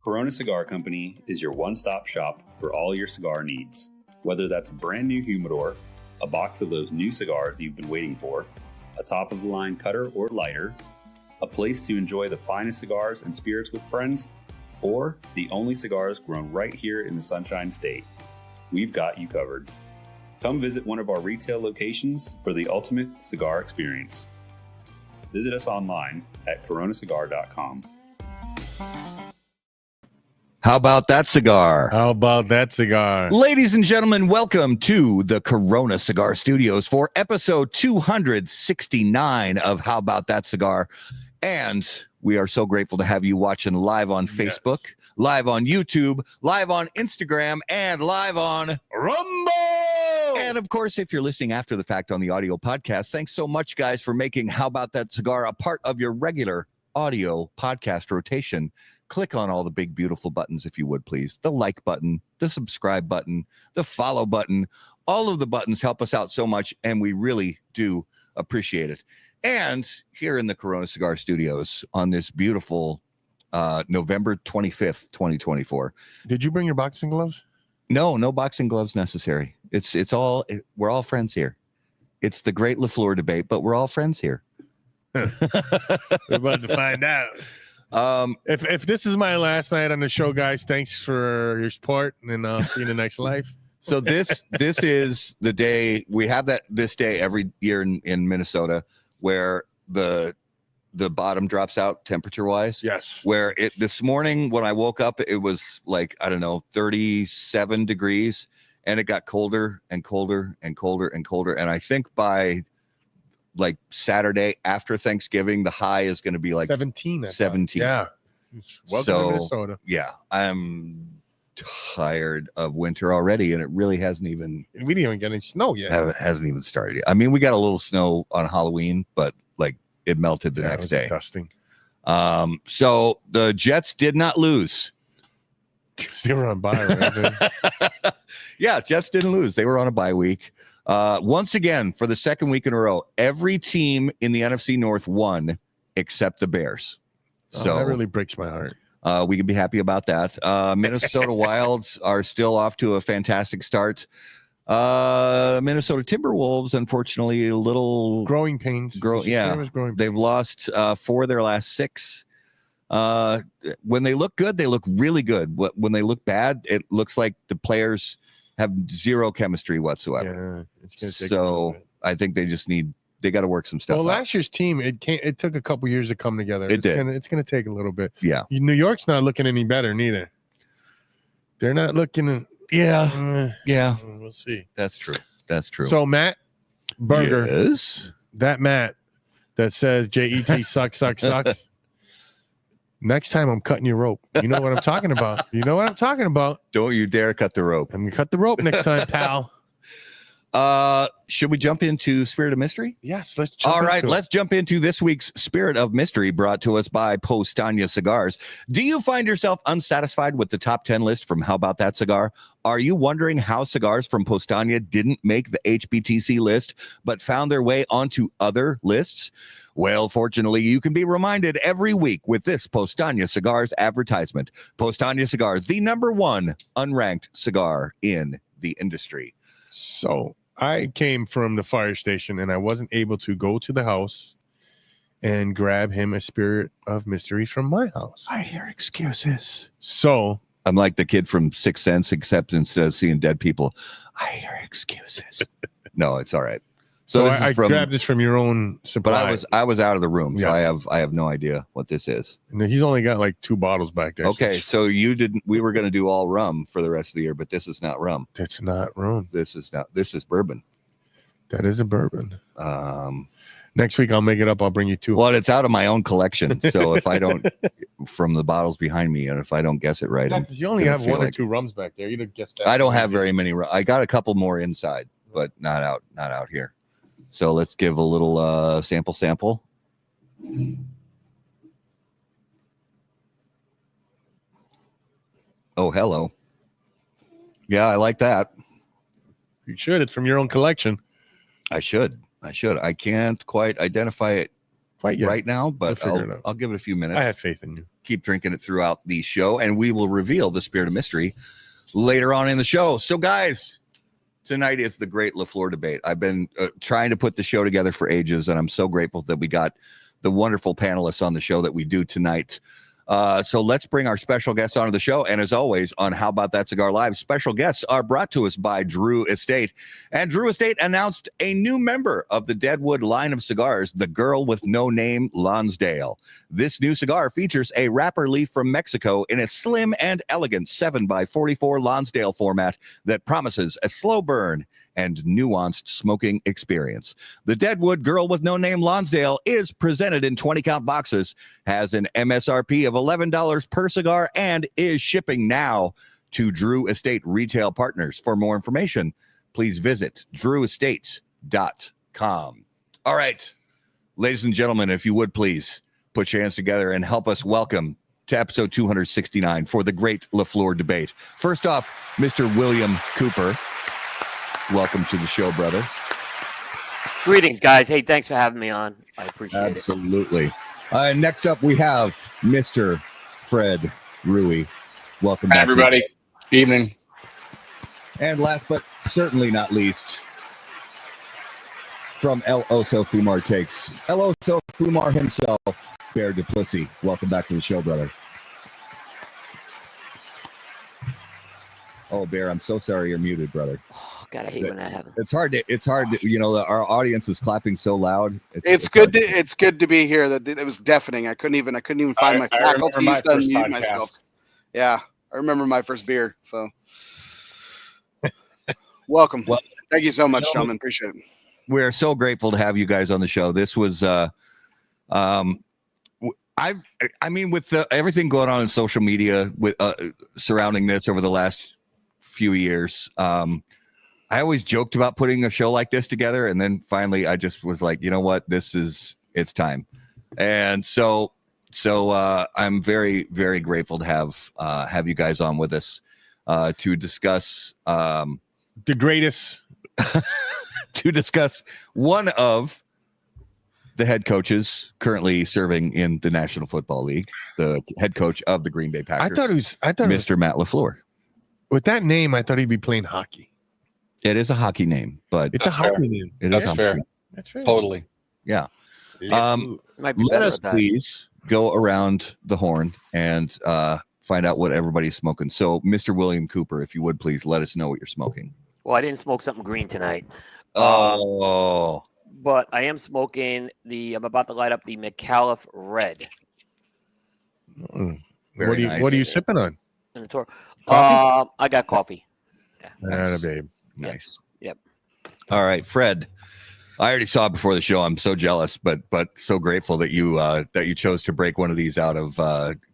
Corona Cigar Company is your one-stop shop for all your cigar needs. Whether that's a brand new humidor, a box of those new cigars you've been waiting for, a top-of-the-line cutter or lighter, a place to enjoy the finest cigars and spirits with friends, or the only cigars grown right here in the Sunshine State, we've got you covered. Come visit one of our retail locations for the ultimate cigar experience. Visit us online at coronacigar.com. How about that cigar? How about that cigar? Ladies and gentlemen, welcome to the Corona Cigar Studios for episode 269 of How About That Cigar. And we are so grateful to have you watching live on Facebook, live on YouTube, live on Instagram, and live on Rumble! And of course, if you're listening after the fact on the audio podcast, thanks so much, guys, for making How About That Cigar a part of your regular audio podcast rotation. Click on all the big, beautiful buttons, if you would, please. The like button, the subscribe button, the follow button. All of the buttons help us out so much, and we really do appreciate it. And here in the Corona Cigar Studios on this beautiful November 25th, 2024. Did you bring your boxing gloves? No boxing gloves necessary. We're all friends here. It's the great LaFleur debate, but we're all friends here. We're about to find out. If this is my last night on the show, guys, thanks for your support, and see you in the next life. So this is the day we have this day every year in Minnesota where the bottom drops out temperature wise. Yes. Where this morning when I woke up, it was like, I don't know, 37 degrees, and it got colder and colder and colder and colder. And I think by like Saturday after Thanksgiving, the high is going to be like 17. 17. Yeah. Welcome to Minnesota. Yeah, I'm tired of winter already, and it really hasn't even. We didn't even get any snow yet. Hasn't even started yet. I mean, we got a little snow on Halloween, but like it melted the next day. Dusting. So the Jets did not lose. They were on bye, right? Yeah, Jets didn't lose. They were on a bye week. Once again, for the second week in a row, every team in the NFC North won except the Bears. So that really breaks my heart. We can be happy about that. Minnesota Wilds are still off to a fantastic start. Minnesota Timberwolves, unfortunately, a little growing pains. They've lost 4 of their last 6. When they look good, they look really good. When they look bad, it looks like the players have zero chemistry whatsoever. Yeah, it's gonna take so I think they got to work some stuff out. Last year's team, it took a couple years to come together. It's gonna take a little bit. Yeah. New York's not looking any better neither. They're not looking. Yeah. We'll see. That's true. So Matt Berger, yes. That Matt that says JET sucks. Next time I'm cutting your rope. You know what I'm talking about. Don't you dare cut the rope. I'm gonna cut the rope next time, pal. Should we jump into Spirit of Mystery? Yes, let's jump All right, into let's jump into this week's Spirit of Mystery, brought to us by Postania Cigars. Do you find yourself unsatisfied with the top 10 list from How About That Cigar? Are you wondering how cigars from Postania didn't make the HBTC list, but found their way onto other lists? Well, fortunately, you can be reminded every week with this Postania Cigars advertisement. Postania Cigars, the #1 unranked cigar in the industry. So I came from the fire station and I wasn't able to go to the house and grab him a Spirit of Mystery from my house. I hear excuses. So I'm like the kid from Sixth Sense, except instead of seeing dead people, I hear excuses. No, it's all right. So I grabbed this from your own supply. But I was out of the room, so Yeah. I have no idea what this is. And he's only got like 2 bottles back there. Okay, so you didn't. We were going to do all rum for the rest of the year, but this is not rum. That's not rum. This is bourbon. That is a bourbon. Next week I'll make it up. I'll bring you 2. Well, it's out of my own collection, so if I don't, from the bottles behind me, and if I don't guess it right, Yeah, you only have 1 or 2 rums back there. You didn't guess that. I don't have very many. I got a couple more inside, but not out here. So let's give a little sample. Oh, hello. Yeah, I like that. You should. It's from your own collection. I should. I can't quite identify it right now, but I'll give it a few minutes. I have faith in you. Keep drinking it throughout the show, and we will reveal the Spirit of Mystery later on in the show. So, guys, tonight is the great LaFleur debate. I've been trying to put the show together for ages, and I'm so grateful that we got the wonderful panelists on the show that we do tonight. So let's bring our special guests onto the show. And as always, on How About That Cigar Live, special guests are brought to us by Drew Estate. And Drew Estate announced a new member of the Deadwood line of cigars, the Girl with No Name Lonsdale. This new cigar features a wrapper leaf from Mexico in a slim and elegant 7x44 Lonsdale format that promises a slow burn and nuanced smoking experience. The Deadwood Girl with No Name Lonsdale is presented in 20-count boxes, has an MSRP of $11 per cigar, and is shipping now to Drew Estate retail partners. For more information, please visit drewestate.com. All right, ladies and gentlemen, if you would please put your hands together and help us welcome to episode 269 for the great LaFleur debate. First off, Mr. William Cooper. Welcome to the show, brother. Greetings, guys. Hey, thanks for having me on. I appreciate it. Absolutely. Next up, we have Mr. Fred Rui. Welcome back. Hi, everybody. Evening. And last but certainly not least, from El Oso Fumar Takes, El Oso Fumar himself, Bear Duplessis. Welcome back to the show, brother. Oh, Bear, I'm so sorry you're muted, brother. Oh, God, I hate when that happens. It's hard to, you know, our audience is clapping so loud. It's good to be here. That it was deathning. I couldn't even find my faculties to unmute myself. Yeah, I remember my first beer. So, welcome. Well, thank you so much, gentlemen. Appreciate it. We're so grateful to have you guys on the show. This was, I mean, with everything going on in social media with surrounding this over the last few years, I always joked about putting a show like this together, and then finally I just was like, you know what, it's time. And so I'm very, very grateful to have you guys on with us to discuss the greatest to discuss one of the head coaches currently serving in the National Football League, the head coach of the Green Bay Packers. I thought Mr. Matt LaFleur. With that name, I thought he'd be playing hockey. It is a hockey name, but it's a hockey name. That's fair. That's fair. Totally. Yeah. Let us please go around the horn and find out what everybody's smoking. So, Mr. William Cooper, if you would please let us know what you're smoking. Well, I didn't smoke something green tonight. Oh. But I am smoking I'm about to light up the McAuliffe Red. What are you sipping on? In the tour. I got coffee. Yeah. Babe. Nice. Yep. All right, Fred. I already saw it before the show. I'm so jealous, but so grateful that you chose to break one of these out of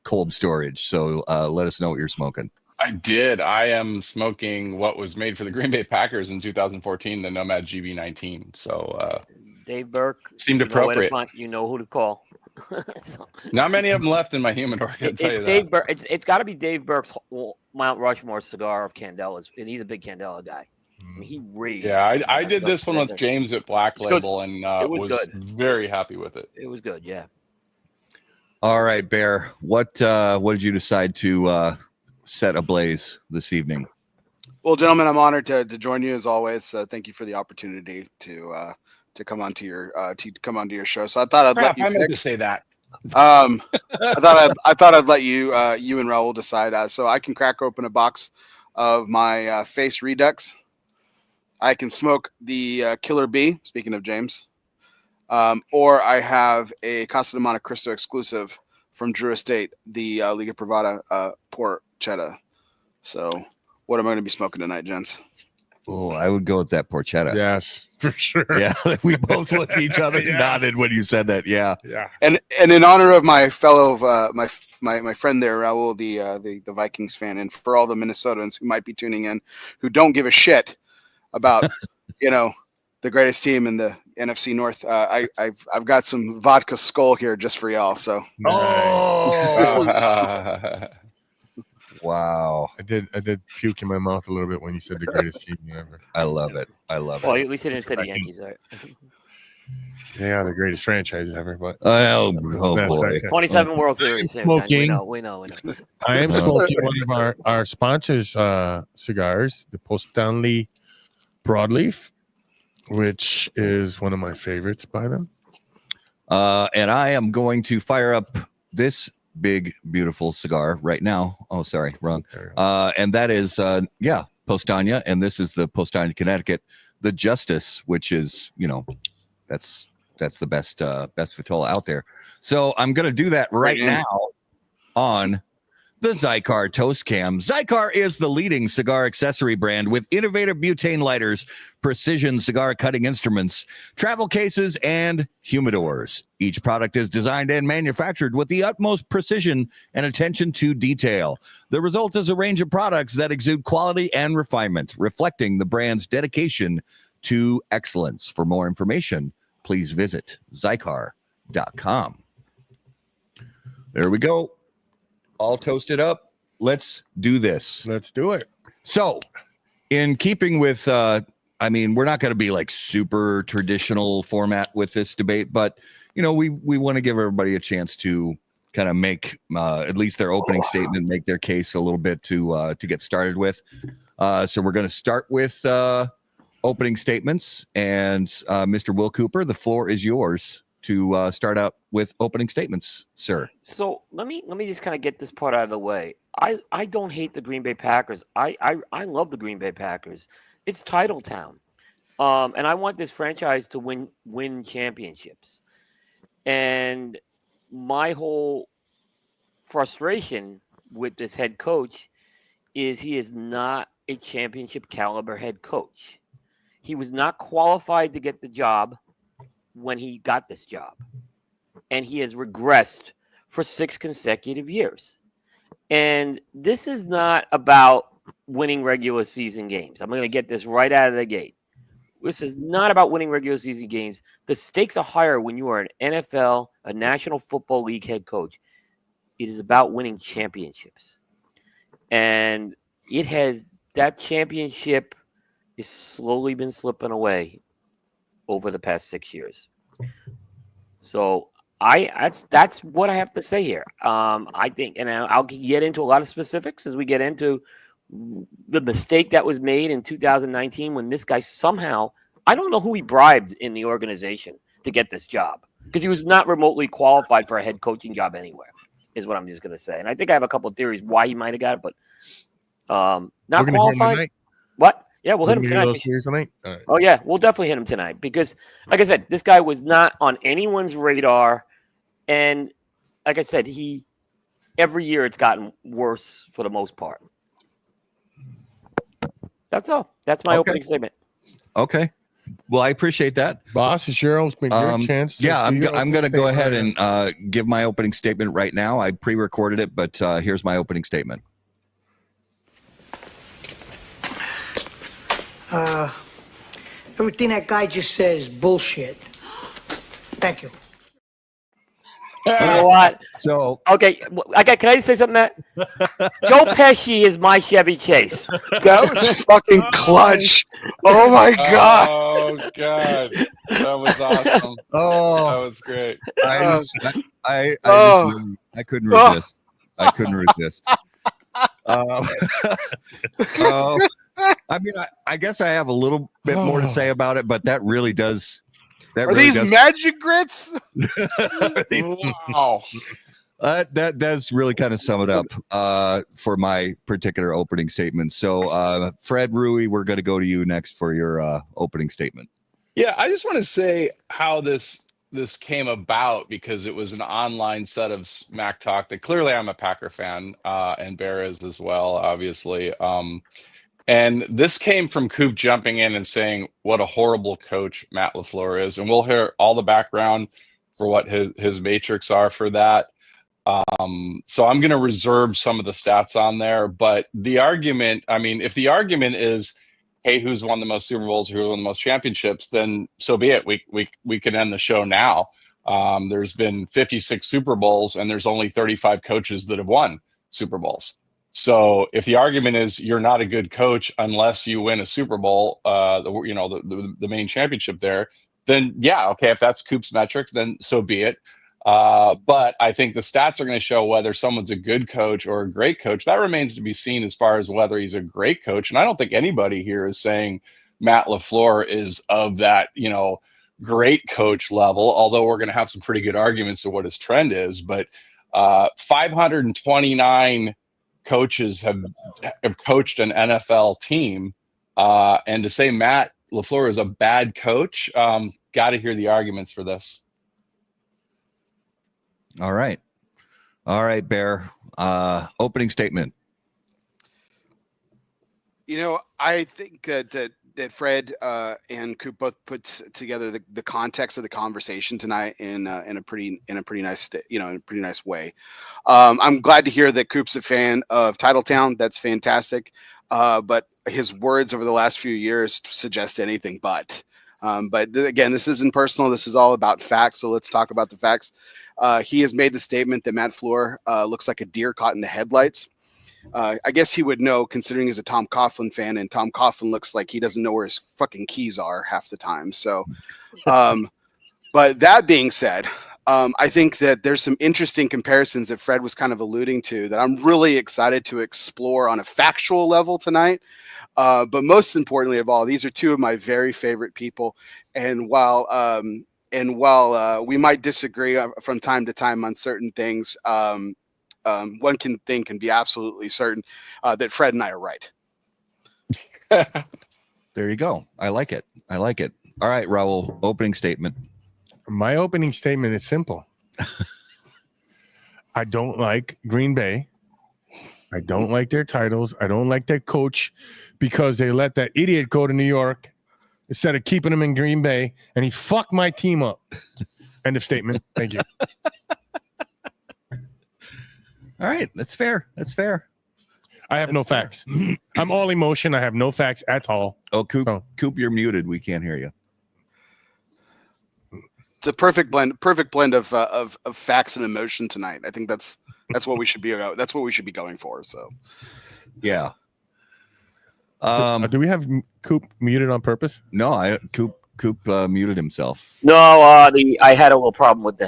cold storage. So let us know what you're smoking. I did. I am smoking what was made for the Green Bay Packers in 2014, the Nomad GB19. So Dave Burke seemed appropriate. You know who to call. Not many of them left in my humidor. It's Dave Burke. It's got to be Dave Burke's Mount Rushmore cigar of Candelas, and he's a big Candela guy. I mean, he raved. Yeah, I did this one with James at Black Label, and was good. Very happy with it. It was good, yeah. All right, Bear. What did you decide to set ablaze this evening? Well, gentlemen, I'm honored to join you as always. Thank you for the opportunity to come onto your show. So I thought I'd let you I meant pick. to say that. I thought I'd let you and Raul decide. So I can crack open a box of my Face Redux. I can smoke the Killer Bee. Speaking of James, or I have a Casa de Monte Cristo exclusive from Drew Estate, the Liga Privada Porchetta. So, what am I going to be smoking tonight, gents? Oh, I would go with that porchetta. Yes, for sure. Yeah, we both looked at each other and nodded when you said that. Yeah. And in honor of my fellow my friend there, Raul, the Vikings fan, and for all the Minnesotans who might be tuning in who don't give a shit about the greatest team in the NFC North, I've got some vodka Skull here just for y'all. So Wow. I did puke in my mouth a little bit when you said the greatest team ever. I love it. Well, at least he didn't say the Yankees, right? They are the greatest franchise ever, but oh boy. 27 World Series. Smoking. We know. I am smoking one of our sponsors' cigars, the Post Stanley Broadleaf, which is one of my favorites by them. And I am going to fire up this big, beautiful cigar right now. Oh, sorry, wrong. And that is, Postania. And this is the Postania, Connecticut, the Justice, which is, that's the best Vitola out there. So I'm going to do that right now on the Cigar Toast Cam. Cigar is the leading cigar accessory brand with innovative butane lighters, precision cigar cutting instruments, travel cases, and humidors. Each product is designed and manufactured with the utmost precision and attention to detail. The result is a range of products that exude quality and refinement, reflecting the brand's dedication to excellence. For more information, please visit Cigar.com. There we go. All toasted up. Let's do this. Let's do it. So, in keeping with, we're not going to be like super traditional format with this debate, but we want to give everybody a chance to kind of make at least their opening statement, make their case a little bit to get started with. So we're going to start with opening statements, and Mr. Will Cooper, the floor is yours to start out with opening statements, sir. So let me just kind of get this part out of the way. I don't hate the Green Bay Packers. I love the Green Bay Packers. It's title town, and I want this franchise to win championships. And my whole frustration with this head coach is he is not a championship caliber head coach. He was not qualified to get the job when he got this job, and he has regressed for 6 consecutive years. And this is not about winning regular season games. I'm going to get this right out of the gate. This is not about winning regular season games. The stakes are higher when you are an NFL, a National Football League head coach. It is about winning championships. And that championship has slowly been slipping away over the past 6 years. So that's what I have to say here. I think, and I'll get into a lot of specifics as we get into the mistake that was made in 2019 when this guy somehow, I don't know who he bribed in the organization to get this job, because he was not remotely qualified for a head coaching job anywhere, is what I'm just going to say. And I think I have a couple of theories why he might have got it, but not qualified. What? Yeah, we'll hit him tonight. Right. Oh, yeah, we'll definitely hit him tonight because, like I said, this guy was not on anyone's radar. And like I said, every year it's gotten worse for the most part. That's all. That's my opening statement. Okay. Well, I appreciate that. Boss, it's your chance. Yeah, I'm going to go ahead and give my opening statement right now. I pre-recorded it, but here's my opening statement. Everything that guy just says is bullshit. Thank you. You know what? So okay, can I just say something? Matt? Joe Pesci is my Chevy Chase. That was fucking clutch. Oh my god. Oh god, that was awesome. Oh, that was great. I couldn't resist. I couldn't resist. I mean, I guess I have a little bit more to say about it, but that really does. Are these magic grits? Wow. That does really kind of sum it up for my particular opening statement. So, Fred Rui, we're going to go to you next for your opening statement. Yeah, I just want to say how this came about, because it was an online set of Smack Talk that clearly I'm a Packer fan, and Bear is as well, obviously. And this came from Coop jumping in and saying what a horrible coach Matt LaFleur is. And we'll hear all the background for what his matrix are for that. So I'm going to reserve some of the stats on there. But the argument, I mean, if the argument is, hey, who's won the most Super Bowls, who won the most championships, then so be it. We can end the show now. There's been 56 Super Bowls, and there's only 35 coaches that have won Super Bowls. So if the argument is you're not a good coach unless you win a Super Bowl, the main championship there, then yeah, okay, if that's Coop's metrics, then so be it. But I think the stats are going to show whether someone's a good coach or a great coach. That remains to be seen as far as whether he's a great coach. And I don't think anybody here is saying Matt LaFleur is of that, great coach level, although we're going to have some pretty good arguments of what his trend is. But 529 coaches have coached an NFL team. And to say Matt LaFleur is a bad coach, got to hear the arguments for this. All right, Bear. Opening statement. I think that Fred and Coop both put together the context of the conversation tonight in a pretty nice way. I'm glad to hear that Coop's a fan of Titletown. That's fantastic. But his words over the last few years suggest anything but. Again, this isn't personal. This is all about facts. So let's talk about the facts. He has made the statement that Matt LaFleur looks like a deer caught in the headlights. I guess he would know, considering he's a Tom Coughlin fan, and Tom Coughlin looks like he doesn't know where his fucking keys are half the time. So, but that being said, I think that there's some interesting comparisons that Fred was kind of alluding to that I'm really excited to explore on a factual level tonight. But most importantly of all, these are two of my very favorite people. And while we might disagree from time to time on certain things, one can be absolutely certain that Fred and I are right. There you go. I like it. All right, Raul, opening statement. My opening statement is simple. I don't like Green Bay. I don't like their titles. I don't like their coach because they let that idiot go to New York instead of keeping him in Green Bay, and he fucked my team up. End of statement. Thank you. All right. That's fair. I have no facts. I'm all emotion. I have no facts at all. Oh, Coop, you're muted. We can't hear you. It's a perfect blend of facts and emotion tonight. I think that's what we should be. That's what we should be going for. So, yeah. Do we have Coop muted on purpose? No, Coop muted himself. No, I had a little problem with the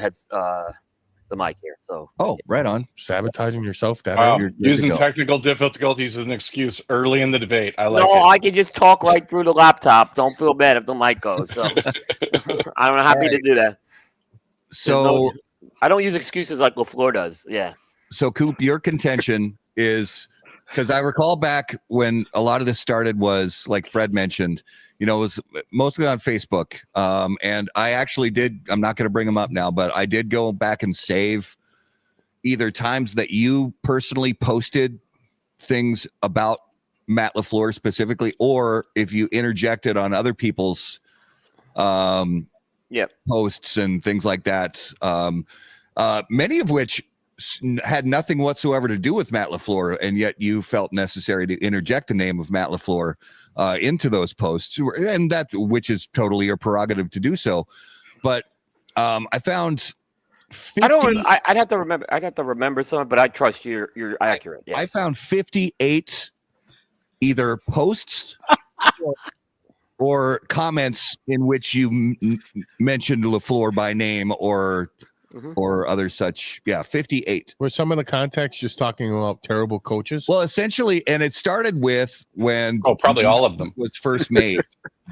mic here. So right on. Sabotaging yourself. You're using technical difficulties as an excuse early in the debate. I like it. No, I can just talk right through the laptop. Don't feel bad if the mic goes. So I'm happy to do that. So I don't use excuses like LaFleur does. Yeah. So Coop, your contention is, because I recall back when a lot of this started was, like Fred mentioned, it was mostly on Facebook. And I actually I'm not going to bring them up now, but I did go back and save either times that you personally posted things about Matt LaFleur specifically, or if you interjected on other people's posts and things like that. Many of which had nothing whatsoever to do with Matt LaFleur, and yet you felt necessary to interject the name of Matt LaFleur into those posts, and which is totally your prerogative to do so. But I found 50, I'd have to remember something, but I trust you're accurate. Yes. I found 58 either posts or comments in which you mentioned LaFleur by name or or other such. Yeah, 58. Were some of the context just talking about terrible coaches? Well, essentially, and it started with when probably all of them was first made.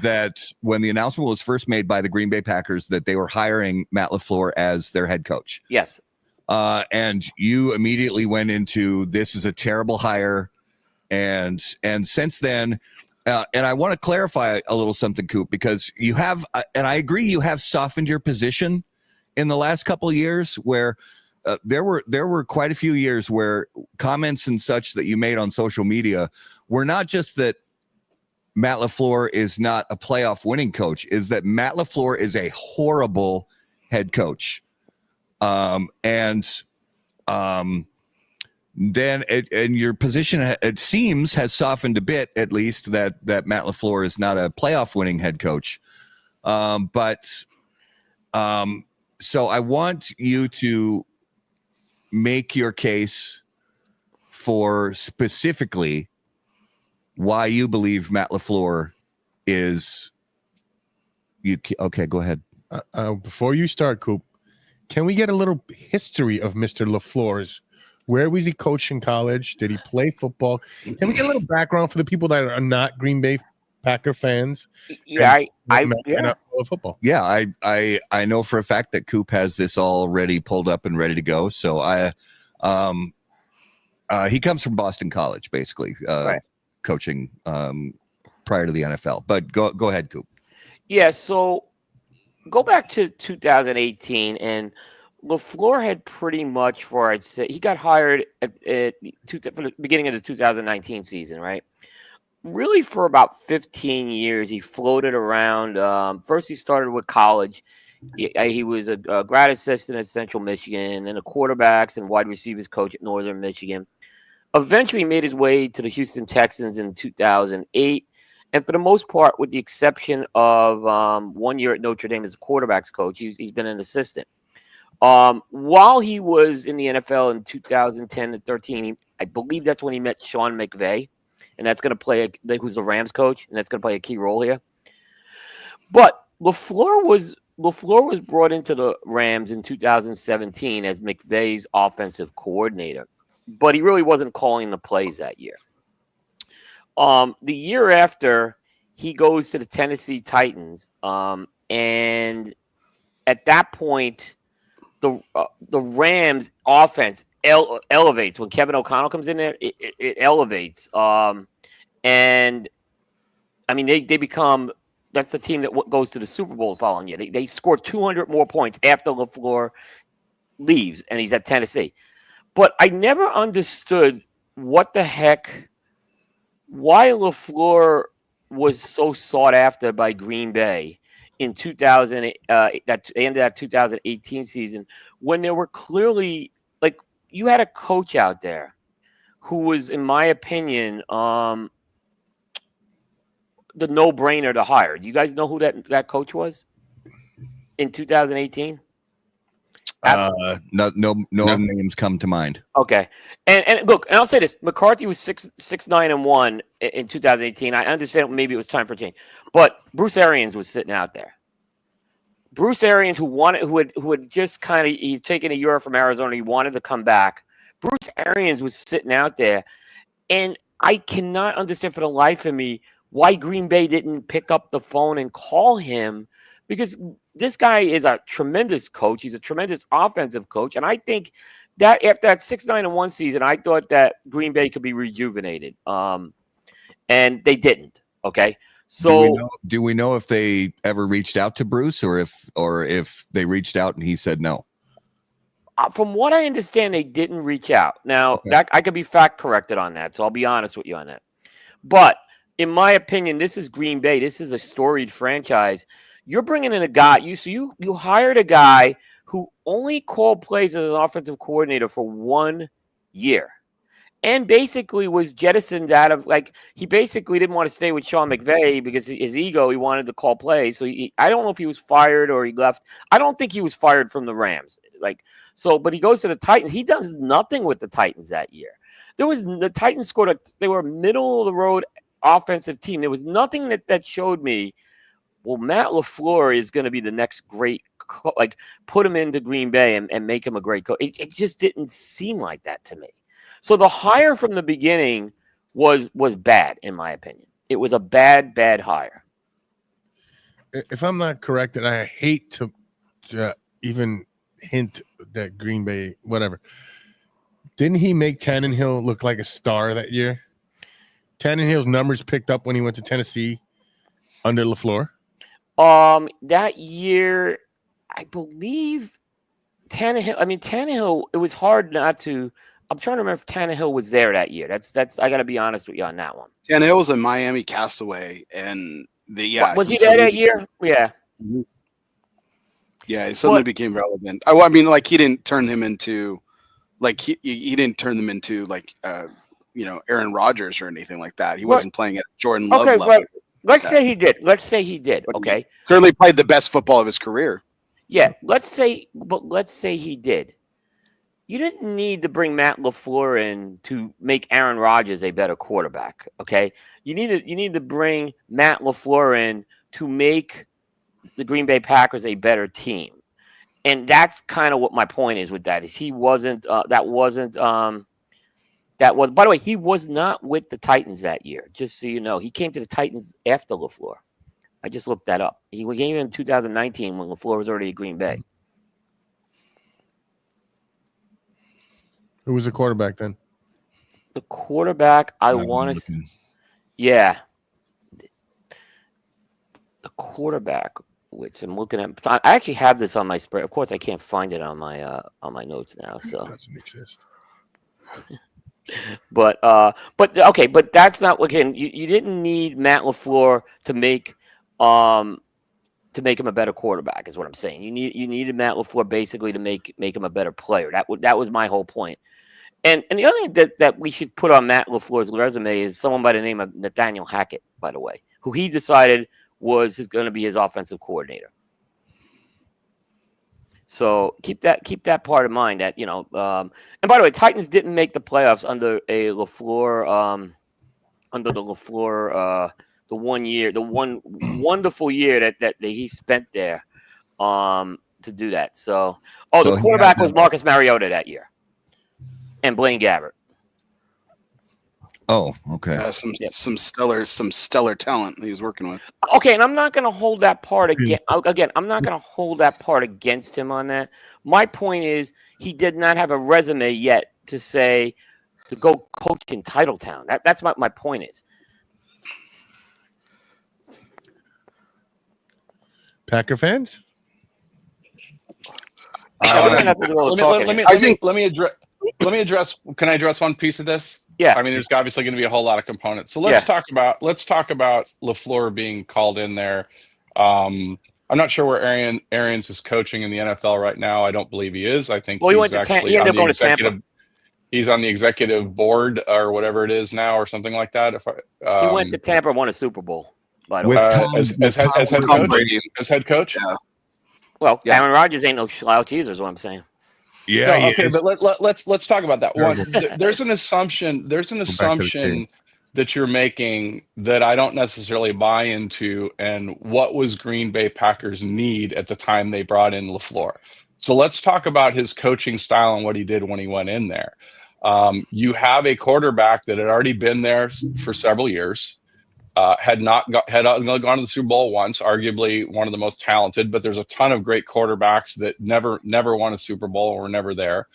That when the announcement was first made by the Green Bay Packers that they were hiring Matt LaFleur as their head coach. Yes. And you immediately went into, this is a terrible hire. And since then, and I want to clarify a little something, Coop, because you have, and I agree, you have softened your position in the last couple of years where there were quite a few years where comments and such that you made on social media were not just that Matt LaFleur is not a playoff winning coach, is that Matt LaFleur is a horrible head coach. Then your position, it seems, has softened a bit, at least that Matt LaFleur is not a playoff winning head coach. So I want you to make your case for specifically why you believe Matt LaFleur is okay. Go ahead. Before you start, Coop, can we get a little history of Mr. LaFleur's? Where was he coached in college? Did he play football? Can we get a little background for the people that are not Green Bay Packer fans? Yeah, football. Yeah, I know for a fact that Coop has this already pulled up and ready to go. So he comes from Boston College, basically. Right. Coaching prior to the NFL, but go ahead, Coop. Yeah, so go back to 2018, and LaFleur had pretty much, I'd say, he got hired for the beginning of the 2019 season, right? Really, for about 15 years, he floated around. First, he started with college. He was a grad assistant at Central Michigan, and a quarterbacks and wide receivers coach at Northern Michigan. Eventually made his way to the Houston Texans in 2008. And for the most part, with the exception of 1 year at Notre Dame as a quarterbacks coach, he's been an assistant. While he was in the NFL in 2010 to 13, I believe that's when he met Sean McVay. And that's going to play, who's the Rams coach, and that's going to play a key role here. But LaFleur was brought into the Rams in 2017 as McVay's offensive coordinator. But he really wasn't calling the plays that year. The year after, he goes to the Tennessee Titans, and at that point, the Rams offense elevates when Kevin O'Connell comes in there. It elevates, and I mean they become. That's the team that goes to the Super Bowl the following year. They score 200 more points after LaFleur leaves, and he's at Tennessee. But I never understood why LaFleur was so sought after by Green Bay in 2000, that end of that 2018 season, when there were clearly, like, you had a coach out there who was, in my opinion, the no-brainer to hire. Do you guys know who that coach was in 2018? No names come to mind. Okay, and look, and I'll say this: McCarthy was 6-9-1 in 2018. I understand maybe it was time for change, but Bruce Arians was sitting out there. Bruce Arians, who had just he'd taken a year from Arizona, he wanted to come back. Bruce Arians was sitting out there, and I cannot understand for the life of me why Green Bay didn't pick up the phone and call him, because this guy is a tremendous coach. He's a tremendous offensive coach. And I think that after that 6-9-1 season, I thought that Green Bay could be rejuvenated. And they didn't. Okay. So do we know if they ever reached out to Bruce or if they reached out and he said no? From what I understand, they didn't reach out. Now, okay, that I could be fact corrected on that. So I'll be honest with you on that. But in my opinion, this is Green Bay. This is a storied franchise. You're bringing in a guy. You hired a guy who only called plays as an offensive coordinator for 1 year, and basically was jettisoned out of, like, he basically didn't want to stay with Sean McVay because his ego. He wanted to call plays. So I don't know if he was fired or he left. I don't think he was fired from the Rams. But he goes to the Titans. He does nothing with the Titans that year. The Titans scored they were a middle of the road offensive team. There was nothing that showed me well, Matt LaFleur is going to be the next great, like, put him into Green Bay and make him a great coach. It just didn't seem like that to me. So the hire from the beginning was bad, in my opinion. It was a bad hire. If I'm not correct, and I hate to even hint that Green Bay, whatever, didn't he make Tannehill look like a star that year? Tannehill's numbers picked up when he went to Tennessee under LaFleur. That year, I believe Tannehill, it was hard not to. I'm trying to remember if Tannehill was there that year. That's I got to be honest with you on that one. Tannehill was a Miami castaway, and was he there that year? Yeah. Yeah, he suddenly became relevant. I mean, like, he didn't turn him into, like, he didn't turn them into, like, Aaron Rodgers or anything like that. He wasn't playing at Jordan Love level. Right. Let's say he did. Okay. He certainly played the best football of his career. Yeah, let's say he did. You didn't need to bring Matt LaFleur in to make Aaron Rodgers a better quarterback. Okay, you need to bring Matt LaFleur in to make the Green Bay Packers a better team, and that's kind of what my point is with that. Is he wasn't that was. By the way, he was not with the Titans that year. Just so you know, he came to the Titans after LaFleur. I just looked that up. He came in 2019 when LaFleur was already at Green Bay. Who was the quarterback then? The quarterback, I want to. Yeah. The quarterback, which I'm looking at. I actually have this on my spread. Of course, I can't find it on my notes now. So It doesn't exist. But okay, but that's not what. Again, you didn't need Matt LaFleur to make him a better quarterback. Is what I'm saying. You needed Matt LaFleur basically to make him a better player. That was my whole point. And the other thing that we should put on Matt LaFleur's resume is someone by the name of Nathaniel Hackett, by the way, who he decided was going to be his offensive coordinator. So keep that part in mind. That and by the way, Titans didn't make the playoffs under a LaFleur, the 1 year, the one wonderful year that he spent there, to do that. So the quarterback was Marcus Mariota that year. And Blaine Gabbert. Oh, okay. Some stellar talent he was working with. Okay, and I'm not going to hold that part again. Again, I'm not going to hold that part against him on that. My point is, he did not have a resume yet to go coach in Titletown. That's what my point is. Packer fans? Let me address. Can I address one piece of this? Yeah. I mean, there's obviously going to be a whole lot of components. So let's talk about LaFleur being called in there. I'm not sure where Arians is coaching in the NFL right now. I don't believe he is. I think he ended up going to Tampa. He's on the executive board or whatever it is now, or something like that. He went to Tampa, won a Super Bowl. By the way, as head coach. Yeah. Well, Aaron Rodgers ain't no slouch either, is what I'm saying. Yeah. No, okay, but let's talk about that. One, there's an assumption that you're making that I don't necessarily buy into, and what was Green Bay Packers need at the time they brought in LaFleur. So let's talk about his coaching style and what he did when he went in there. You have a quarterback that had already been there for several years, had gone to the Super Bowl once, arguably one of the most talented, but there's a ton of great quarterbacks that never won a Super Bowl or were never there.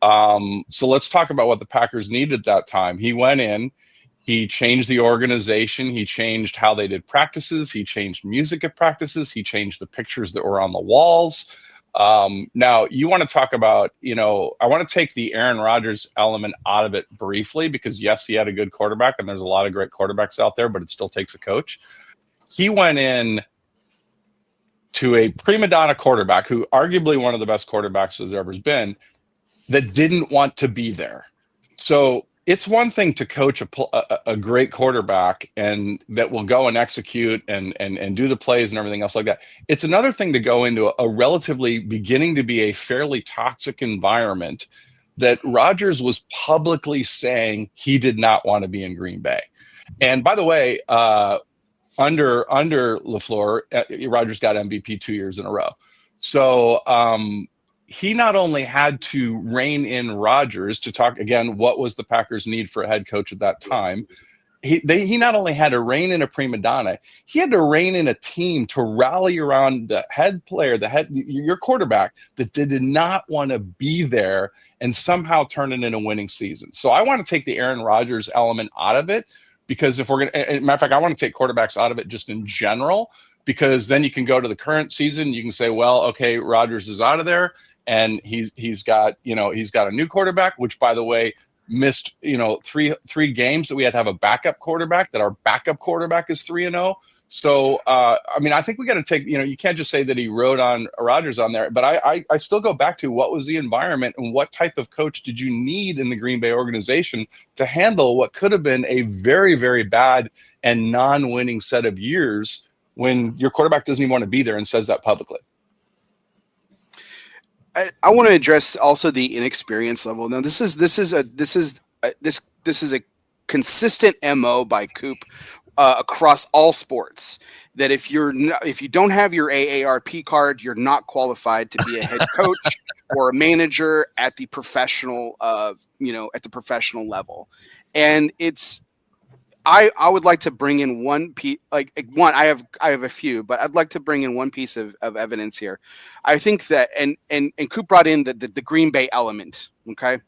So let's talk about what the Packers needed at that time. He went in, he changed the organization, he changed how they did practices, he changed music at practices, he changed the pictures that were on the walls. Now you want to talk about, I want to take the Aaron Rodgers element out of it briefly, because yes, he had a good quarterback and there's a lot of great quarterbacks out there, but it still takes a coach. He went in to a prima donna quarterback who arguably one of the best quarterbacks there's ever been, that didn't want to be there. So it's one thing to coach a great quarterback and that will go and execute and do the plays and everything else like that. It's another thing to go into a relatively beginning to be a fairly toxic environment that Rodgers was publicly saying he did not want to be in Green Bay. And by the way, under LaFleur, Rodgers got MVP 2 years in a row. So he not only had to rein in Rodgers to talk again, what was the Packers' need for a head coach at that time? He not only had to rein in a prima donna, he had to rein in a team to rally around the head player, your quarterback that did not want to be there and somehow turn it into a winning season. So I want to take the Aaron Rodgers element out of it, because if we're going to, matter of fact, I want to take quarterbacks out of it just in general, because then you can go to the current season. You can say, well, okay, Rodgers is out of there and he's got a new quarterback, which by the way, missed three games that we had to have a backup quarterback, that our backup quarterback is 3-0. So I think we got to take, you can't just say that he rode on Rodgers on there, but I still go back to what was the environment and what type of coach did you need in the Green Bay organization to handle what could have been a very, very bad and non-winning set of years when your quarterback doesn't even want to be there and says that publicly. I want to address also the inexperience level. Now, this is a consistent MO by Coop across all sports. That if you don't have your AARP card, you're not qualified to be a head coach or a manager at the professional level. And I would like to bring in one piece, I have a few, but I'd like to bring in one piece of evidence here. I think that, and Coop brought in the Green Bay element, okay?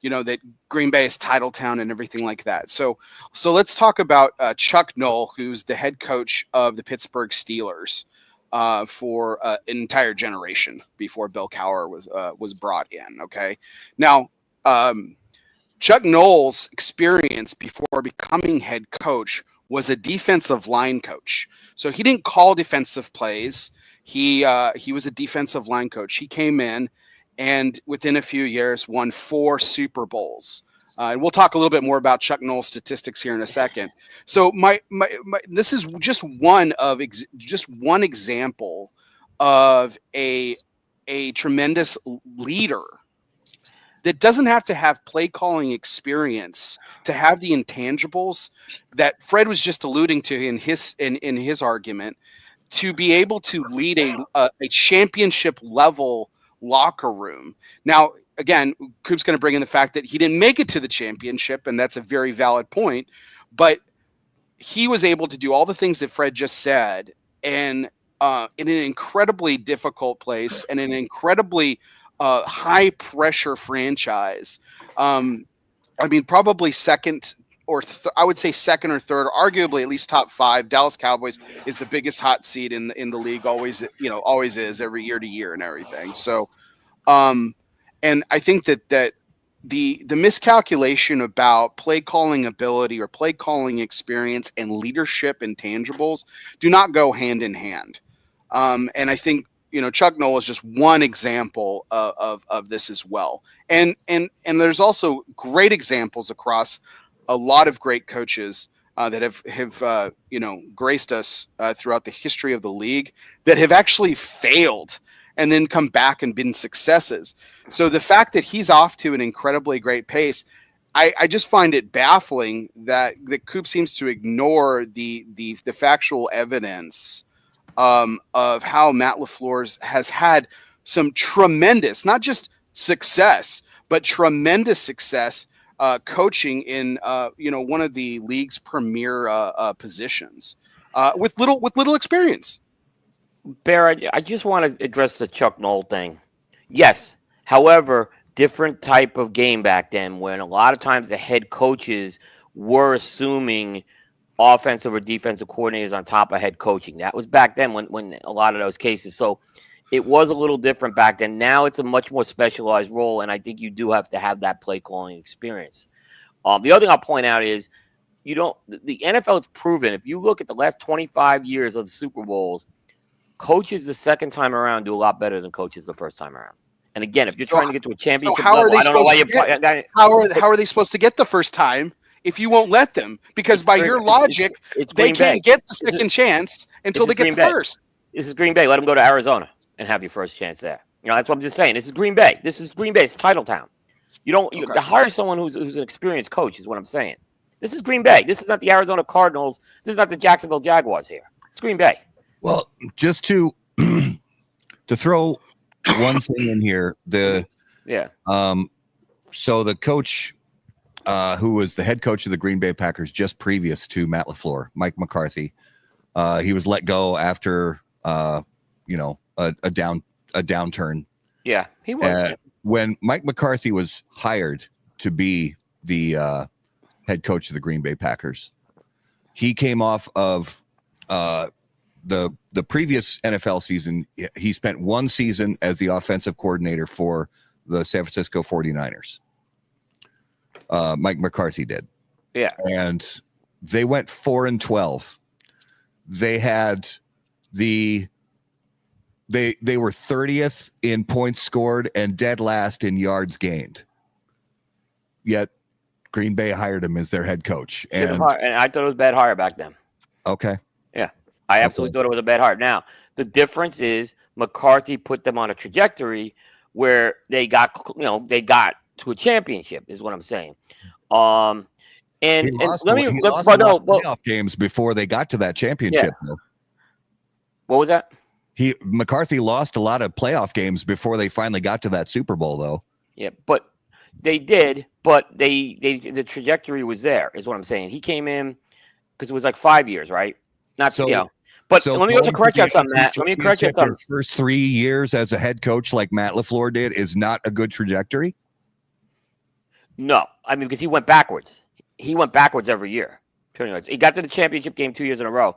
That Green Bay is title town and everything like that. So let's talk about Chuck Noll, who's the head coach of the Pittsburgh Steelers for an entire generation before Bill Cowher was brought in, okay? Now, Chuck Noll's experience before becoming head coach was a defensive line coach. So he didn't call defensive plays. He was a defensive line coach. He came in and within a few years won 4 Super Bowls. And we'll talk a little bit more about Chuck Noll's statistics here in a second. So this is just one example of a tremendous leader that doesn't have to have play calling experience to have the intangibles that Fred was just alluding to in his argument, to be able to lead a championship level locker room. Now, again, Coop's going to bring in the fact that he didn't make it to the championship, and that's a very valid point, but he was able to do all the things that Fred just said, and in an incredibly difficult place and an incredibly high pressure franchise. Probably second or I would say second or third, arguably at least top 5. Dallas Cowboys is the biggest hot seat in the league. Always is every year to year and everything. So, and I think that the miscalculation about play calling ability or play calling experience and leadership intangibles do not go hand in hand. And I think, Chuck Noll is just one example of this as well. And there's also great examples across a lot of great coaches that have graced us throughout the history of the league that have actually failed and then come back and been successes. So the fact that he's off to an incredibly great pace, I just find it baffling that Coop seems to ignore the factual evidence of how Matt LaFleur has had some tremendous, not just success, but tremendous success coaching in one of the league's premier positions with little experience. Bear, I just want to address the Chuck Noll thing. Yes, however, different type of game back then, when a lot of times the head coaches were assuming offensive or defensive coordinators on top of head coaching. That was back then when a lot of those cases. So it was a little different back then. Now it's a much more specialized role, and I think you do have to have that play calling experience. The other thing I'll point out is the NFL has proven, if you look at the last 25 years of the Super Bowls, coaches the second time around do a lot better than coaches the first time around. And again, if you're trying to get to a championship level, I don't know why how are they supposed to get the first time if you won't let them? Because by your logic, they can't get the second chance until they get the first. This is Green Bay. Let them go to Arizona and have your first chance there. That's what I'm just saying. This is Green Bay. It's title town. To hire someone who's an experienced coach is what I'm saying. This is Green Bay. This is not the Arizona Cardinals. This is not the Jacksonville Jaguars here. It's Green Bay. Well, just to throw one thing in here, so the coach who was the head coach of the Green Bay Packers just previous to Matt LaFleur, Mike McCarthy, he was let go after a downturn. Yeah, he was. When Mike McCarthy was hired to be the head coach of the Green Bay Packers, he came off of the previous NFL season. He spent one season as the offensive coordinator for the San Francisco 49ers. Mike McCarthy did. Yeah. And they went 4-12. They had they were 30th in points scored and dead last in yards gained. Yet Green Bay hired him as their head coach. And I thought it was a bad hire back then. Okay. Yeah. I absolutely thought it was a bad hire. Now, the difference is McCarthy put them on a trajectory where they got to a championship, is what I'm saying. He lost playoff games before they got to that championship. Yeah. What was that? McCarthy lost a lot of playoff games before they finally got to that Super Bowl, though. Yeah, but they did. But the trajectory was there, is what I'm saying. He came in because it was like 5 years, right? Not so. But let me also correct you on something, Matt. Let me correct you on something. First 3 years as a head coach, like Matt LaFleur did, is not a good trajectory. No, I mean, because he went backwards. He went backwards every year. He got to the championship game 2 years in a row.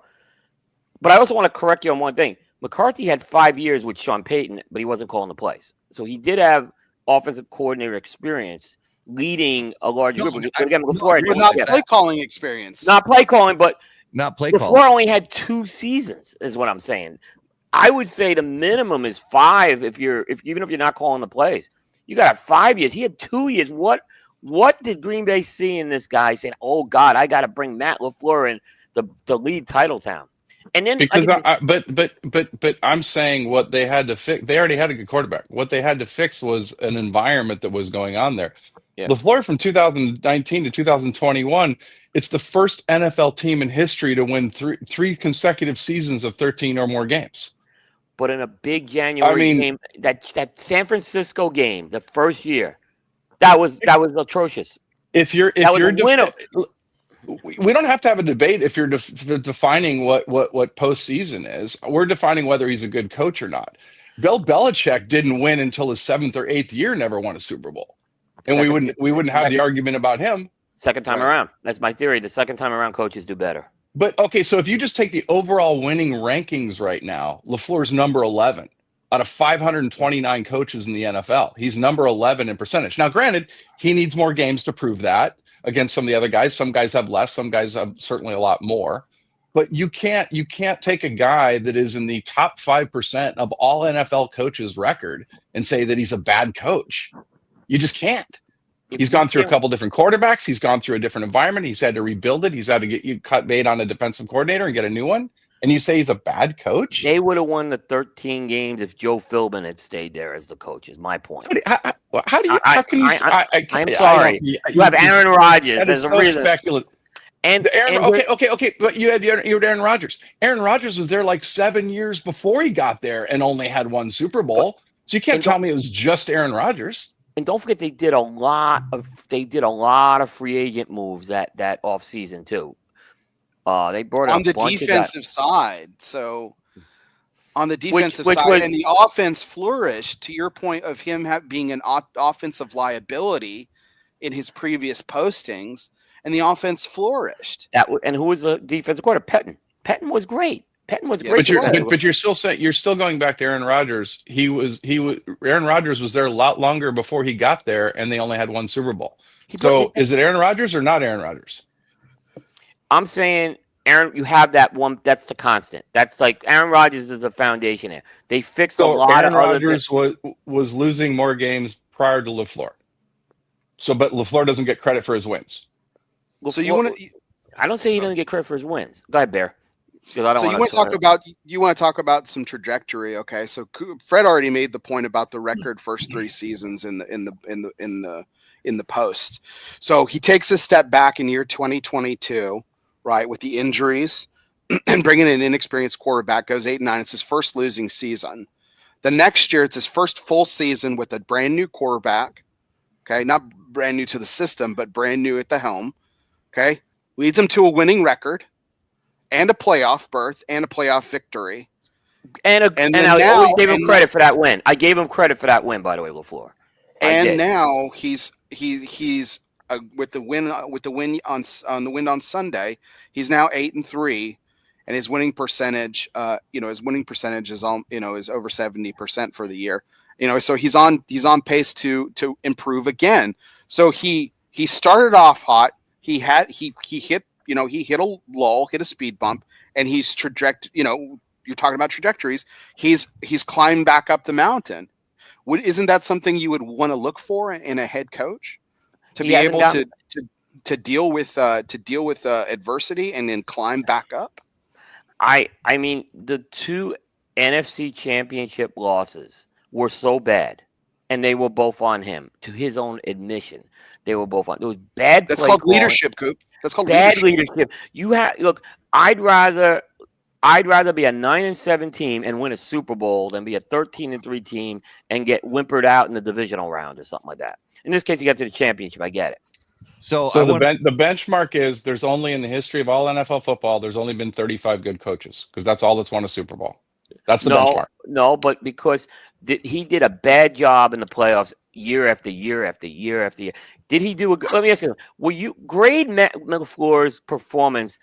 But I also want to correct you on one thing. McCarthy had 5 years with Sean Payton, but he wasn't calling the plays. So he did have offensive coordinator experience leading a large group. Not play calling experience. Not play calling, but not play calling. LaFleur only had 2 seasons, is what I'm saying. I would say the minimum is 5 even if you're not calling the plays. You got 5 years. He had 2 years. What did Green Bay see in this guy saying, "Oh God, I got to bring Matt LaFleur in to lead Titletown"? And then because but I'm saying what they had to fix. They already had a good quarterback. What they had to fix was an environment that was going on there. Yeah. LaFleur from 2019 to 2021, it's the first NFL team in history to win three consecutive seasons of 13 or more games. But in a big January game, that San Francisco game, the first year, that was atrocious. If you're we don't have to have a debate if you're defining what postseason is. We're defining whether he's a good coach or not. Bill Belichick didn't win until his 7th or 8th year, never won a Super Bowl, and we wouldn't have the argument about him. Second time around, that's my theory. The second time around, coaches do better. But okay, so if you just take the overall winning rankings right now, LaFleur's number 11 out of 529 coaches in the NFL. He's number 11 in percentage. Now, granted, he needs more games to prove that against some of the other guys. Some guys have less, some guys have certainly a lot more. But you can't take a guy that is in the top 5% of all NFL coaches' record and say that he's a bad coach. You just can't. He's gone through a couple different quarterbacks. He's gone through a different environment. He's had to rebuild it. He's had to get you cut bait on a defensive coordinator and get a new one. And you say he's a bad coach? They would have won the 13 games if Joe Philbin had stayed there as the coach, is my point. I'm sorry. You have Aaron Rodgers as a reason. Speculative. Okay. But you had Aaron Rodgers. Aaron Rodgers was there like 7 years before he got there and only had one Super Bowl. So you can't tell me it was just Aaron Rodgers. And don't forget, they did a lot of free agent moves that offseason too. They brought on the defensive side. So on the defensive side, and the offense flourished. To your point of him being an offensive liability in his previous postings, and the offense flourished. And who was the defensive coordinator? Pettin was great. Pettin was great. But you're still saying going back to Aaron Rodgers. Aaron Rodgers was there a lot longer before he got there, and they only had one Super Bowl. Is it Aaron Rodgers or not Aaron Rodgers? I'm saying, Aaron, you have that one. That's the constant. That's like Aaron Rodgers is the foundation there. They fixed a lot Aaron of other Rodgers was losing more games prior to LaFleur. But LaFleur doesn't get credit for his wins. So you want to? I don't say he doesn't get credit for his wins. Go ahead, Bear. You want to talk about some trajectory, okay? So Fred already made the point about the record first 3 seasons in the in the post. So he takes a step back in year 2022, right, with the injuries and bringing in an inexperienced quarterback, goes 8-9. It's his first losing season. The next year, it's his first full season with a brand new quarterback. Okay, not brand new to the system, but brand new at the helm. Okay, leads him to a winning record and a playoff berth and a playoff victory. And I always gave him credit for that win. I gave him credit for that win, by the way, LaFleur. And now he's with the win on Sunday, he's now 8-3, and his winning percentage, is over 70% for the year. So he's on pace to improve again. So he started off hot. He hit a lull, hit a speed bump, and he's you're talking about trajectories. He's climbed back up the mountain. Isn't that something you would want to look for in a head coach, to be able to deal with adversity and then climb back up? I mean, the 2 NFC championship losses were so bad, and they were both on him. To his own admission, they were both on. It was bad. That's called leadership, Coop. That's called bad leadership. I'd rather be a 9-7 team and win a Super Bowl than be a 13-3 team and get whimpered out in the divisional round or something like that. In this case, you got to the championship. I get it. So the benchmark is there's only in the history of all NFL football, there's only been 35 good coaches, because that's all that's won a Super Bowl. That's the benchmark. No, but because he did a bad job in the playoffs year after year after year after year. Did he do let me ask you, will you grade Matt LaFleur's performance?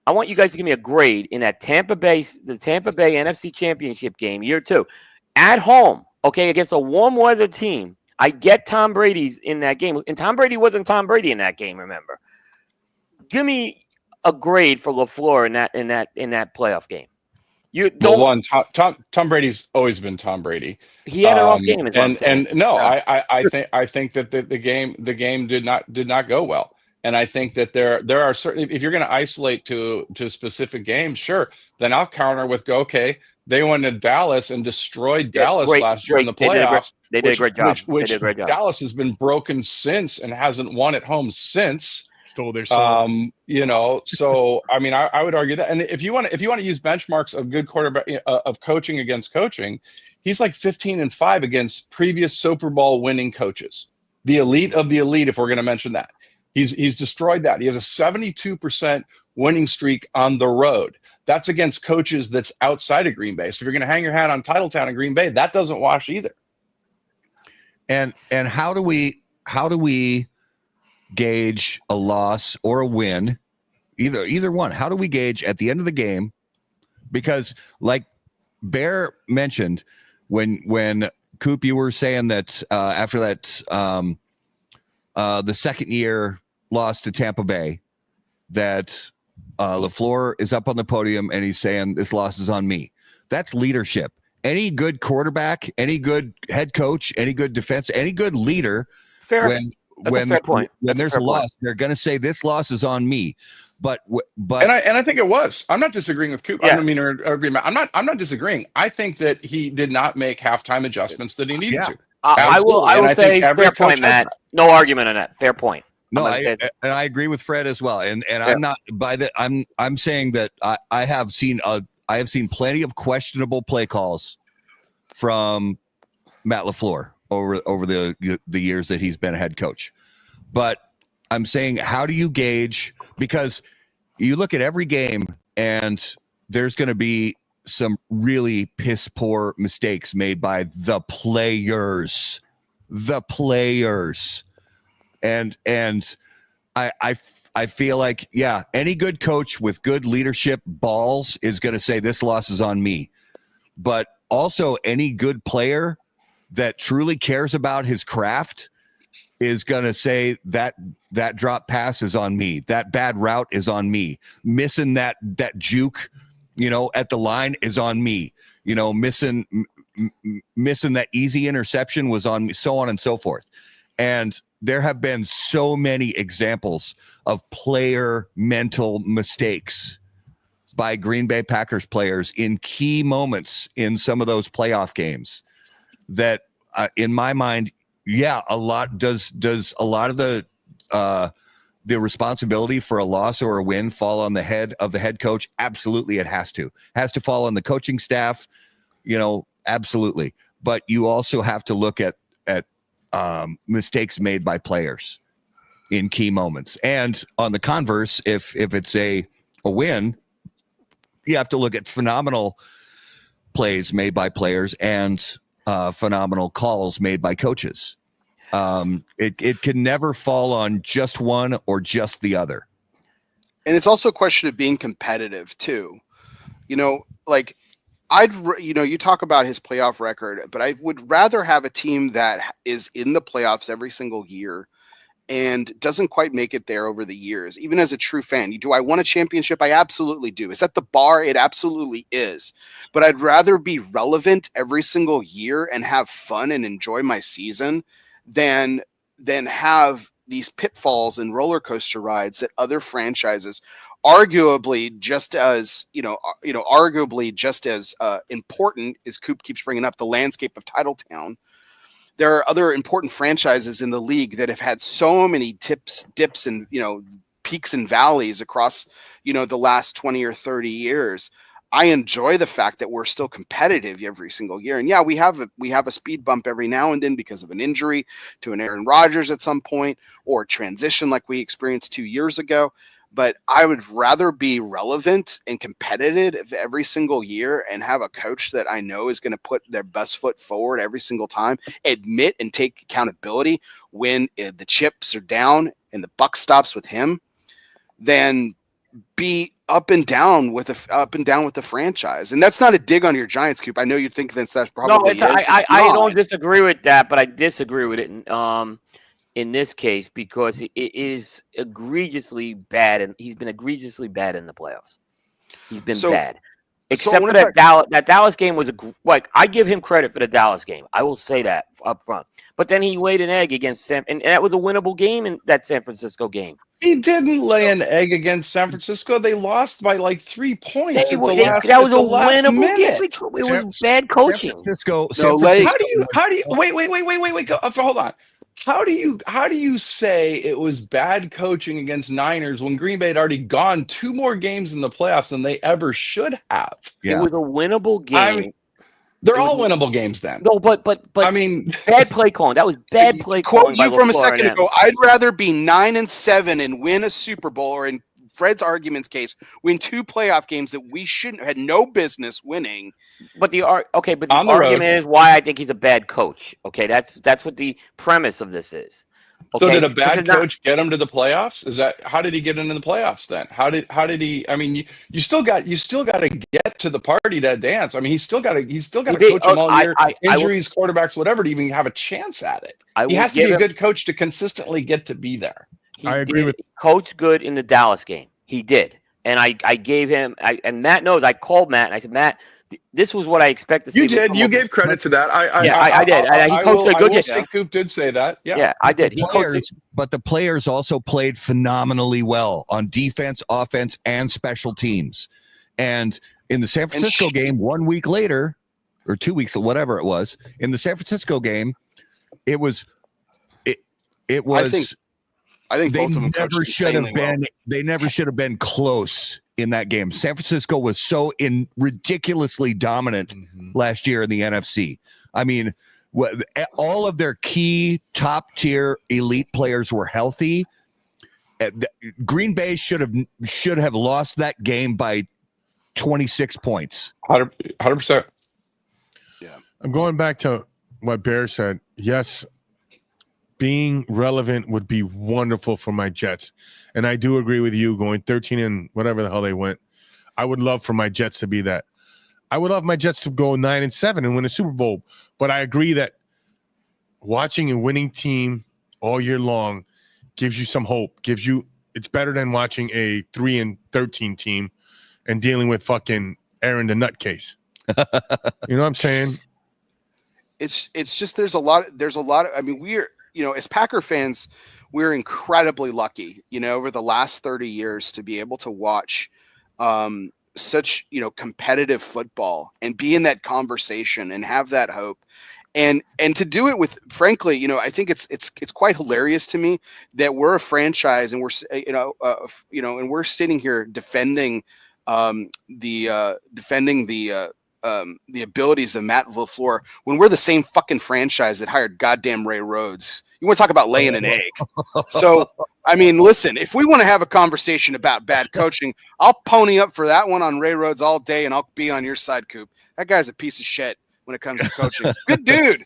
I want you guys to give me a grade in that the Tampa Bay NFC Championship game, year 2, at home, okay, against a warm weather team. I get Tom Brady's in that game, and Tom Brady wasn't Tom Brady in that game. Remember, give me a grade for LaFleur in that playoff game. You don't. Tom Brady's always been Tom Brady. He had an off game, I think that the game did not go well. And I think that there are certain, if you're going to isolate to specific games, sure, then I'll counter with okay, they went to Dallas and destroyed Dallas last year in the playoffs. They did a great job. Which Dallas has been broken since and hasn't won at home since. Stole their soul. So I mean, I would argue that. And if you want to use benchmarks of good quarterback of coaching against coaching, he's like 15-5 against previous Super Bowl winning coaches, the elite of the elite. If we're going to mention that. He's destroyed that. He has a 72% winning streak on the road. That's against coaches that's outside of Green Bay. So if you're going to hang your hat on Titletown in Green Bay, that doesn't wash either. And how do we gauge a loss or a win? Either one. How do we gauge at the end of the game? Because like Bear mentioned, when Coop, you were saying that after that the second year loss to Tampa Bay, that LaFleur is up on the podium and he's saying this loss is on me. That's leadership. Any good quarterback, any good head coach, any good defense, any good leader, when there's a loss, they're going to say this loss is on me. But I think it was. I'm not disagreeing with Coop. Yeah. I don't mean or agreement. I'm not disagreeing. I think that he did not make halftime adjustments that he needed to. I will say fair point, Matt. No argument on that. Fair point. No, I agree with Fred as well. And I'm not by that. I'm saying that I have seen plenty of questionable play calls from Matt LaFleur over the years that he's been a head coach. But I'm saying, how do you gauge? Because you look at every game and there's going to be some really piss poor mistakes made by the players. And I feel like, any good coach with good leadership balls is going to say this loss is on me. But also any good player that truly cares about his craft is going to say that drop pass is on me. That bad route is on me. Missing that juke, at the line is on me. Missing that easy interception was on me, so on and so forth. And there have been so many examples of player mental mistakes by Green Bay Packers players in key moments in some of those playoff games that, in my mind, Yeah, a lot does a lot of the responsibility for a loss or a win fall on the head of the head coach? Absolutely, it has to fall on the coaching staff. Absolutely. But you also have to look at mistakes made by players in key moments. And on the converse, if it's a win, you have to look at phenomenal plays made by players and phenomenal calls made by coaches. It can never fall on just one or just the other. And it's also a question of being competitive too. You talk about his playoff record, but I would rather have a team that is in the playoffs every single year and doesn't quite make it there over the years. Even as a true fan, do I want a championship? I absolutely do. Is that the bar? It absolutely is. But I'd rather be relevant every single year and have fun and enjoy my season than have these pitfalls and roller coaster rides that other franchises arguably just as important, as Coop keeps bringing up, the landscape of Titletown. There are other important franchises in the league that have had so many dips and peaks and valleys across the last 20 or 30 years. I enjoy the fact that we're still competitive every single year. And yeah, we have a speed bump every now and then because of an injury to an Aaron Rodgers at some point, or a transition like we experienced 2 years ago. But I would rather be relevant and competitive every single year and have a coach that I know is going to put their best foot forward every single time, admit and take accountability when the chips are down and the buck stops with him, than be up and down with the franchise. And that's not a dig on your Giants, Coop. I know you think that's probably no. I don't disagree with that, but I disagree with it in this case because it is egregiously bad, and he's been egregiously bad in the playoffs. He's been bad. Except for that Dallas game was I give him credit for the Dallas game. I will say that up front. But then he laid an egg against Sam, and that was a winnable game in that San Francisco game. He didn't lay an egg against San Francisco. They lost by like 3 points. That was a winnable game. It was bad coaching. How do you wait, hold on. How do you say it was bad coaching against Niners when Green Bay had already gone 2 more games in the playoffs than they ever should have? Yeah. It was a winnable game. They're all winnable games then. No, but I mean, bad play calling. That was bad play calling. Quote you from a second ago. I'd rather be 9-7 and win a Super Bowl, or in Fred's argument's case, win 2 playoff games that we had no business winning. But the argument is why I think he's a bad coach. Okay, that's what the premise of this is. Okay? So did a bad coach get him to the playoffs? How did he get into the playoffs then? How did he? I mean, you still got to get to the party, to dance. I mean, he's still got to coach him all year. Injuries, quarterbacks, whatever, to even have a chance at it. He has to be a good coach to consistently get to be there. I agree with Coach good in the Dallas game. He did, and I gave him. And Matt knows. I called Matt and I said, Matt, this was what I expect to see. You did. You gave credit to that. I did. He coached a good game. Coop did say that. Yeah, I did. But the players also played phenomenally well on defense, offense, and special teams. And in the San Francisco game, 1 week later, or 2 weeks, whatever it was, in the San Francisco game, it was. I think they both of them never should have been. Well. They never should have been close in that game. San Francisco was so ridiculously dominant last year in the NFC. I mean, all of their key top tier elite players were healthy. Green Bay should have lost that game by 26 points. 100%. Yeah. I'm going back to what Bear said. Yes, being relevant would be wonderful for my Jets. And I do agree with you, going 13 and whatever the hell they went. I would love for my Jets to be that. I would love my Jets to go 9-7 and win a Super Bowl. But I agree that watching a winning team all year long gives you some hope. It's better than watching a 3-13 team and dealing with fucking Aaron the nutcase. You know what I'm saying? It's just there's a lot of, I mean, we're, as Packer fans, we're incredibly lucky, over the last 30 years to be able to watch such, competitive football and be in that conversation and have that hope. and to do it with, frankly, I think it's quite hilarious to me that we're a franchise and we're and we're sitting here defending the abilities of Matt LaFleur when we're the same fucking franchise that hired goddamn Ray Rhodes. You want to talk about laying an egg? So, I mean, listen, if we want to have a conversation about bad coaching, I'll pony up for that one on Ray Rhodes all day, and I'll be on your side, Coop. That guy's a piece of shit when it comes to coaching. Good dude,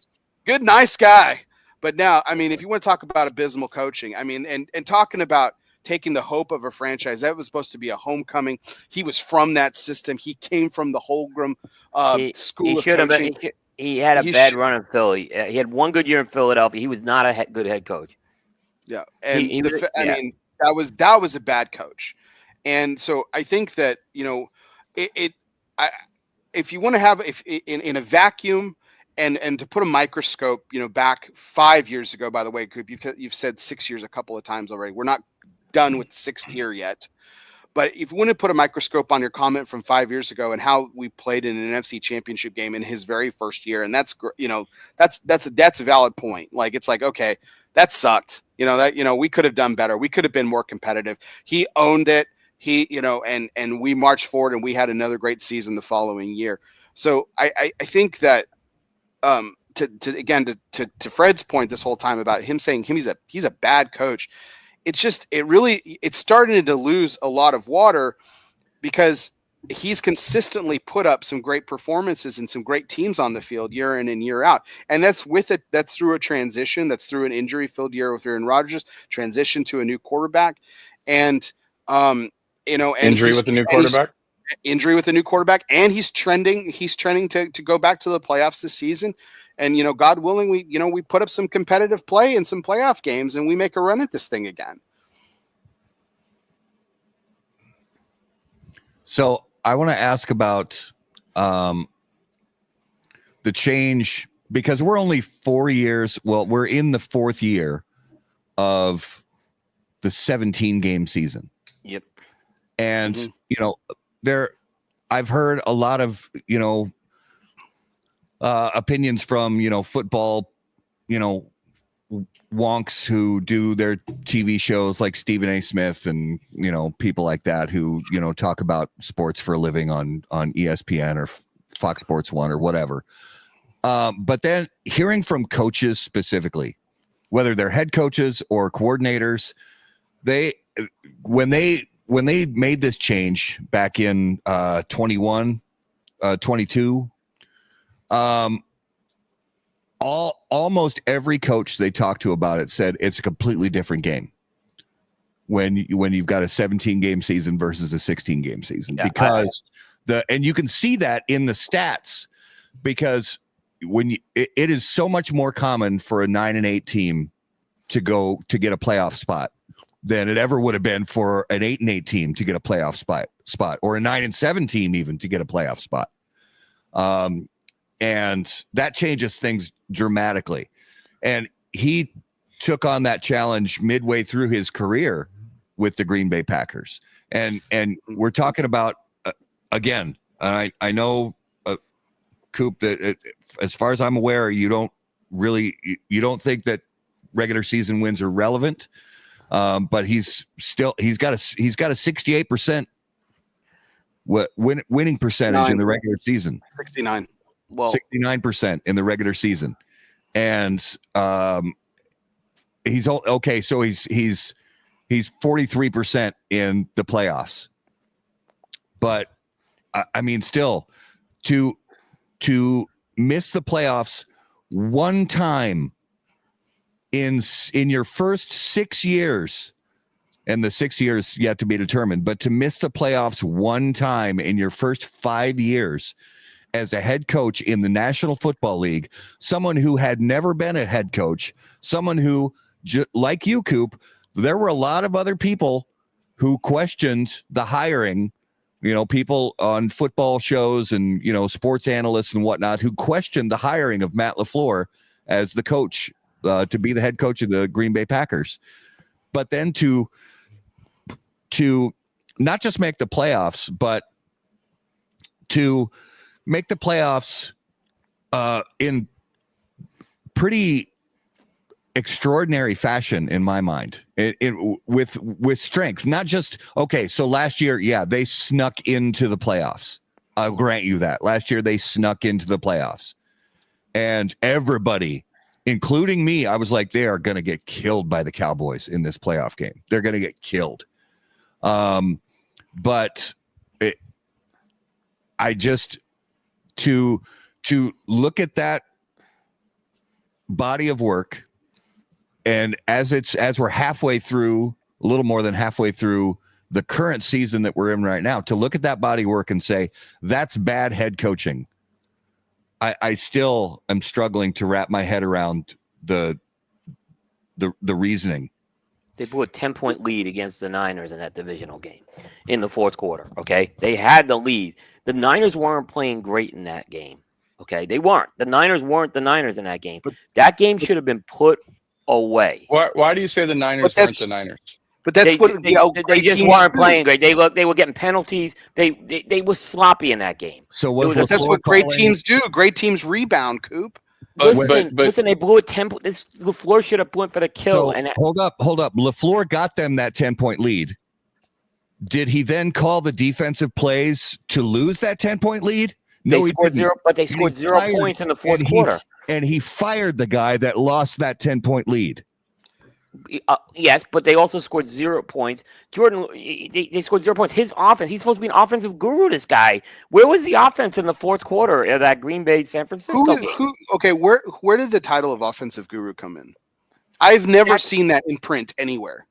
good, nice guy. But now, I mean, if you want to talk about abysmal coaching, I mean, and talking about taking the hope of a franchise, that was supposed to be a homecoming. He was from that system. He came from the Holmgren school of coaching. He had a bad run in Philly. He had one good year in Philadelphia. He was not a good head coach. Yeah, and I mean, that was a bad coach. And so I think that if you want to have in a vacuum and to put a microscope, back 5 years ago, by the way, Coop, you've said 6 years a couple of times already. We're not done with the sixth year yet. But if you want to put a microscope on your comment from 5 years ago and how we played in an NFC championship game in his very first year, and that's a valid point. Like, it's like, okay, that sucked. We could have done better. We could have been more competitive. He owned it. And we marched forward and we had another great season the following year. So I think that to Fred's point this whole time about him saying he's a bad coach. It's starting to lose a lot of water because he's consistently put up some great performances and some great teams on the field year in and year out. And that's through a transition. That's through an injury-filled year with Aaron Rodgers, transition to a new quarterback. And, injury with the new quarterback. And he's trending to go back to the playoffs this season. And, God willing, we put up some competitive play in some playoff games and we make a run at this thing again. So I want to ask about the change, because we're only 4 years. Well, we're in the fourth year of the 17-game season. Yep. And, I've heard a lot of, opinions from, football, wonks who do their TV shows like Stephen A. Smith and, people like that who, talk about sports for a living on ESPN or Fox Sports 1 or whatever. But then hearing from coaches specifically, whether they're head coaches or coordinators, when they made this change back in 22, almost every coach they talked to about it said it's a completely different game when you've got a 17-game season versus a 16-game season, because and you can see that in the stats, because it is so much more common for a 9-8 team to get a playoff spot than it ever would have been for an 8-8 team to get a playoff spot, or a 9-7 team even to get a playoff spot. And that changes things dramatically. And he took on that challenge midway through his career with the Green Bay Packers. And we're talking about, again, I know, Coop, that as far as I'm aware, you don't think that regular season wins are relevant. But he's got a 68% winning percentage in the regular season. 69. Well, 69% in the regular season. And he's okay. So he's 43% in the playoffs. But I mean, still to miss the playoffs one time in your first 6 years, and the 6 years yet to be determined, but to miss the playoffs one time in your first 5 years as a head coach in the National Football League, someone who had never been a head coach, someone who, like you, Coop, there were a lot of other people who questioned the hiring, people on football shows and, sports analysts and whatnot, who questioned the hiring of Matt LaFleur as the coach, to be the head coach of the Green Bay Packers. But then to not just make the playoffs, but to make the playoffs in pretty extraordinary fashion in my mind. With strength, not just okay. So last year, yeah, they snuck into the playoffs. I'll grant you that. Last year they snuck into the playoffs, and everybody, including me, I was like, they are going to get killed by the Cowboys in this playoff game. They're going to get killed. But I just to look at that body of work, and as we're halfway through, a little more than halfway through the current season that we're in right now, to look at that body of work and say that's bad head coaching. I still am struggling to wrap my head around the reasoning. They blew a 10-point lead against the Niners in that divisional game in the fourth quarter. Okay, they had the lead. The Niners weren't playing great in that game. Okay, they weren't. The Niners weren't the Niners in that game. That game should have been put away. Why do you say the Niners weren't the Niners? But that's they just weren't playing great. They were getting penalties. They were sloppy in that game. So that's what great teams do. Great teams rebound, Coop. Listen, they blew a 10. LaFleur should have went for the kill. So, hold up. LaFleur got them that 10-point lead. Did he then call the defensive plays to lose that 10-point lead? No, they scored zero, but they scored 0 points in the fourth quarter. And he fired the guy that lost that 10-point lead. Yes, but they also scored 0 points. Jordan, they scored 0 points. His offense, he's supposed to be an offensive guru, this guy. Where was the offense in the fourth quarter of that Green Bay San Francisco game? Okay, where did the title of offensive guru come in? I've never seen that in print anywhere.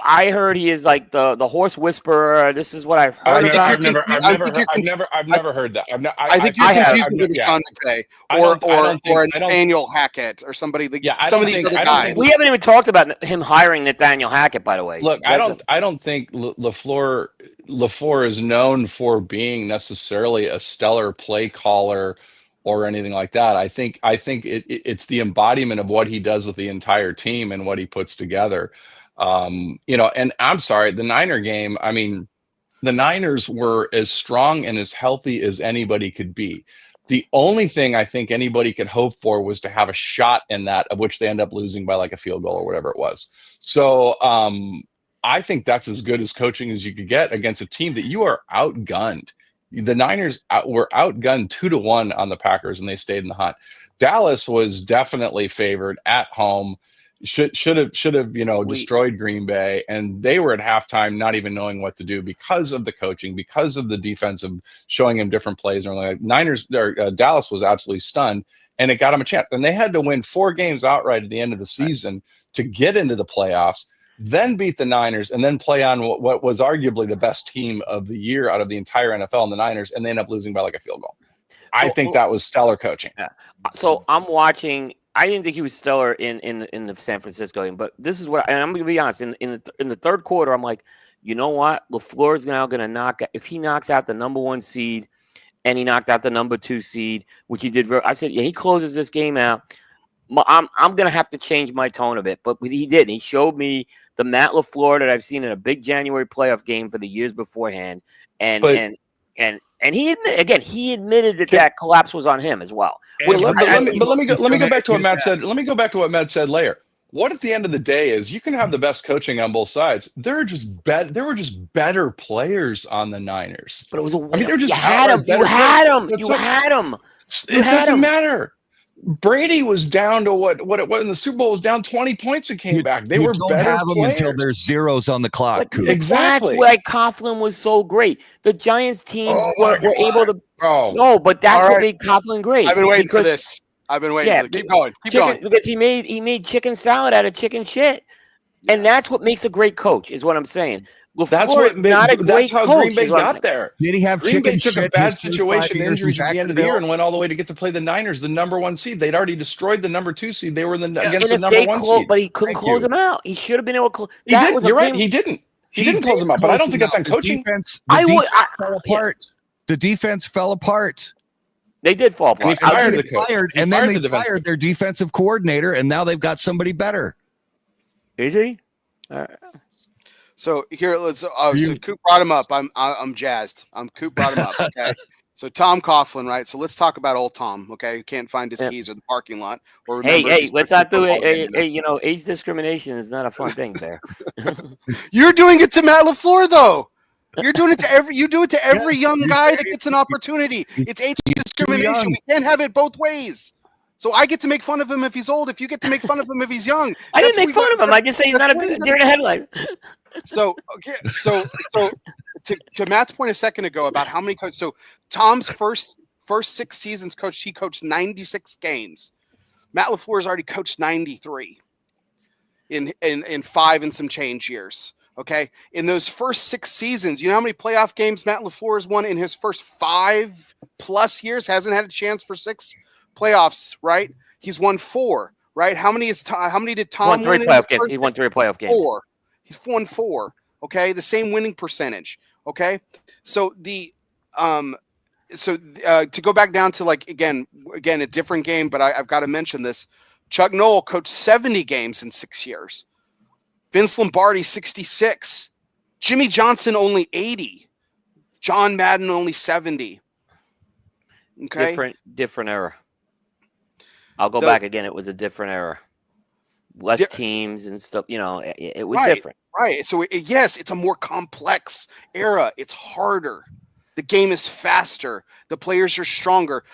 I heard he is like the horse whisperer. This is what I've heard. I've never heard that. I think you're confusing it with Sean McVay or Nathaniel Hackett or somebody. Some of these other guys. We haven't even talked about him hiring Nathaniel Hackett, by the way. Look, I don't think LaFleur is known for being necessarily a stellar play caller or anything like that. I think it's the embodiment of what he does with the entire team and what he puts together. And I'm sorry, the Niner game, I mean, the Niners were as strong and as healthy as anybody could be. The only thing I think anybody could hope for was to have a shot in that, of which they end up losing by like a field goal or whatever it was. So I think that's as good as coaching as you could get against a team that you are outgunned. The Niners were outgunned 2-1 on the Packers, and they stayed in the hunt. Dallas was definitely favored at home. Should have destroyed Green Bay, and they were at halftime not even knowing what to do because of the coaching, because of the defensive showing him different plays. And like Dallas was absolutely stunned, and it got him a chance. And they had to win 4 games outright at the end of the season to get into the playoffs, then beat the Niners, and then play on what was arguably the best team of the year out of the entire NFL in the Niners, and they end up losing by like a field goal. I think that was stellar coaching. Yeah. So I'm watching. I didn't think he was stellar in the San Francisco game, but this is what, and I'm going to be honest. In the third quarter, I'm like, you know what? LaFleur is now going to if he knocks out the number 1 seed, and he knocked out the number 2 seed, which he did. I said, yeah, he closes this game out. I'm going to have to change my tone a bit, but he did. He showed me the Matt LaFleur that I've seen in a big January playoff game for the years beforehand, and he admitted that collapse was on him as well. Let me go back to what Matt said. Let me go back to what Matt said later. What at the end of the day is you can have the best coaching on both sides. There were just better players on the Niners. But it was you had him. It doesn't matter. Brady was down to what it was in the Super Bowl, was down 20 points and came back. They were better have them until there's zeros on the clock. Exactly. That's why Coughlin was so great. The Giants teams were able to. No, but that's what made Coughlin great. I've been waiting for this. Keep going. Keep going. Because he made chicken salad out of chicken shit, and that's what makes a great coach. Is what I'm saying. That's how Green Bay got there. Did he have Green Bay took a bad situation, injuries at the end of the year, and went all the way to get to play the Niners, the number 1 seed. They'd already destroyed the number 2 seed. They were against the number 1 seed. But he couldn't close them out. He should have been able to close. You're right. He didn't. He didn't close them out. But I don't think that's on coaching. The defense fell apart. The defense fell apart. They did fall apart. And then they fired their defensive coordinator, and now they've got somebody better. Is he? So here, let's. So Coop brought him up. I'm jazzed. Coop brought him up. Okay. So Tom Coughlin, right? So let's talk about old Tom, okay? Who can't find his Yeah. keys or the parking lot. Or remember Hey, his let's not do football game. it. Age discrimination is not a fun thing, Bear. You're doing it to Matt LaFleur, though. You're doing it to every young guy that gets an opportunity. It's age discrimination. We can't have it both ways. So I get to make fun of him if he's old. If you get to make fun of him if he's young. I didn't make fun of him. I just say he's not a good deer in the headlight. So to Matt's point a second ago about how many coaches. So Tom's first 6 seasons he coached 96 games. Matt LaFleur's already coached 93 in 5 and some change years. Okay, in those first 6 seasons, you know how many playoff games Matt LaFleur has won in his first 5+ years? Hasn't had a chance for 6 playoffs, right? He's won 4, right? How many did Tom win? He won 3 playoff games. 4. He's won 4. Okay, the same winning percentage. Okay, so to go back down to like again a different game, but I've got to mention this. Chuck Noll coached 70 games in 6 years. Vince Lombardi 66. Jimmy Johnson only 80. John Madden only 70. Okay, Different era. I'll go back again. It was a different era. Less teams and stuff. You know, it was different. Right. So yes, it's a more complex era. It's harder. The game is faster. The players are stronger.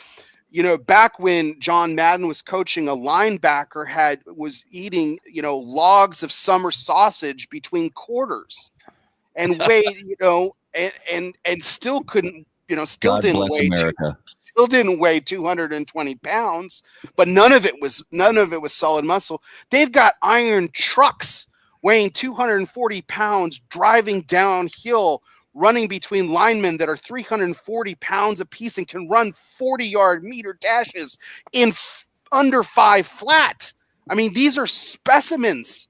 You know, back when John Madden was coaching, a linebacker was eating, logs of summer sausage between quarters, and weighed, and still couldn't, still God didn't bless weigh America. Still didn't weigh 220 pounds, but none of it was solid muscle. They've got iron trucks weighing 240 pounds, driving downhill, running between linemen that are 340 pounds apiece and can run 40-yard meter dashes in under 5 flat. I mean, these are specimens.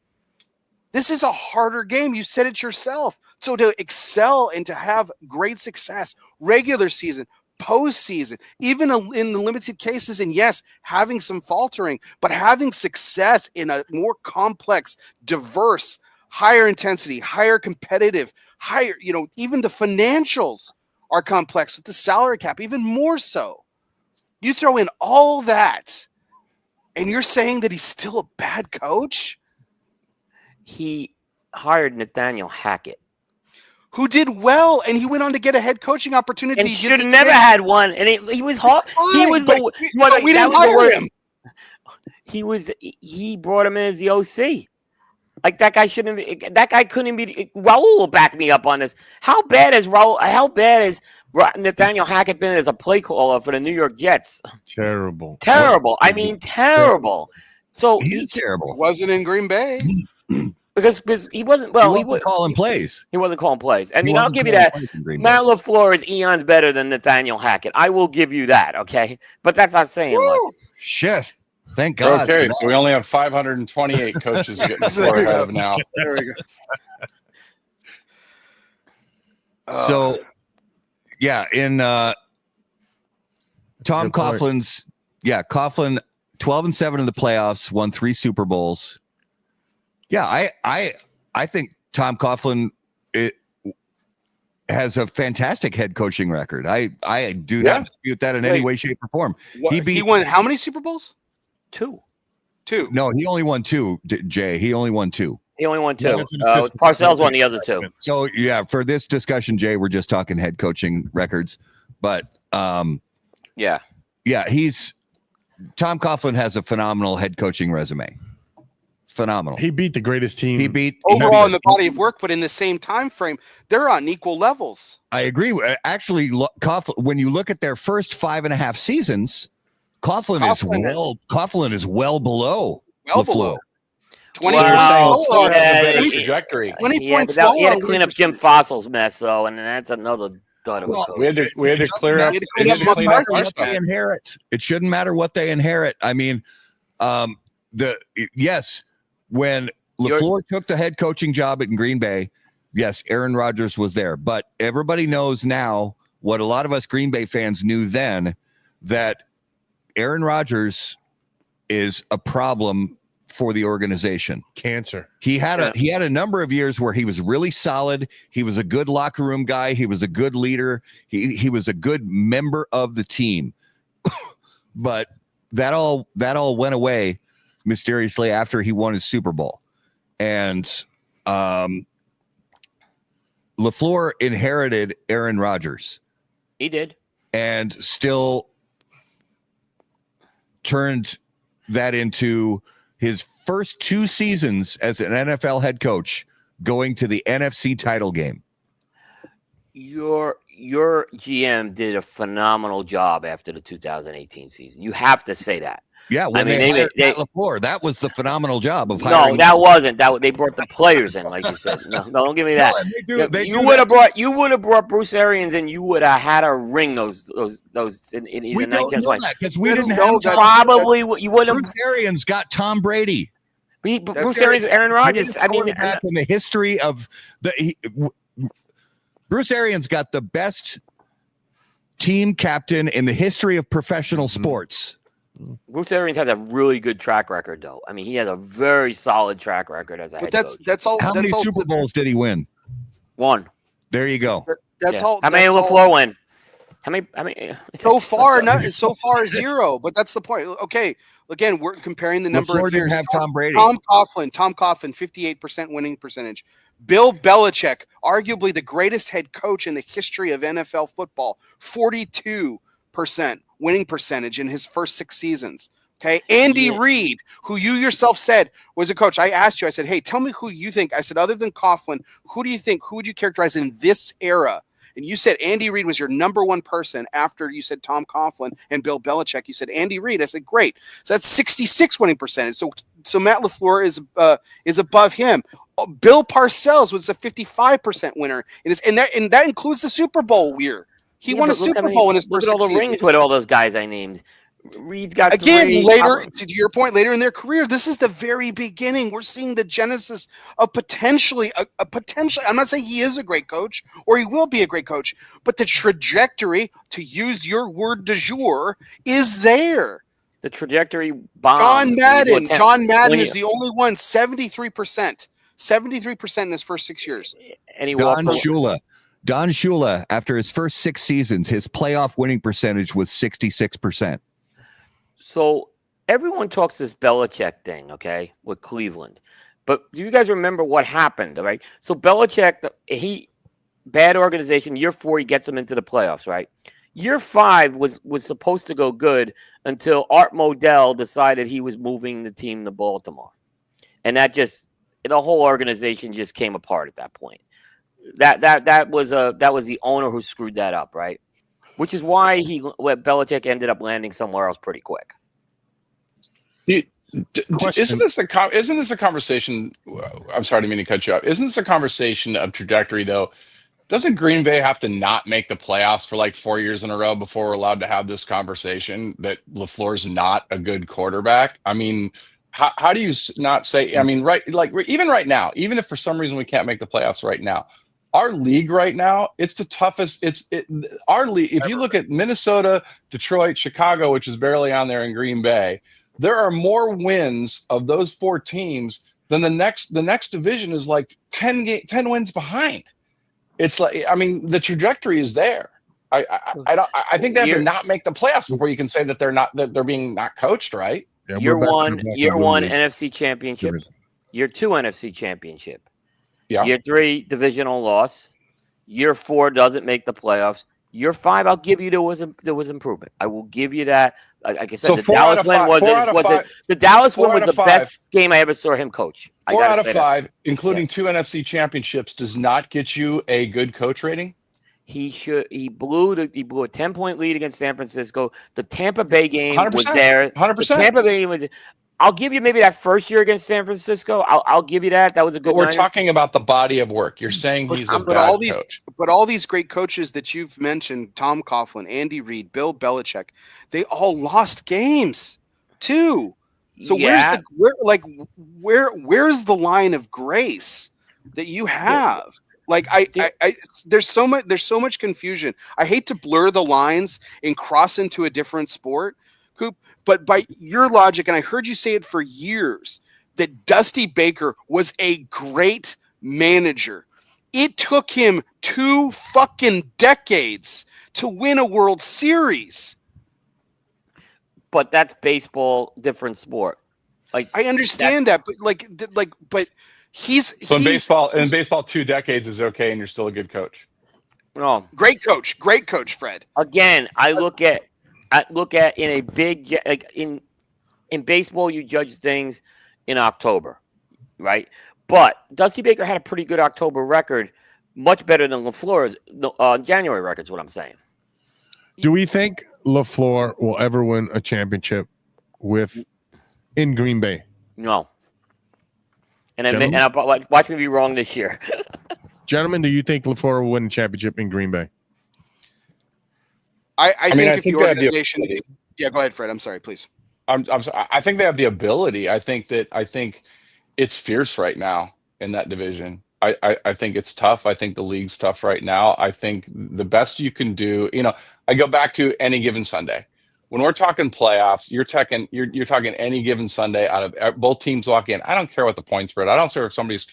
This is a harder game. You said it yourself. So to excel and to have great success, regular season, postseason, even in the limited cases, and yes, having some faltering, but having success in a more complex, diverse, higher intensity, higher competitive, higher, even the financials are complex with the salary cap, even more so. You throw in all that, and you're saying that he's still a bad coach? He hired Nathaniel Hackett, who did well, and he went on to get a head coaching opportunity. And should have never had one. And he was hard. He was we didn't hire him. He brought him in as the OC. Like that guy shouldn't. That guy couldn't be. Raul will back me up on this. How bad has Nathaniel Hackett been as a play caller for the New York Jets? Terrible. I mean, terrible. So he's terrible. Wasn't in Green Bay. Because he wasn't. Well, he wasn't calling plays. He wasn't calling plays. I mean, I'll give you that. Matt LaFleur is eons better than Nathaniel Hackett. I will give you that. Okay, but that's not saying much. Shit. Thank God. Okay, so we only have 528 coaches getting ahead of now. There we go. So, yeah, in Tom Coughlin's, Coughlin 12-7 in the playoffs, won 3 Super Bowls. Yeah, I think Tom Coughlin has a fantastic head coaching record. I do not dispute that in any way, shape, or form. He won how many Super Bowls? 2. No, he only won 2, Jay. He only won 2. He only won 2. Parcells won the other 2. So, yeah, for this discussion, Jay, we're just talking head coaching records. But, Tom Coughlin has a phenomenal head coaching resume. Phenomenal. He beat the greatest team. He beat overall in the body of work, but in the same time frame, they're on equal levels. I agree. Actually, Coughlin, when you look at their first 5.5 seasons, Coughlin is well below LaFleur. 20 trajectory. 20 points. He had to clean up Jim Fossil's mess, though, and that's another dud of a coach. We had to clear up. What they inherit. It shouldn't matter what they inherit. I mean, when LaFleur took the head coaching job in Green Bay, yes, Aaron Rodgers was there, but everybody knows now what a lot of us Green Bay fans knew then, that Aaron Rodgers is a problem for the organization. Cancer. He had a number of years where he was really solid. He was a good locker room guy. He was a good leader. He was a good member of the team. But that all went away mysteriously after he won his Super Bowl. And LaFleur inherited Aaron Rodgers. He did. And still turned that into his first 2 seasons as an NFL head coach, going to the NFC title game. Your GM did a phenomenal job after the 2018 season. You have to say that. Yeah, when they hired Matt LaFleur, that was the phenomenal job of hiring. No, that wasn't. They brought the players in, like you said. No, don't give me that. You would have brought Bruce Arians, and you would have had to ring those in the 1920s. Because we didn't have probably you would have. Bruce Arians got Tom Brady. Bruce Arians, Aaron Rodgers. I mean, back in the history of Bruce Arians got the best team captain in the history of professional sports. Bruce Arians has a really good track record, though. I mean, he has a very solid track record as a head coach. That's all. How many Super Bowls did he win? 1. There you go. That's all. How many LaFleur win? How many? So far 0. But that's the point. Okay, again, we're comparing the number LaFleur of years. Didn't have Tom Brady. Tom Coughlin, 58% winning percentage. Bill Belichick, arguably the greatest head coach in the history of NFL football, 42% winning percentage in his first 6 seasons. Okay. Andy Reid, who you yourself said was a coach. I asked you, I said, hey, tell me who you think. I said, other than Coughlin, who would you characterize in this era? And you said Andy Reid was your number 1 person after you said Tom Coughlin and Bill Belichick. You said Andy Reid. I said, great. So that's 66 winning percentage. So Matt LaFleur is above him. Bill Parcells was a 55% winner. And that includes the Super Bowl year. He won a Super Bowl in his first 6 seasons. Look at all the rings with all those guys I named. Reed's got again 3. Later, to your point, later in their career. This is the very beginning. We're seeing the genesis of potentially a potential. I'm not saying he is a great coach or he will be a great coach, but the trajectory, to use your word du jour, is there. The trajectory bomb. John Madden is the only one. 73%. 73% in his first 6 years. And he Don Shula, after his first 6 seasons, his playoff winning percentage was 66%. So everyone talks this Belichick thing, okay, with Cleveland. But do you guys remember what happened, right? So Belichick, bad organization. Year 4, he gets them into the playoffs, right? Year 5 was supposed to go good until Art Modell decided he was moving the team to Baltimore. And the whole organization just came apart at that point. That was the owner who screwed that up, right? Which is why Belichick ended up landing somewhere else pretty quick. Isn't this a conversation? I'm sorry, I didn't mean to cut you off. Isn't this a conversation of trajectory, though? Doesn't Green Bay have to not make the playoffs for like 4 years in a row before we're allowed to have this conversation that LaFleur's not a good quarterback? I mean, how do you not say? I mean, right? Like even right now, even if for some reason we can't make the playoffs right now. Our league right now, it's the toughest. Our league. If you look at Minnesota, Detroit, Chicago, which is barely on there, in Green Bay, there are more wins of those 4 teams than the next division is like 10 wins behind. It's like, I mean, the trajectory is there. I think they have to not make the playoffs before you can say that they're being not coached right. Yeah, year one NFC championship. Year 2 NFC championship. Yeah. Year 3 divisional loss. Year 4 doesn't make the playoffs. Year 5, I'll give you there was improvement. I will give you that. Like I said, so the Dallas win the Dallas win was the best game I ever saw him coach. 4 out of 5, including 2 NFC championships, does not get you a good coach rating. He blew a 10-point lead against San Francisco. The Tampa Bay game 100%, was there. 100%. The Tampa Bay game was. I'll give you maybe that first year against San Francisco. I'll give you that. That was a good. But we're talking about the body of work. You're saying he's a bad coach. But all these great coaches that you've mentioned, Tom Coughlin, Andy Reid, Bill Belichick, they all lost games too. So where's the line of grace that you have? Like there's so much confusion. I hate to blur the lines and cross into a different sport, Coop. But by your logic, and I heard you say it for years, that Dusty Baker was a great manager. It took him 2 fucking decades to win a World Series. But that's baseball, different sport. Like I understand that, but he's in baseball, 2 decades is okay, and you're still a good coach. No, great coach, Fred. Again, I look at in a big like in baseball, you judge things in October, right? But Dusty Baker had a pretty good October record, much better than LaFleur's January record. Is what I'm saying. Do we think LaFleur will ever win a championship in Green Bay? No. And I'll watch me be wrong this year. Gentlemen, do you think LaFleur will win a championship in Green Bay? I think if the organization, yeah, go ahead, Fred. I'm sorry, please. I think they have the ability. I think it's fierce right now in that division. I think it's tough. I think the league's tough right now. I think the best you can do, I go back to any given Sunday. When we're talking playoffs, you're talking any given Sunday out of both teams walk in. I don't care what the point spread. I don't care if somebody's,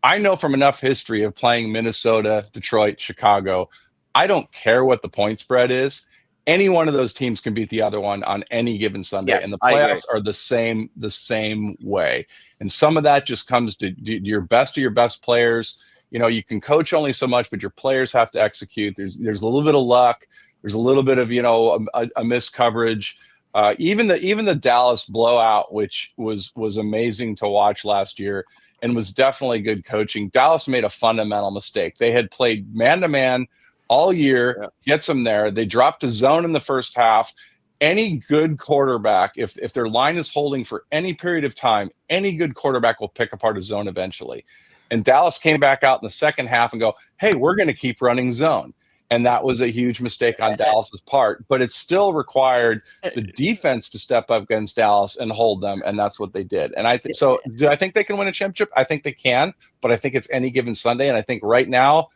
I know from enough history of playing Minnesota, Detroit, Chicago. I don't care what the point spread is. Any one of those teams can beat the other one on any given Sunday, yes, and the playoffs are the same way. And some of that just comes to your best of your best players. You can coach only so much, but your players have to execute. There's a little bit of luck. There's a little bit of a missed coverage. Even the Dallas blowout, which was amazing to watch last year, and was definitely good coaching. Dallas made a fundamental mistake. They had played man-to-man all year, gets them there. They dropped a zone in the first half. Any good quarterback, if their line is holding for any period of time, any good quarterback will pick apart a zone eventually. And Dallas came back out in the second half and go, hey, we're going to keep running zone. And that was a huge mistake on Dallas's part. But it still required the defense to step up against Dallas and hold them, and that's what they did. And do I think they can win a championship? I think they can, but I think it's any given Sunday. And I think right now,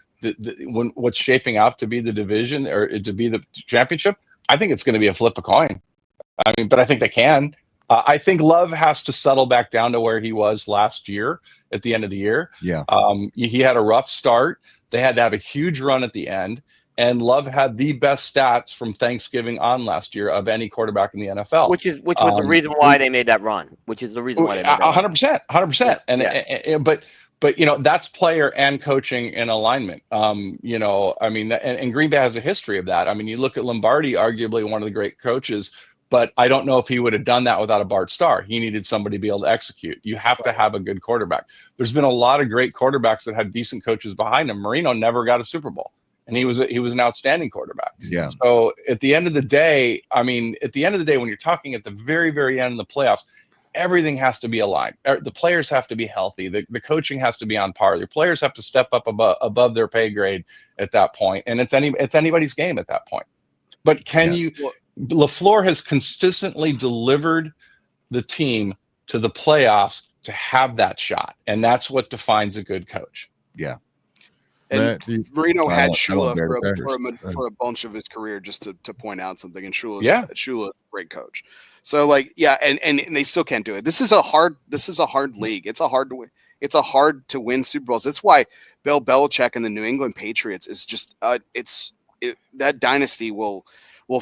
what's shaping up to be the division or to be the championship, I think it's going to be a flip a coin. But I think they can. I think Love has to settle back down to where he was last year at the end of the year. Yeah. He had a rough start. They had to have a huge run at the end. And Love had the best stats from Thanksgiving on last year of any quarterback in the NFL. Which was the reason why they made that run. Which is the reason why they made that 100%. And but that's player and coaching in alignment. And Green Bay has a history of that. You look at Lombardi, arguably one of the great coaches, but I don't know if he would have done that without a Bart Starr. He needed somebody to be able to execute. You have to have a good quarterback. There's been a lot of great quarterbacks that had decent coaches behind him. Marino never got a Super Bowl, and he was an outstanding quarterback. Yeah. So at the end of the day, when you're talking at the very, very end of the playoffs, everything has to be aligned. The players have to be healthy. The coaching has to be on par. Your players have to step up above their pay grade at that point, and it's anybody's game at that point. But LaFleur has consistently delivered the team to the playoffs to have that shot, and that's what defines a good coach. Yeah. And Marino had Shula for a bunch of his career, just to point out something. And Shula's a great coach. So and they still can't do it. This is a hard league. It's a hard to win Super Bowls. That's why Bill Belichick and the New England Patriots is just that dynasty will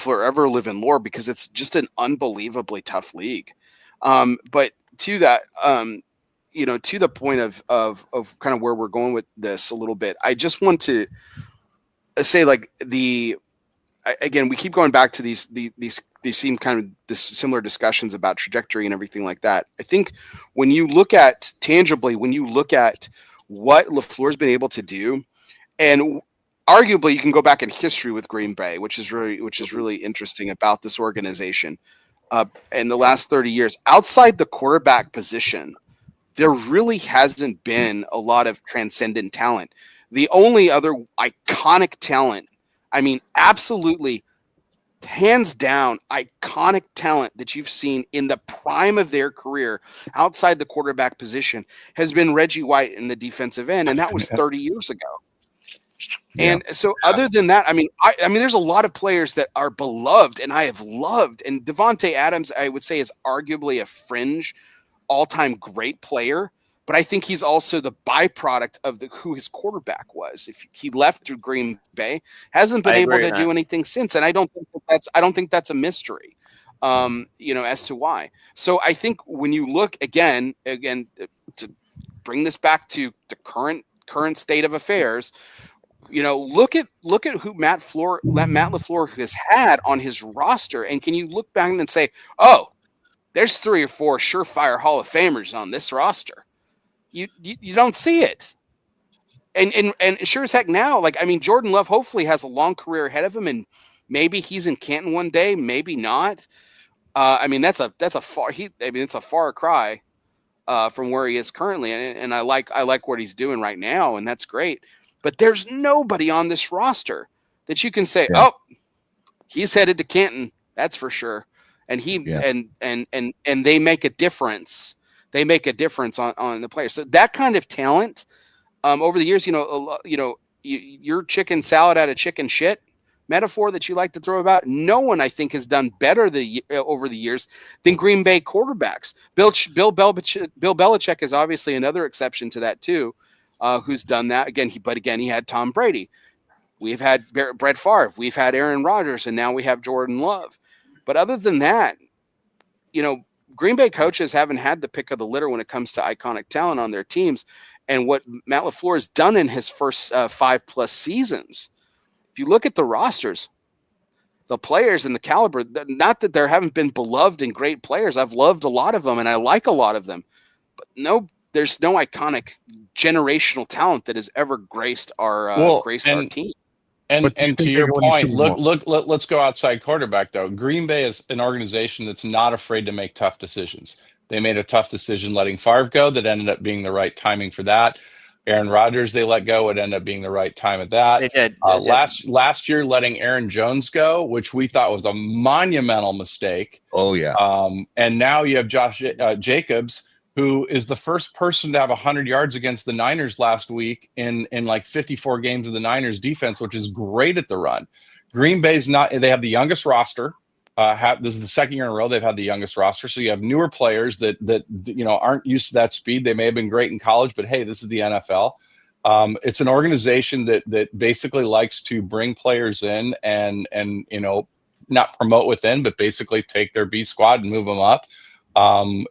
forever live in lore because it's just an unbelievably tough league. But to that, to the point of kind of where we're going with this a little bit, I just want to say again, we keep going back to these seem kind of this similar discussions about trajectory and everything like that. I think when you look at what LaFleur's been able to do, and arguably you can go back in history with Green Bay, which is really interesting about this organization. In the last 30 years, outside the quarterback position, there really hasn't been a lot of transcendent talent. The only other iconic talent, absolutely hands down iconic talent that you've seen in the prime of their career outside the quarterback position has been Reggie White in the defensive end. And that was 30 years ago. Yeah. And so other than that, there's a lot of players that are beloved and I have loved, and Devontae Adams, I would say, is arguably a fringe all-time great player, but I think he's also the byproduct of who his quarterback was. If he left to Green Bay, hasn't been able to do anything since, and I don't think that's a mystery, as to why. So I think when you look again to bring this back to the current state of affairs, look at who Matt LaFleur has had on his roster, and can you look back and say, oh, there's 3 or 4 surefire Hall of Famers on this roster? You don't see it, and sure as heck now, Jordan Love hopefully has a long career ahead of him, and maybe he's in Canton one day, maybe not. That's a far cry from where he is currently, and I like what he's doing right now, and that's great. But there's nobody on this roster that you can say, oh, he's headed to Canton, that's for sure, and and they make a difference. They make a difference on the players. So that kind of talent, over the years, your chicken salad out of chicken shit metaphor that you like to throw about, no one I think has done better over the years than Green Bay quarterbacks. Bill Belichick is obviously another exception to that too, who's done that again. He had Tom Brady. We've had Brett Favre. We've had Aaron Rodgers, and now we have Jordan Love. But other than that, Green Bay coaches haven't had the pick of the litter when it comes to iconic talent on their teams. And what Matt LaFleur has done in his first 5+ seasons, if you look at the rosters, the players and the caliber, not that there haven't been beloved and great players. I've loved a lot of them, and I like a lot of them. But there's no iconic generational talent that has ever graced our team. And to your point, let's go outside quarterback, though. Green Bay is an organization that's not afraid to make tough decisions. They made a tough decision letting Favre go that ended up being the right timing for that. Aaron Rodgers, they let go. It ended up being the right time at that. They did. Last year, letting Aaron Jones go, which we thought was a monumental mistake. Oh, yeah. And now you have Josh Jacobs, who is the first person to have 100 yards against the Niners last week in like 54 games of the Niners defense, which is great at the run. Green Bay's they have the youngest roster. This is the second year in a row they've had the youngest roster. So you have newer players that aren't used to that speed. They may have been great in college, but hey, this is the NFL. It's an organization that basically likes to bring players in and not promote within, but basically take their B squad and move them up.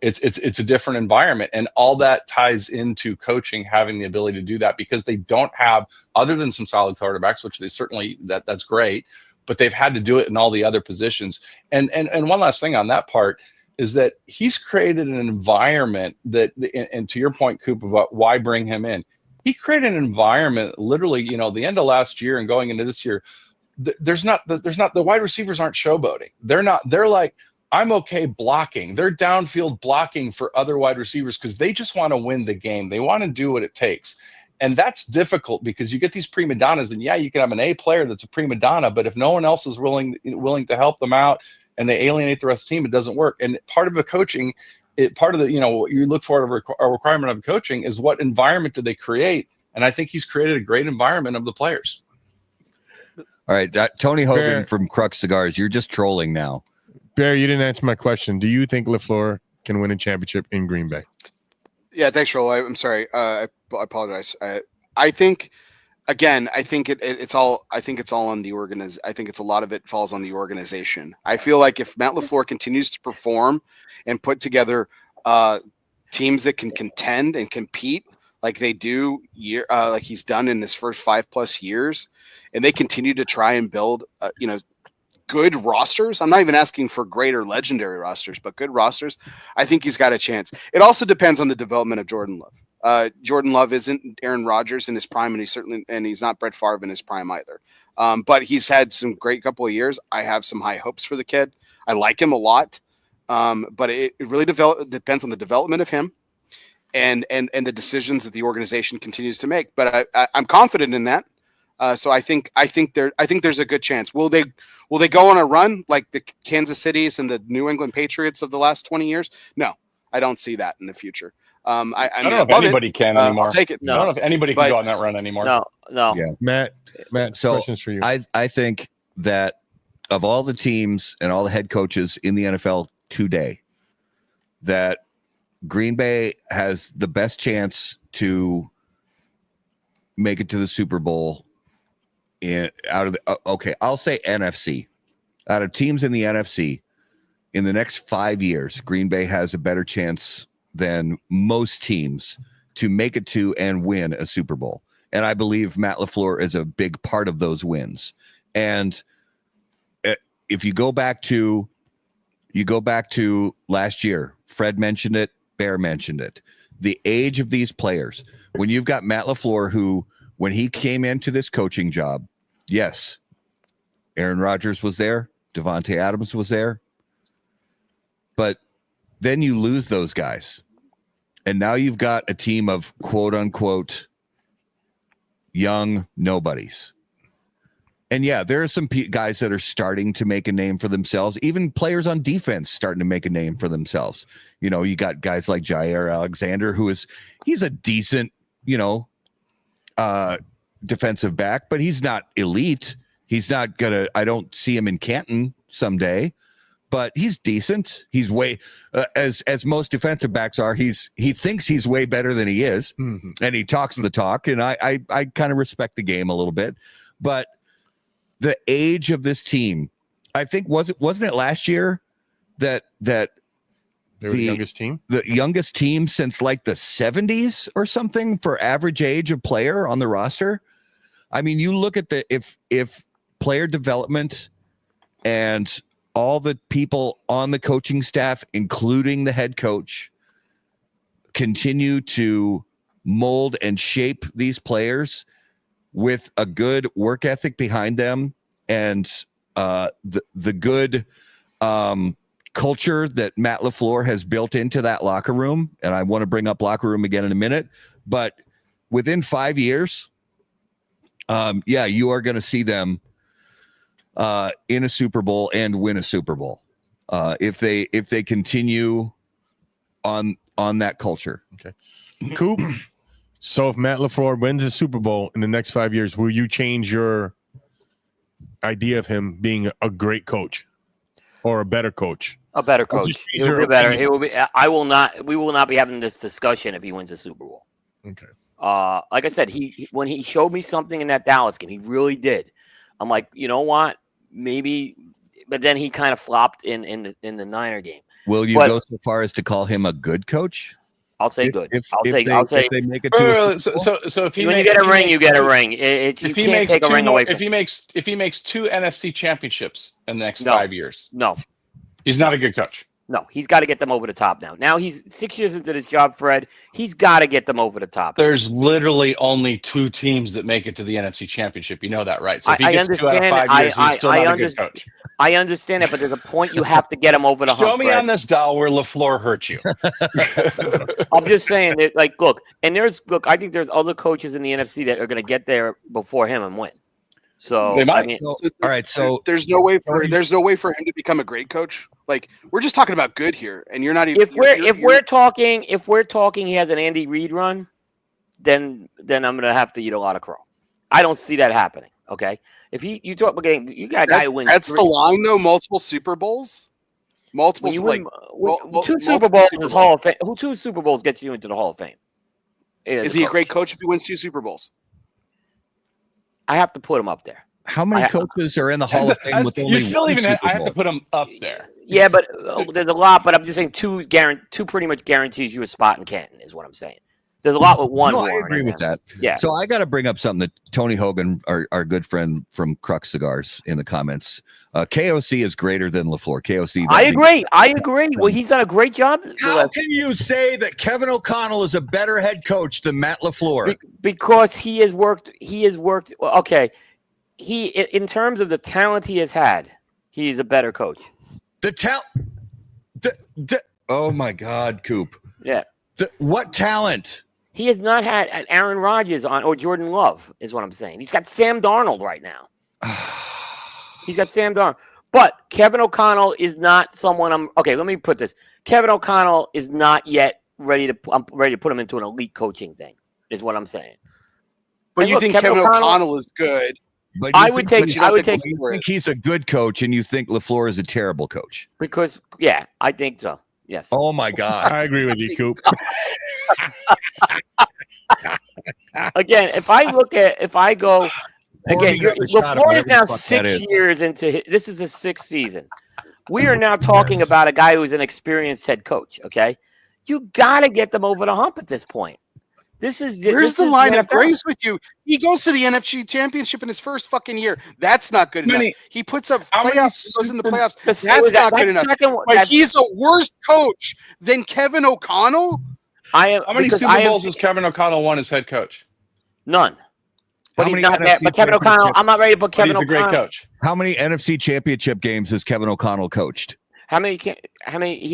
It's a different environment, and all that ties into coaching having the ability to do that, because they don't have, other than some solid quarterbacks, which they certainly that's great, but they've had to do it in all the other positions. And one last thing on that part is that he's created an environment that, and to your point, Coop, about why bring him in, he created an environment literally, the end of last year and going into this year, the wide receivers aren't showboating. They're like, I'm okay blocking. They're downfield blocking for other wide receivers because they just want to win the game. They want to do what it takes. And that's difficult because you get these prima donnas, and you can have an A player that's a prima donna, but if no one else is willing to help them out and they alienate the rest of the team, it doesn't work. And part of the coaching, what you look for a requirement of coaching is what environment do they create? And I think he's created a great environment of the players. All right, Tony Hogan from Crux Cigars, you're just trolling now. Barry, you didn't answer my question. Do you think LaFleur can win a championship in Green Bay? Yeah, thanks, Roll. I'm sorry. I apologize. I think it's all on the organization. I think it's a lot of it falls on the organization. I feel like if Matt LaFleur continues to perform and put together teams that can contend and compete like they do like he's done in his first 5+ years, and they continue to try and build good rosters. I'm not even asking for great or legendary rosters, but good rosters. I think he's got a chance. It also depends on the development of Jordan Love. Jordan Love isn't Aaron Rodgers in his prime, and he's not Brett Favre in his prime either. But he's had some great couple of years. I have some high hopes for the kid. I like him a lot. But it really depends on the development of him and the decisions that the organization continues to make. But I'm confident in that. So I think there's a good chance. Will they go on a run like the Kansas Cities and the New England Patriots of the last 20 years? No, I don't see that in the future. I don't know if anybody can anymore. I'll take it. No. I don't know if anybody can go on that run anymore. No. Yeah. Matt, so questions for you. I think that of all the teams and all the head coaches in the NFL today, that Green Bay has the best chance to make it to the Super Bowl I'll say NFC. Out of teams in the NFC, in the next 5 years, Green Bay has a better chance than most teams to make it to and win a Super Bowl. And I believe Matt LaFleur is a big part of those wins. And if you go back to last year, Fred mentioned it, Bear mentioned it. The age of these players, when you've got Matt LaFleur, who, when he came into this coaching job, yes, Aaron Rodgers was there, Devontae Adams was there, but then you lose those guys. And now you've got a team of quote unquote young nobodies. And yeah, there are some guys that are starting to make a name for themselves. Even players on defense starting to make a name for themselves. You know, you got guys like Jair Alexander, he's a decent, defensive back, but he's not elite. He's not I don't see him in Canton someday, but he's decent. He's way, as most defensive backs are, he thinks he's way better than he is. Mm-hmm. And he talks the talk. And I kind of respect the game a little bit, but the age of this team, I think, wasn't it last year that they're the youngest team? The youngest team since like the 70s or something for average age of player on the roster. I mean, you look at if player development and all the people on the coaching staff, including the head coach, continue to mold and shape these players with a good work ethic behind them and the good culture that Matt LaFleur has built into that locker room. And I want to bring up locker room again in a minute, but within 5 years, you are going to see them in a Super Bowl and win a Super Bowl if they continue on that culture. Okay, Coop. So if Matt LaFleur wins a Super Bowl in the next 5 years, will you change your idea of him being a great coach or a better coach? A better coach. He will be better. He will be. I will not. We will not be having this discussion if he wins a Super Bowl. Okay. Like I said, when he showed me something in that Dallas game, he really did. I'm like, you know what? Maybe, but then he kind of flopped in the Niner game. Will you go so far as to call him a good coach? I'll say good. I'll say they make it to so if when you get a ring, you get a ring. You can't take a ring away. If he makes 2 NFC championships in the next 5 years, no, he's not a good coach. No, he's got to get them over the top now. Now he's 6 years into this job, Fred. He's got to get them over the top. There's literally only 2 teams that make it to the NFC Championship. You know that, right? So if he gets 2 out of 5 years, he's still not a good coach. I understand that, but there's a point you have to get him over the hump. Show me on this dial where LaFleur hurt you. I'm just saying that, like, look, I think there's other coaches in the NFC that are going to get there before him and win. So they might. I mean, all right. So there's no way for him to become a great coach. Like, we're just talking about good here, and you're not even. If we're talking, he has an Andy Reid run, then I'm gonna have to eat a lot of crow. I don't see that happening. Okay, if you talk about you got a guy who wins. That's the line, though. Multiple Super Bowls. Multiple two Super Bowls is Hall of Fame. 2 Super Bowls gets you into the Hall of Fame. Is he a great coach if he wins 2 Super Bowls? I have to put him up there. How many coaches are in the Hall of Fame with only one Super Bowl? I have to put him up there. Yeah, but there's a lot. But I'm just saying 2 pretty much guarantees you a spot in Canton is what I'm saying. There's a lot with one. No, I agree with that. Yeah. So I got to bring up something that Tony Hogan, our good friend from Crux Cigars, in the comments. KOC is greater than LaFleur. KOC. I agree. Well, he's done a great job. How can you say that Kevin O'Connell is a better head coach than Matt LaFleur? Because he has worked. Okay. In terms of the talent he has had, he's a better coach. The talent. Oh my God, Coop. Yeah. What talent? He has not had Aaron Rodgers or Jordan Love, is what I'm saying. He's got Sam Darnold right now. He's got Sam Darnold. But Kevin O'Connell is not someone okay, let me put this. Kevin O'Connell is not yet I'm ready to put him into an elite coaching thing, is what I'm saying. But you think Kevin O'Connell is good. But I would take he's a good coach and you think LaFleur is a terrible coach. Because, yeah, I think so. Yes. Oh my God. I agree with you, Coop. Again, if I go Pour again, me another shot of LaFleur is whatever now the fuck that 6 is. years into this is his 6th season. We are now talking about a guy who's an experienced head coach. Okay, you got to get them over the hump at this point. Where's the line of grace with you? He goes to the NFC Championship in his first fucking year. That's not good enough. He puts up playoffs, goes into playoffs. That's not good enough. But he's a worse coach than Kevin O'Connell. How many Super Bowls has Kevin O'Connell won as head coach? None. But How he's many not that. NFC But Kevin O'Connell, I'm not ready to put Kevin He's a O'Connell. great coach. How many NFC Championship games has Kevin O'Connell coached? How many? He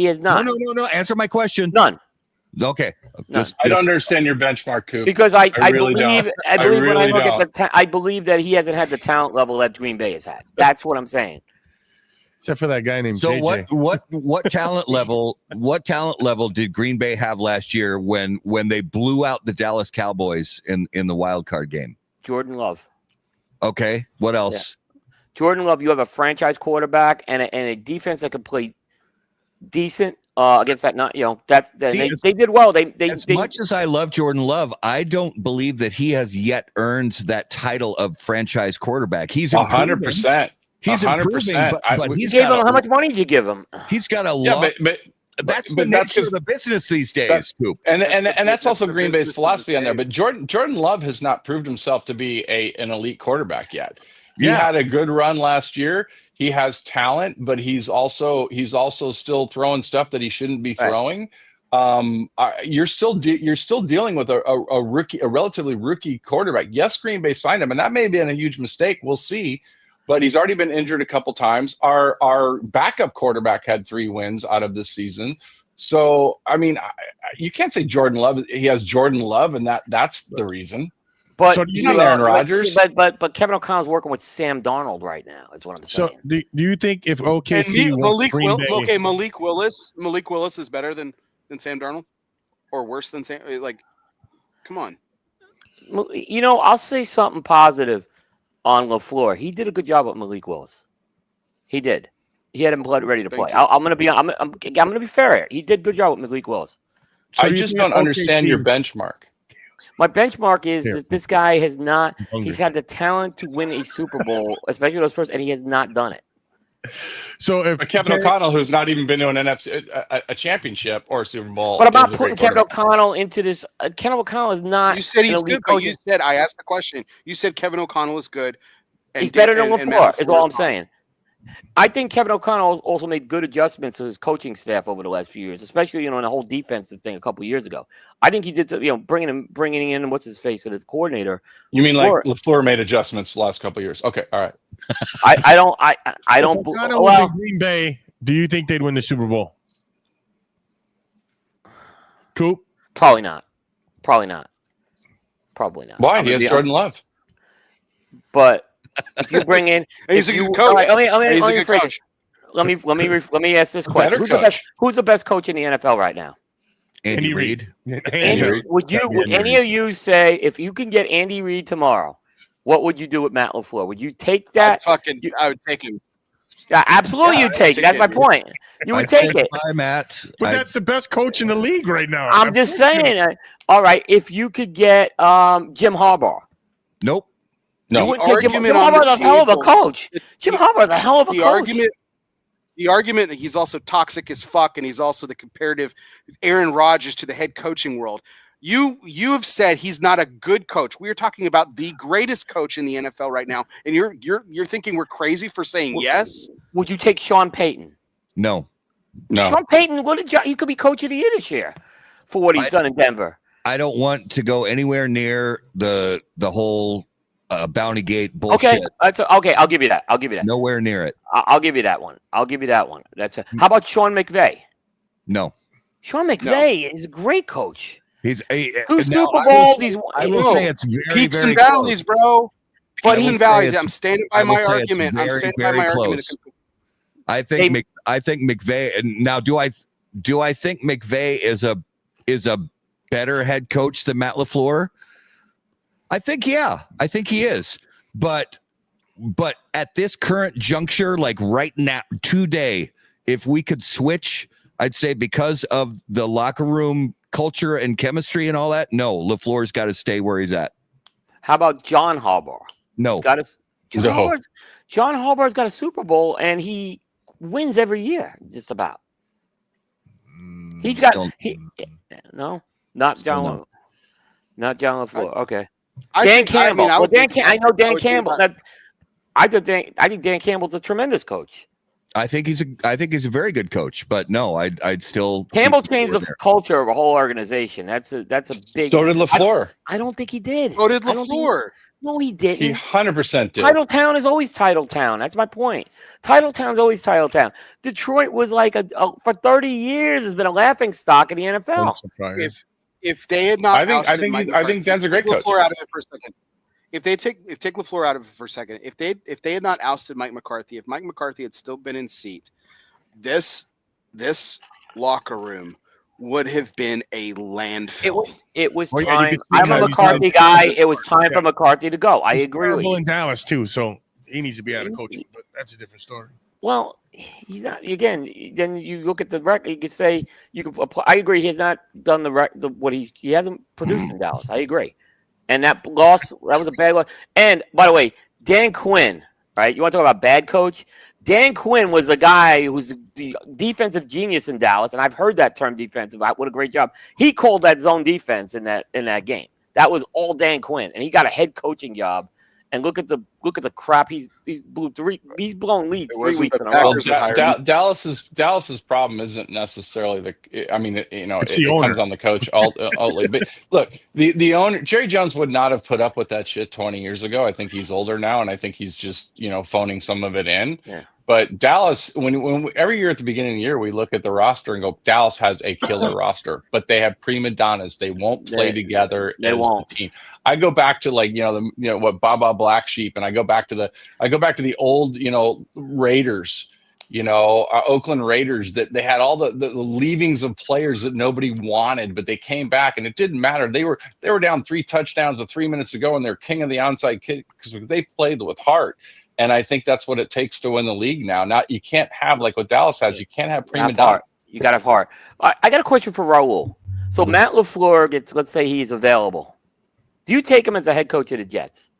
has not. No. Answer my question. None. Okay. I don't understand your benchmark, Coop. Because I really believe don't. I believe when I really look don't. at I believe that he hasn't had the talent level that Green Bay has had. That's what I'm saying. Except for that guy named So JJ. what talent level did Green Bay have last year when they blew out the Dallas Cowboys in the wild card game? Jordan Love. Okay. What else? Yeah. Jordan Love, you have a franchise quarterback and a defense that could play decent against that. Not they did well. They much as I love Jordan Love, I don't believe that he has yet earned that title of franchise quarterback. He's 100%. He's 100%. improving, but you gave him how much money did you give him? He's got a lot. But that's the nature of the business these days, Coop. And that's also Green Bay's philosophy on there. But Jordan Love has not proved himself to be an elite quarterback yet. He had a good run last year. He has talent, but he's also still throwing stuff that he shouldn't be throwing. You're still dealing with a rookie, a relatively rookie quarterback. Yes, Green Bay signed him, and that may have been a huge mistake. We'll see. But he's already been injured a couple times. Our backup quarterback had 3 wins out of this season. So, I mean, you can't say Jordan Love. He has Jordan Love, and that's the reason. But so he's not Aaron Rodgers. But Kevin O'Connell's working with Sam Darnold right now. Is what I'm saying. So, do you think if OKC Malik Willis is better than Sam Darnold, or worse than Sam? Like, come on. I'll say something positive on LaFleur. He did a good job with Malik Willis. He did. He had him ready to play. I'm gonna be fair here. He did a good job with Malik Willis. So I just don't understand your benchmark. My benchmark is that this guy has not. He's had the talent to win a Super Bowl, especially those first, and he has not done it. So if Kevin O'Connell, who's not even been to an NFC a championship or a Super Bowl, but I'm not putting Kevin O'Connell into this. Kevin O'Connell is not. You said he's good, but you said I asked the question. You said Kevin O'Connell is good. He's better than LaFleur. Is all I'm saying. I think Kevin O'Connell also made good adjustments to his coaching staff over the last few years, especially in the whole defensive thing a couple of years ago. I think he did, bringing in what's his face, the coordinator. You mean like LaFleur made adjustments the last couple of years? Okay, all right. I don't. Well, Green Bay, do you think they'd win the Super Bowl? Coop? Probably not. Why? He has Jordan Love. But if you bring in, he's a good coach. Right, let me ask this question: Who's the best coach in the NFL right now? Andy Reid. Would any of you say if you can get Andy Reid tomorrow, what would you do with Matt LaFleur? Would you take that? I would take him. Yeah, absolutely. You take it. That's my point. You would take it. Hi, Matt. But that's the best coach in the league right now. I'm just saying. All right, if you could get Jim Harbaugh. Nope. No, Jim Harbaugh is a hell of a coach. Jim Harbaugh is a hell of a coach. The argument, he's also toxic as fuck, and he's also the comparative Aaron Rodgers to the head coaching world. You have said he's not a good coach. We are talking about the greatest coach in the NFL right now, and you're thinking we're crazy for saying yes. Would you take Sean Payton? No. Sean Payton, he could be coach of the year this year for what he's done in Denver. I don't want to go anywhere near the whole Bounty Gate bullshit. Okay, I'll give you that. Nowhere near it. I'll give you that one. How about Sean McVay? No. Sean McVay is a great coach. He's two Super Bowls. I will say it's very, peaks very and valleys, close. bro. Peaks and valleys. I'm standing by my argument. Close. I think McVay. And now, do I think McVay is a better head coach than Matt LaFleur? I think he is. But at this current juncture, like right now, today, if we could switch I'd say because of the locker room culture and chemistry and all that, no, LaFleur's got to stay where he's at. How about John Harbaugh? No. John Harbaugh's got a Super Bowl and he wins every year, just about. He's got not John LaFleur. Okay. Dan Campbell. I know Dan Campbell. I think Dan Campbell's a tremendous coach. I think he's a very good coach, but no, I'd still Campbell changed the culture of a whole organization. That's a big. So did LaFleur. I don't think he did. So did LaFleur. No, he didn't. He 100% did. Titletown is always Titletown. That's my point. Titletown's always Titletown. Detroit was like for 30 years has been a laughing stock in the NFL. If they had not, I think Dan's a great coach. LaFleur out of it for a second. If take LaFleur out of it for a second, if they had not ousted Mike McCarthy, if Mike McCarthy had still been in seat, this locker room would have been a landfill. It was time. I'm a McCarthy guy. It was time for McCarthy to go. I agree with you. In Dallas too, so he needs to be out of coaching, but that's a different story. Well, he's not. Again, then you look at the record. You could say you can apply. I agree. He has not done what he hasn't produced in Dallas. I agree. And that loss, that was a bad loss. And by the way, Dan Quinn, right? You want to talk about bad coach? Dan Quinn was the guy who's the defensive genius in Dallas, and I've heard that term defensive. What a great job. He called that zone defense in that game. That was all Dan Quinn, and he got a head coaching job. And look at the crap he's blown leads 3 weeks in a row. Dallas's problem isn't necessarily it comes on the coach ultimately. But look, the owner Jerry Jones would not have put up with that shit 20 years ago. I think he's older now, and I think he's just phoning some of it in. Yeah. But Dallas, when every year at the beginning of the year we look at the roster and go, Dallas has a killer roster, but they have prima donnas. They won't play together as the team. I go back to what Baba Black Sheep, and I go back to the old Raiders, Oakland Raiders, that they had all the leavings of players that nobody wanted, but they came back and it didn't matter. They were down 3 touchdowns with 3 minutes to go, and they're king of the onside kick because they played with heart. And I think that's what it takes to win the league now. You can't have like what Dallas has. You can't have prima donna. You got to have heart. I got a question for Raul. So Matt LaFleur let's say he's available. Do you take him as a head coach of the Jets?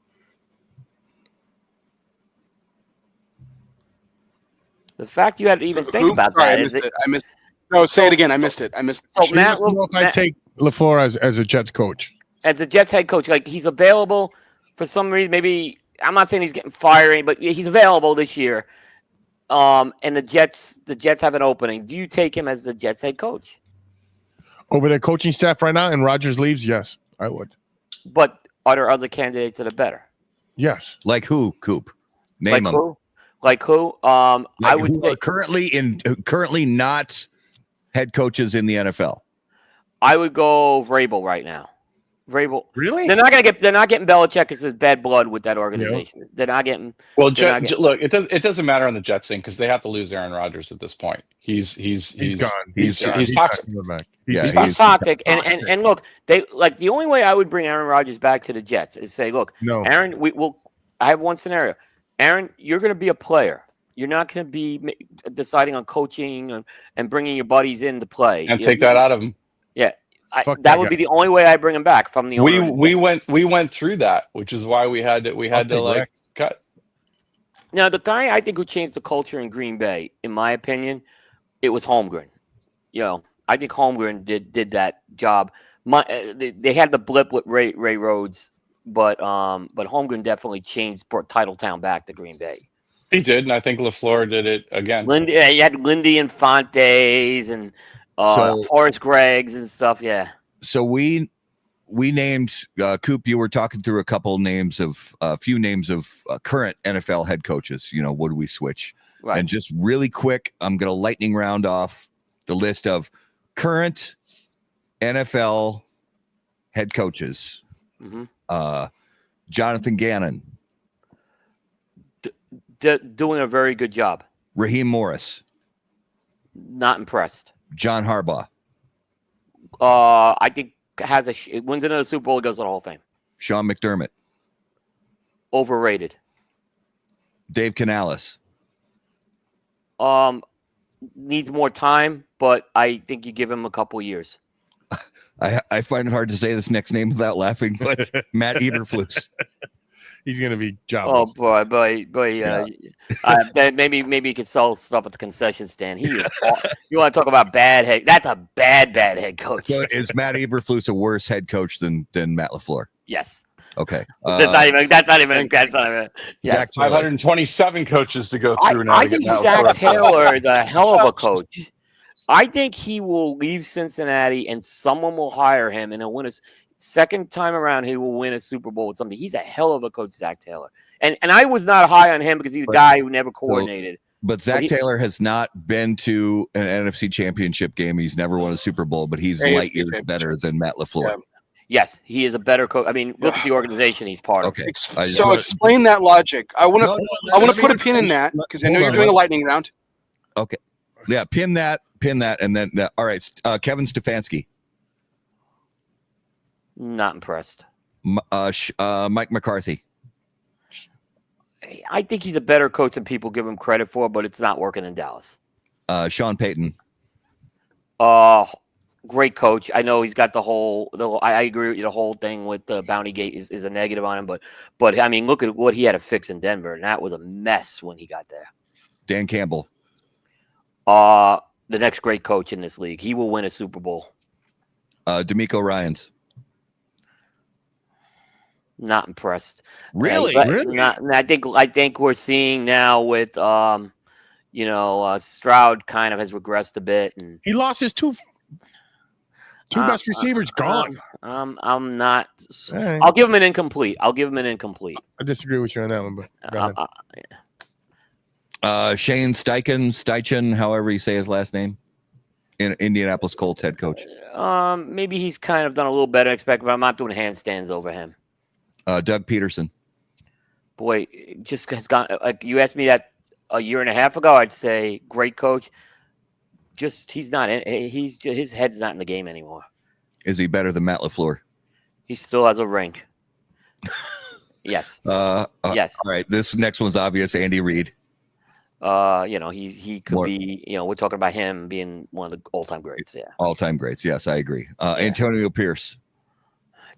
The fact you had to even think about that is it. I missed it. No, say it again. I missed it. So I take LaFleur as a Jets coach. As a Jets head coach, like he's available for some reason. Maybe I'm not saying he's getting fired, but he's available this year. And the Jets have an opening. Do you take him as the Jets head coach? Over their coaching staff right now, and Rodgers leaves, yes, I would. But are there other candidates that are better? Yes. Like who, Coop? Name them. Like who? I would say currently not head coaches in the NFL. I would go Vrabel right now. Vrabel. Really? They're not getting Belichick because there's bad blood with that organization. Yep. They're not getting. Well, look, it doesn't matter on the Jets thing because they have to lose Aaron Rodgers at this point. He's gone. He's toxic. He's toxic. And look, the only way I would bring Aaron Rodgers back to the Jets is say, look, no. Aaron, I have one scenario. Aaron, you're going to be a player. You're not going to be deciding on coaching and bringing your buddies in to play. And take that out of him. Yeah. That would be the only way I bring him back from the owner. We went through that, which is why we had to cut. Now, the guy I think who changed the culture in Green Bay, in my opinion, it was Holmgren. I think Holmgren did that job. They had the blip with Ray Rhodes, but Holmgren definitely changed Titletown back to Green Bay. He did, and I think LaFleur did it again. You had Lindy and Fontes and Forrest Greggs and stuff. Yeah. So we named Coop. You were talking through a few names of current NFL head coaches. Would we switch? Right. And just really quick, I'm going to lightning round off the list of current NFL head coaches. Mm-hmm. Jonathan Gannon. Doing a very good job. Raheem Morris. Not impressed. John Harbaugh. I think wins another Super Bowl, goes to the Hall of Fame. Sean McDermott. Overrated. Dave Canales. needs more time, but I think you give him a couple years. I find it hard to say this next name without laughing, but Matt Eberflus. He's gonna be Oh jobless. boy! Maybe you could sell stuff at the concession stand. He is. You want to talk about bad head? That's a bad head coach. So is Matt Eberflus a worse head coach than Matt LaFleur? Yes. Okay. That's not even. Yes. Zach Taylor. 527 coaches to go through now. I to get think that Zach correct. Taylor is a hell of a coach. I think he will leave Cincinnati and someone will hire him and he'll win a second time around. He will win a Super Bowl with something. He's a hell of a coach, Zach Taylor. And I was not high on him because he's a guy who never coordinated. But Zach Taylor has not been to an NFC championship game. He's never won a Super Bowl, but he's light years better than Matt LaFleur. Yeah. Yes, he is a better coach. I mean, look at the organization he's part of. Okay. So explain that logic. I want to put a pin in that because I know you're doing a lightning round. Okay. Yeah, pin that, and then that. All right, Kevin Stefanski. Not impressed. Mike McCarthy. I think he's a better coach than people give him credit for, but it's not working in Dallas. Sean Payton. Great coach. I know he's got the whole. I agree with you. The whole thing with the Bounty Gate is a negative on him, but I mean, look at what he had to fix in Denver, and that was a mess when he got there. Dan Campbell. The next great coach in this league. He will win a Super Bowl. D'Amico Ryans. Not impressed. Really? Really? I think we're seeing now with Stroud kind of has regressed a bit, and He lost his two best receivers. Gone. I'm not. All right. I'll give him an incomplete. I disagree with you on that one, but go ahead. Shane Steichen, however you say his last name, in Indianapolis Colts head coach. Maybe he's kind of done a little better than expected, but I'm not doing handstands over him. Doug Peterson. Boy, just has gone. Like you asked me that a year and a half ago, I'd say great coach. Just his head's not in the game anymore. Is he better than Matt LaFleur? He still has a ring. Yes. Yes. All right. This next one's obvious. Andy Reid. He could be. We're talking about him being one of the all-time greats. Yeah. All-time greats. Yes, I agree. Antonio Pierce.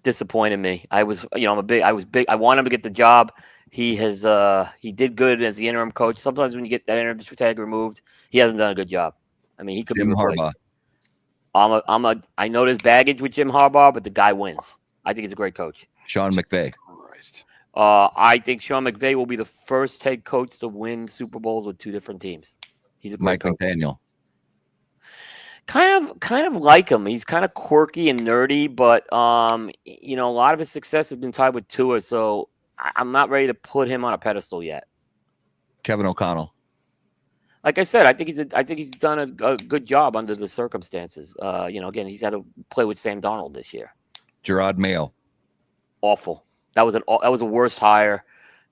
Disappointed me. I was big. I want him to get the job. He did good as the interim coach. Sometimes when you get that interim tag removed, he hasn't done a good job. I mean, he could Jim be replaced. Harbaugh. I know there's baggage with Jim Harbaugh, but the guy wins. I think he's a great coach. Sean McVay. I think Sean McVay will be the first head coach to win Super Bowls with two different teams. He's a great Mike coach. McDaniel. Kind of like him. He's kind of quirky and nerdy, but a lot of his success has been tied with Tua, so I'm not ready to put him on a pedestal yet. Kevin O'Connell. Like I said, I think he's done a good job under the circumstances. Again, he's had to play with Sam Darnold this year. Gerard Mayo. Awful. That was a worst hire.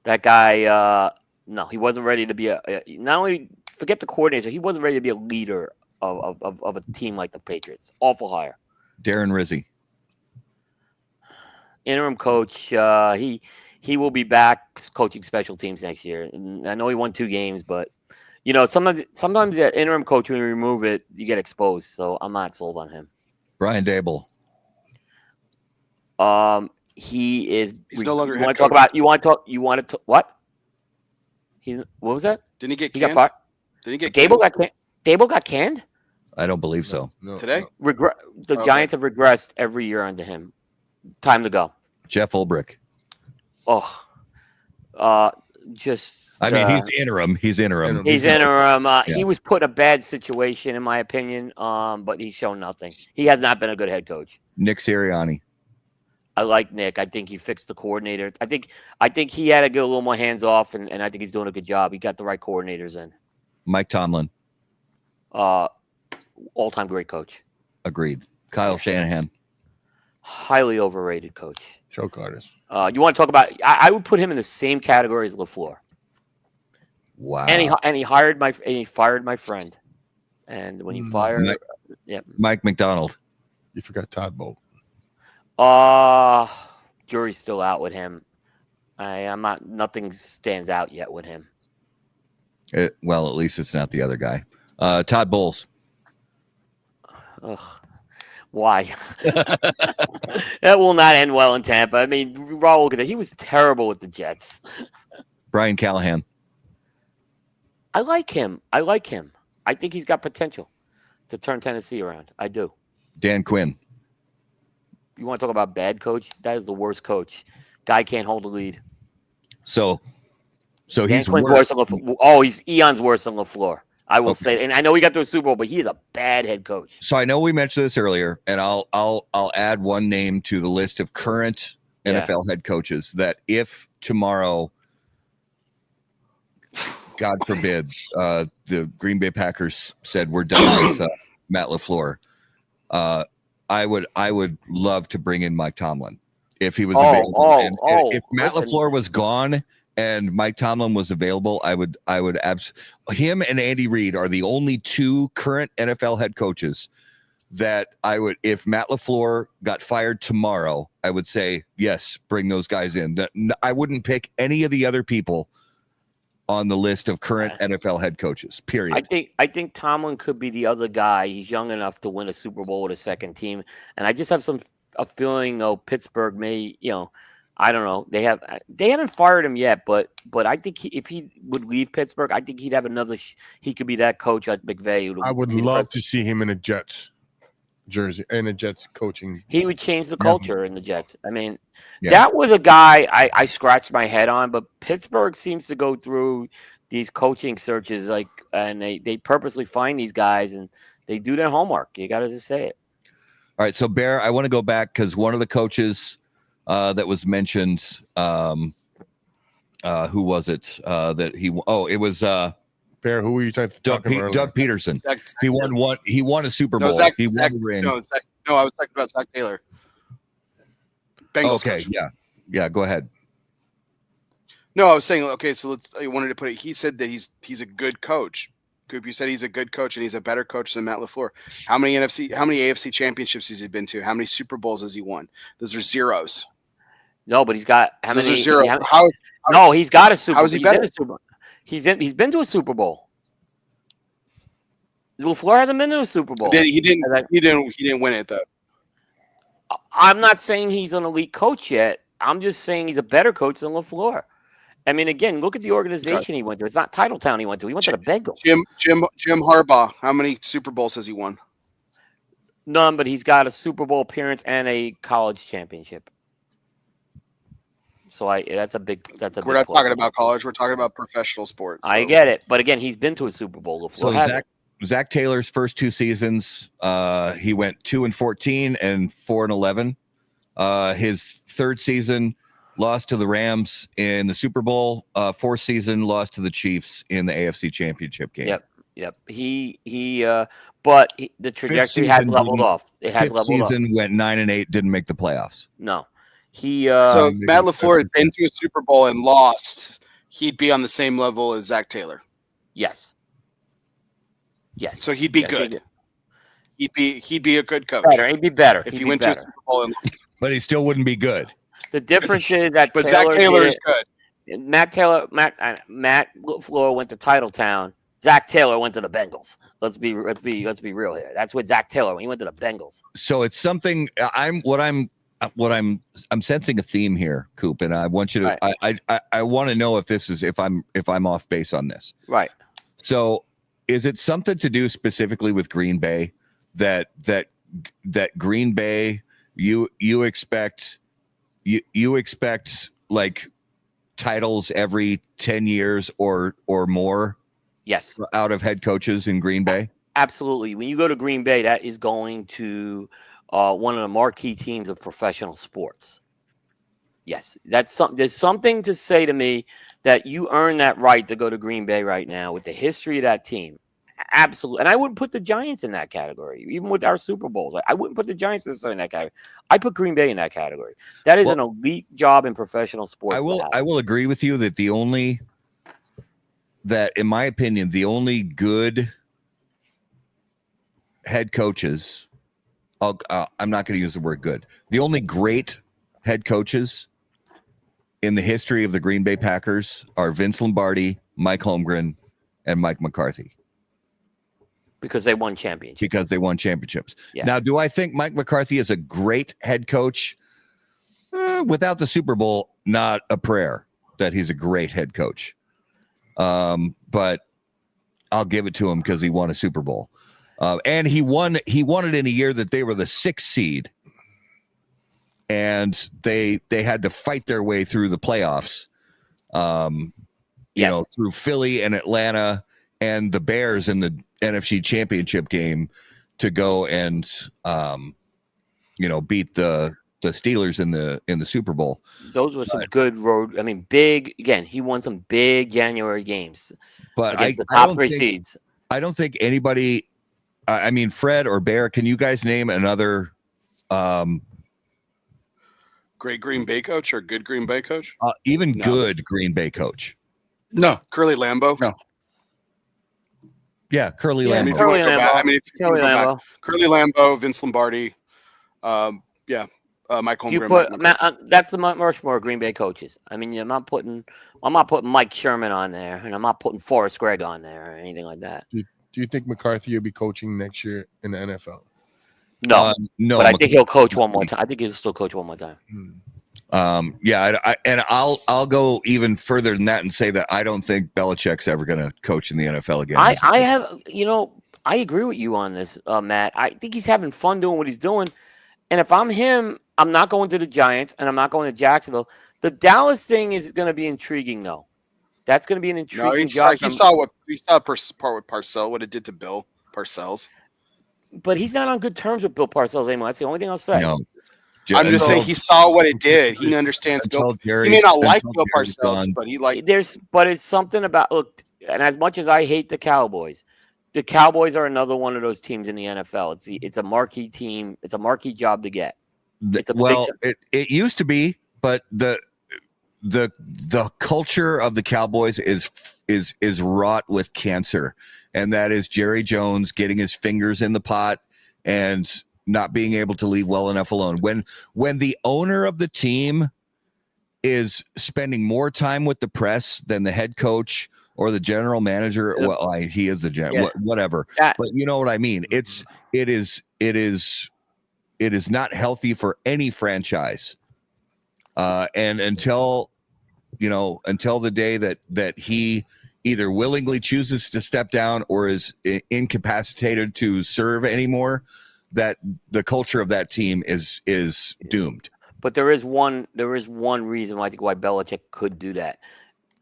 That guy, no, he wasn't ready to be not only forget the coordinator, he wasn't ready to be a leader of a team like the Patriots. Awful hire. Darren Rizzi. Interim coach. He will be back coaching special teams next year. And I know he won 2 games, but sometimes that interim coach, when you remove it, you get exposed. So I'm not sold on him. Brian Dable. He's no longer. You want to talk about? You want to what? What was that? Didn't he get? He canned? got fired. Did he get? Dable got canned. Dable got canned. I don't believe so. No. Today? The Giants have regressed every year under him. Time to go. Jeff Ulbrich. Just. I mean, he's interim. He's interim. He's interim. He was put in a bad situation, in my opinion. But he's shown nothing. He has not been a good head coach. Nick Sirianni. I like Nick. I think he fixed the coordinator. I think he had to get a little more hands off, and I think he's doing a good job. He got the right coordinators in. Mike Tomlin. All-time great coach. Agreed. Kyle Shanahan. Highly overrated coach. Choke artist. You want to talk about? I would put him in the same category as LaFleur. Wow. And he fired my friend. And when he fired, Mike McDonald. You forgot Todd Bolt. Jury's still out with him. I'm not. Nothing stands out yet with him. Well, at least it's not the other guy. Todd Bowles. Ugh. Why? That will not end well in Tampa. I mean, Raul, he was terrible with the Jets. Brian Callahan. I like him. I think he's got potential to turn Tennessee around. I do. Dan Quinn. You want to talk about bad coach? That is the worst coach. Guy can't hold a lead. So Dan he's Quinn's worse. worse than he's eons worse than LaFleur. I will say, and I know he got to a Super Bowl, but he is a bad head coach. So I know we mentioned this earlier, and I'll add one name to the list of current NFL head coaches that if tomorrow, God forbid, the Green Bay Packers said we're done with Matt LaFleur, I would love to bring in Mike Tomlin if he was available. If Matt LaFleur was gone and Mike Tomlin was available, I would him and Andy Reid are the only two current NFL head coaches that I would, if Matt LaFleur got fired tomorrow, I would say, yes, bring those guys in. I wouldn't pick any of the other people on the list of current NFL head coaches, period. I think Tomlin could be the other guy. He's young enough to win a Super Bowl with a second team. And I just have a feeling, though, Pittsburgh may, I don't know. They haven't fired him yet, but I think if he would leave Pittsburgh, I think he'd have another. He could be that coach like McVay. I would love to see him in a Jets jersey and a Jets coaching. He would change the culture in the Jets. I mean, that was a guy I scratched my head on. But Pittsburgh seems to go through these coaching searches, and they purposely find these guys and they do their homework. You got to just say it. All right, so Bear, I want to go back because one of the coaches that was mentioned, who was it? It was Bear. Who were you talking about? Doug Peterson. He won a Super Bowl. He won a ring. No, I was talking about Zach Taylor. Bengals okay, coach. Yeah. Go ahead. No, I was saying, okay, so I wanted to put it. He said that he's a good coach. Coop, you said he's a good coach and he's a better coach than Matt LaFleur. How many AFC championships has he been to? How many Super Bowls has he won? Those are zeros. No, but he's got how many? Those are zeros. No, he's got a Super Bowl. How is he better? He's been to a Super Bowl. LaFleur hasn't been to a Super Bowl. He didn't win it though. I'm not saying he's an elite coach yet. I'm just saying he's a better coach than LaFleur. I mean, again, look at the organization he went to. It's not Titletown he went to. He went to the Bengals. Jim Harbaugh. How many Super Bowls has he won? None, but he's got a Super Bowl appearance and a college championship. So that's a big. We're not talking about college. We're talking about professional sports. So. I get it, but again, he's been to a Super Bowl. So Zach Taylor's first two seasons, he went 2-14 and 4-11. His third season, lost to the Rams in the Super Bowl. Fourth season, lost to the Chiefs in the AFC Championship game. Yep. But the trajectory has leveled off. It has leveled off. Fifth season went 9-8, didn't make the playoffs. No. So if Matt LaFleur had been to a Super Bowl and lost, he'd be on the same level as Zach Taylor. Yes. So he'd be good. He'd be a good coach. He'd be better if he went to a Super Bowl and lost. But he still wouldn't be good. The difference is that Zach Taylor is good. Matt LaFleur went to Titletown. Zach Taylor went to the Bengals. Let's be real here. That's what Zach Taylor went. He went to the Bengals. So it's something I'm sensing a theme here, Coop, and I want you to I want to know if I'm off base on this. Right. So is it something to do specifically with Green Bay that Green Bay you expect like titles every 10 years or more? Yes. Out of head coaches in Green Bay? Absolutely. When you go to Green Bay, that is going to one of the marquee teams of professional sports. Yes. There's something to say to me that you earn that right to go to Green Bay right now with the history of that team. Absolutely. And I wouldn't put the Giants in that category, even with our Super Bowls. I wouldn't put the Giants in that category. I put Green Bay in that category. That is an elite job in professional sports. I will agree with you that in my opinion, the only good head coaches, I'm not going to use the word good. The only great head coaches in the history of the Green Bay Packers are Vince Lombardi, Mike Holmgren, and Mike McCarthy. Because they won championships. Yeah. Now, do I think Mike McCarthy is a great head coach? Without the Super Bowl, not a prayer that he's a great head coach. But I'll give it to him because he won a Super Bowl. And he won it in a year that they were the 6th seed. And they had to fight their way through the playoffs. Through Philly and Atlanta and the Bears in the NFC Championship game to go and beat the Steelers in the Super Bowl. Those were some good road. I mean, big again. He won some big January games, but against the top 3 seeds. I don't think anybody. I mean, Fred or Bear, can you guys name another great Green Bay coach or good Green Bay coach? Good Green Bay coach? No. Curly Lambeau? No. Yeah, Curly Lambeau. Curly Lambeau. Curly Lambeau, Vince Lombardi. Mike Holmgren. That's the Mount Rushmore of Green Bay coaches. I mean, I'm not putting Mike Sherman on there, and I'm not putting Forrest Gregg on there or anything like that. Do you think McCarthy will be coaching next year in the NFL? No, but I think he'll coach one more time. I think he'll still coach one more time. I'll go even further than that and say that I don't think Belichick's ever going to coach in the NFL again. I agree with you on this, Matt. I think he's having fun doing what he's doing. And if I'm him, I'm not going to the Giants and I'm not going to Jacksonville. The Dallas thing is going to be intriguing, though. That's going to be an intriguing job. He saw part with Parcells, what it did to Bill Parcells. But he's not on good terms with Bill Parcells anymore. That's the only thing I'll say. No. I'm just saying he saw what it did. He understands Bill. He may not like Bill Parcells, but he like. But it's something about look. And as much as I hate the Cowboys are another one of those teams in the NFL. It's a marquee team. It's a marquee job to get. It used to be, but the culture of the Cowboys is wrought with cancer, and that is Jerry Jones getting his fingers in the pot and not being able to leave well enough alone. When the owner of the team is spending more time with the press than the head coach or the general manager, he is the general, whatever. But you know what I mean? It is not healthy for any franchise. And until the day that he either willingly chooses to step down or is incapacitated to serve anymore, that the culture of that team is doomed. But there is one reason why I think why Belichick could do that.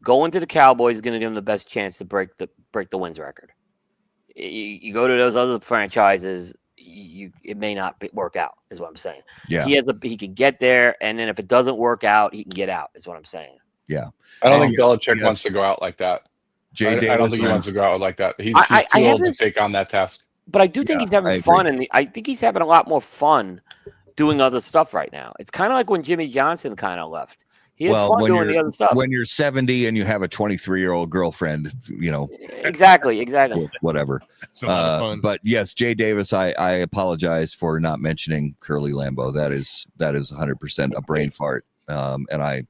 Going to the Cowboys is going to give him the best chance to break the wins record. You go to those other franchises, it may not work out. Is what I'm saying. Yeah, he can get there, and then if it doesn't work out, he can get out. Is what I'm saying. Yeah, I don't think Belichick wants to go out like that. I don't think he wants to go out like that. He's too old to take on that task. But I do think he's having fun, and I think he's having a lot more fun doing other stuff right now. It's kind of like when Jimmy Johnson kind of left. He had fun doing the other stuff. When you're 70 and you have a 23-year-old girlfriend, Exactly. Whatever. It's a lot of fun. But yes, Jay Davis, I apologize for not mentioning Curly Lambeau. That is 100% a brain fart. Curly. I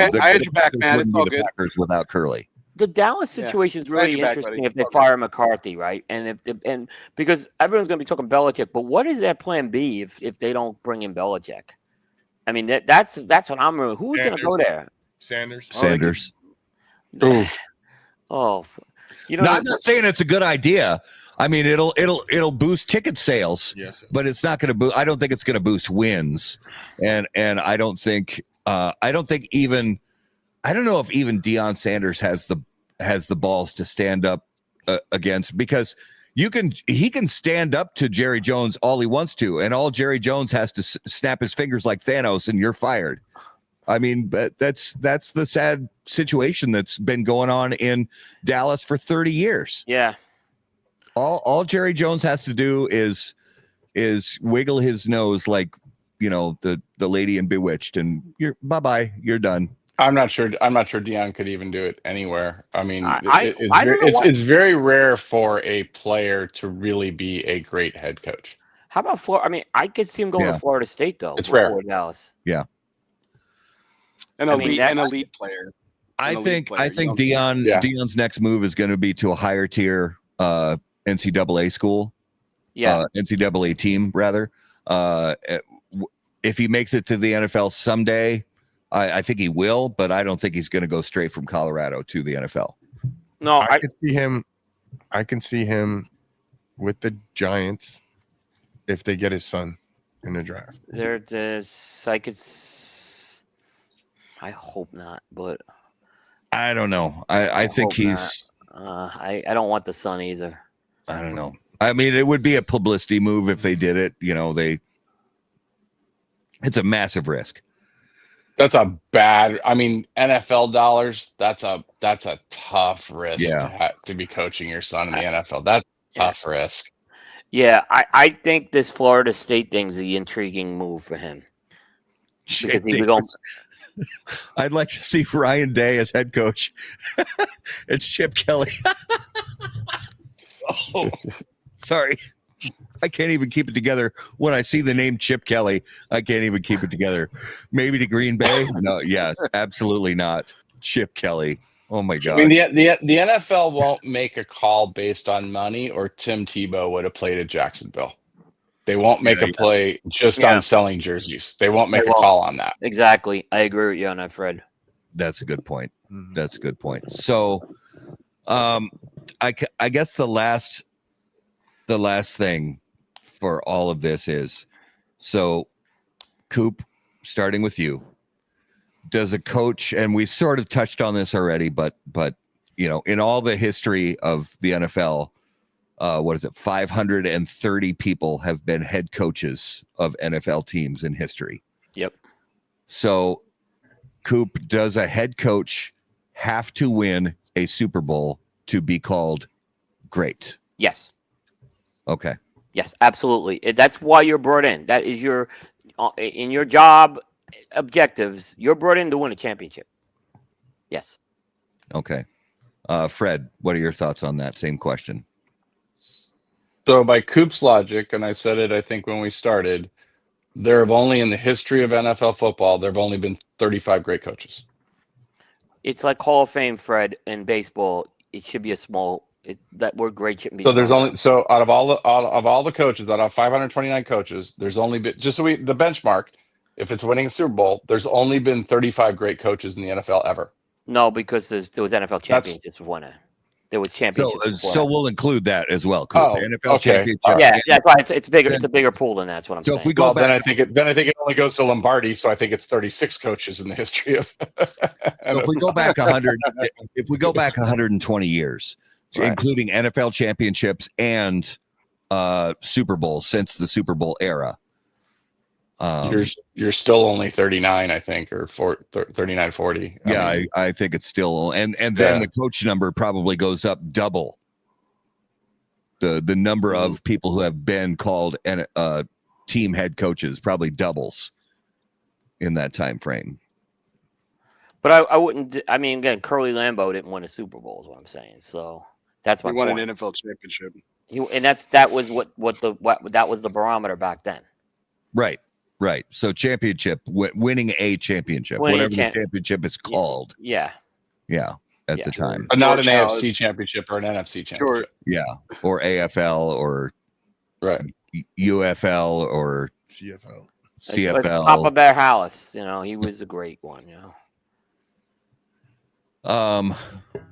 had your back, man. It's all good. Packers without Curly. The Dallas situation is really interesting if they fire McCarthy, right? And because everyone's going to be talking Belichick, but what is their plan B if they don't bring in Belichick? I mean, that's what I'm remembering. Who's going to go there? Sanders. Oh, I'm not saying it's a good idea. I mean, it'll boost ticket sales, yes, but it's not going to boost. I don't think it's going to boost wins, and I don't think even. I don't know if even Deion Sanders has the balls to stand up against, because he can stand up to Jerry Jones all he wants to, and all Jerry Jones has to snap his fingers like Thanos, and you're fired. I mean, but that's the sad situation that's been going on in Dallas for 30 years. Yeah. All Jerry Jones has to do is wiggle his nose like the lady in Bewitched, and you're bye-bye, you're done. I'm not sure Deion could even do it anywhere. I mean, it's very rare for a player to really be a great head coach. How about Florida? I mean, I could see him going to Florida State though. It's rare. Dallas. Yeah. An elite player. I think Deion's next move is going to be to a higher tier NCAA school. Yeah. NCAA team rather. If he makes it to the NFL someday, I think he will, but I don't think he's going to go straight from Colorado to the NFL. No, I can see him. I can see him with the Giants if they get his son in the draft. I hope not, but I don't know. I think he's. I don't want the son either. I don't know. I mean, it would be a publicity move if they did it. It's a massive risk. That's a bad. I mean, NFL dollars. That's a tough risk to be coaching your son in the NFL. That's a tough risk. Yeah, I think this Florida State thing's the intriguing move for him. Because he was I'd like to see Ryan Day as head coach. It's Chip Kelly. Oh, sorry. I can't even keep it together. When I see the name Chip Kelly, I can't even keep it together. Maybe to Green Bay? No, yeah, absolutely not. Chip Kelly. Oh my God. I mean, the NFL won't make a call based on money, or Tim Tebow would have played at Jacksonville. They won't make a play just on selling jerseys. They won't make a call on that. Exactly. I agree with you on that, Fred. That's a good point. That's a good point. So, I guess the last thing for all of this is, so Coop, starting with you, does a coach, and we sort of touched on this already, but in all the history of the NFL, 530 people have been head coaches of NFL teams in history. Yep. So Coop, does a head coach have to win a Super Bowl to be called great? Yes. Okay. Yes, absolutely. That's why you're brought in. That is in your job objectives. You're brought in to win a championship. Yes. Okay. Fred, what are your thoughts on that same question? So by Coop's logic, and I said it, I think when we started, there have only in the history of NFL football, there have only been 35 great coaches. It's like Hall of Fame, Fred, in baseball. It should be a small. That word great shouldn't be. So there's only out of all the coaches, out of 529 coaches, there's only been the benchmark. If it's winning a Super Bowl, there's only been 35 great coaches in the NFL ever. No, because there was NFL championships before that. There was championships. So we'll include that as well. Coop. Oh, NFL okay. championship. Yeah, that's why it's bigger. It's a bigger pool than that. That's what I'm saying. If we go back, then I think it only goes to Lombardi. So I think it's 36 coaches in the history of. So if we go back 120 years, Right. including NFL championships and Super Bowls since the Super Bowl era, you're still only 39, I think, or 39, 40. I think it's still, and then the coach number probably goes up double. The number of people who have been called team head coaches probably doubles in that time frame. But I wouldn't. I mean, again, Curly Lambeau didn't win a Super Bowl, is what I'm saying. So that's my point. He won an NFL championship. And that was what that was the barometer back then. Right. So championship, winning a championship, whatever the championship is called. Yeah. At the time, but not an AFC championship or an NFC championship. Sure. Yeah, or AFL or UFL or CFL. Like Papa Bear Hallis, he was a great one.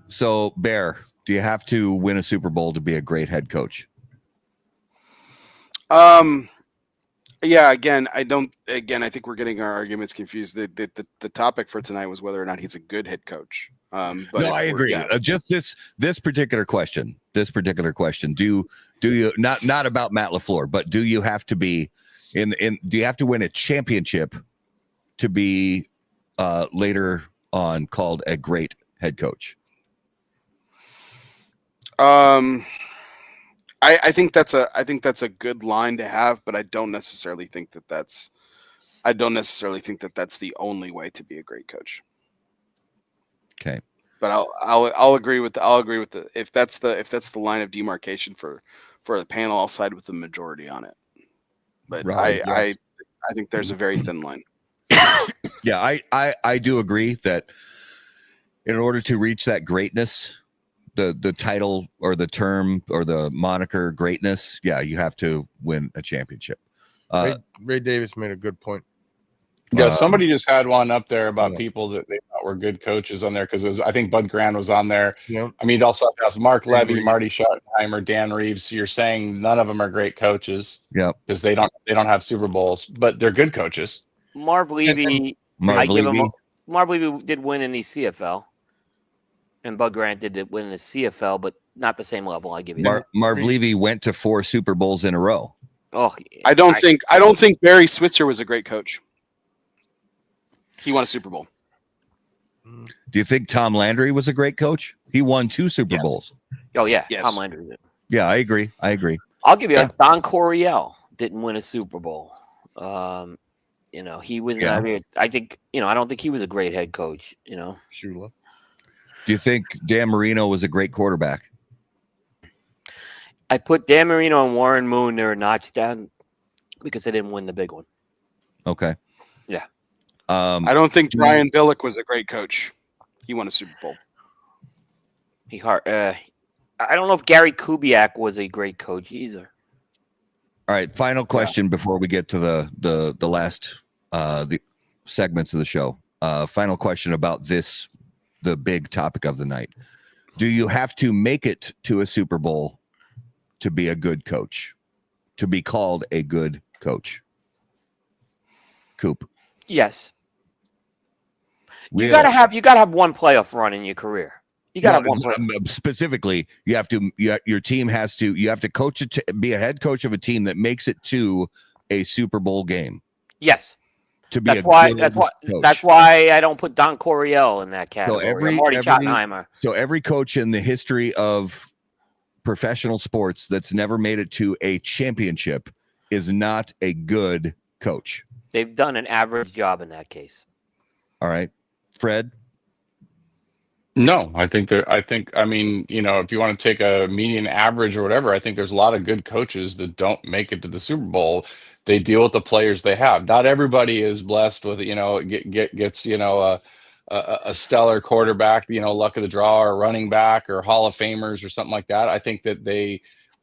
So Bear, do you have to win a Super Bowl to be a great head coach? Yeah, again, I think we're getting our arguments confused. The topic for tonight was whether or not he's a good head coach. But no, I agree. Just this particular question. Do you not about Matt LaFleur, but do you have to be do you have to win a championship to be later on called a great head coach? I think that's a good line to have, but I don't necessarily think that that's the only way to be a great coach. Okay. But I'll agree with the if that's the line of demarcation for the panel, I'll side with the majority on it. But I think there's a very thin line. Yeah, I do agree that in order to reach that greatness, the title or the term or the moniker greatness, yeah, you have to win a championship. Ray Davis made a good point. Yeah, somebody just had one up there about Yeah. people that they thought were good coaches on there because I think Bud Grant was on there. Yeah. I mean, you'd also have Mark Dan Levy, Reeves. Marty Schottenheimer, Dan Reeves. You're saying none of them are great coaches Yeah. because they don't have Super Bowls, but they're good coaches. Marv Levy, Marv Levy. Marv Levy did win in the CFL, and Bud Grant did win in the CFL, but not the same level. I give you that. Marv Levy went to 4 Super Bowls in a row. Oh, I don't think Barry Switzer was a great coach. He won a Super Bowl. Do you think Tom Landry was a great coach? He won 2 Super Yes. Bowls. Oh yeah, Yes. Tom Landry did. Yeah, I agree. I'll give you Don Coryell didn't win a Super Bowl. He was not. I think I don't think he was a great head coach. Shula. Do you think Dan Marino was a great quarterback? I put Dan Marino and Warren Moon there notch down because they didn't win the big one. Okay. Yeah. I don't think Brian Billick was a great coach. He won a Super Bowl. I don't know if Gary Kubiak was a great coach either. All right. Final question before we get to the last the segments of the show. Final question about the big topic of the night. Do you have to make it to a Super Bowl to be a good coach? To be called a good coach? Coop. Yes. You gotta have one playoff run in your career. You gotta have one playoff. Specifically, you have to. Your team has to. You have to coach it to be a head coach of a team that makes it to a Super Bowl game. Yes. To be That's why I don't put Don Coryell in that category. Marty Schottenheimer. So every coach in the history of professional sports that's never made it to a championship is not a good coach. They've done an average job in that case. All right. Fred? No, I mean, if you want to take a median average or whatever, I think there's a lot of good coaches that don't make it to the Super Bowl. They deal with the players they have. Not everybody is blessed with, gets a stellar quarterback, luck of the draw, or running back, or Hall of Famers, or something like that. I think that there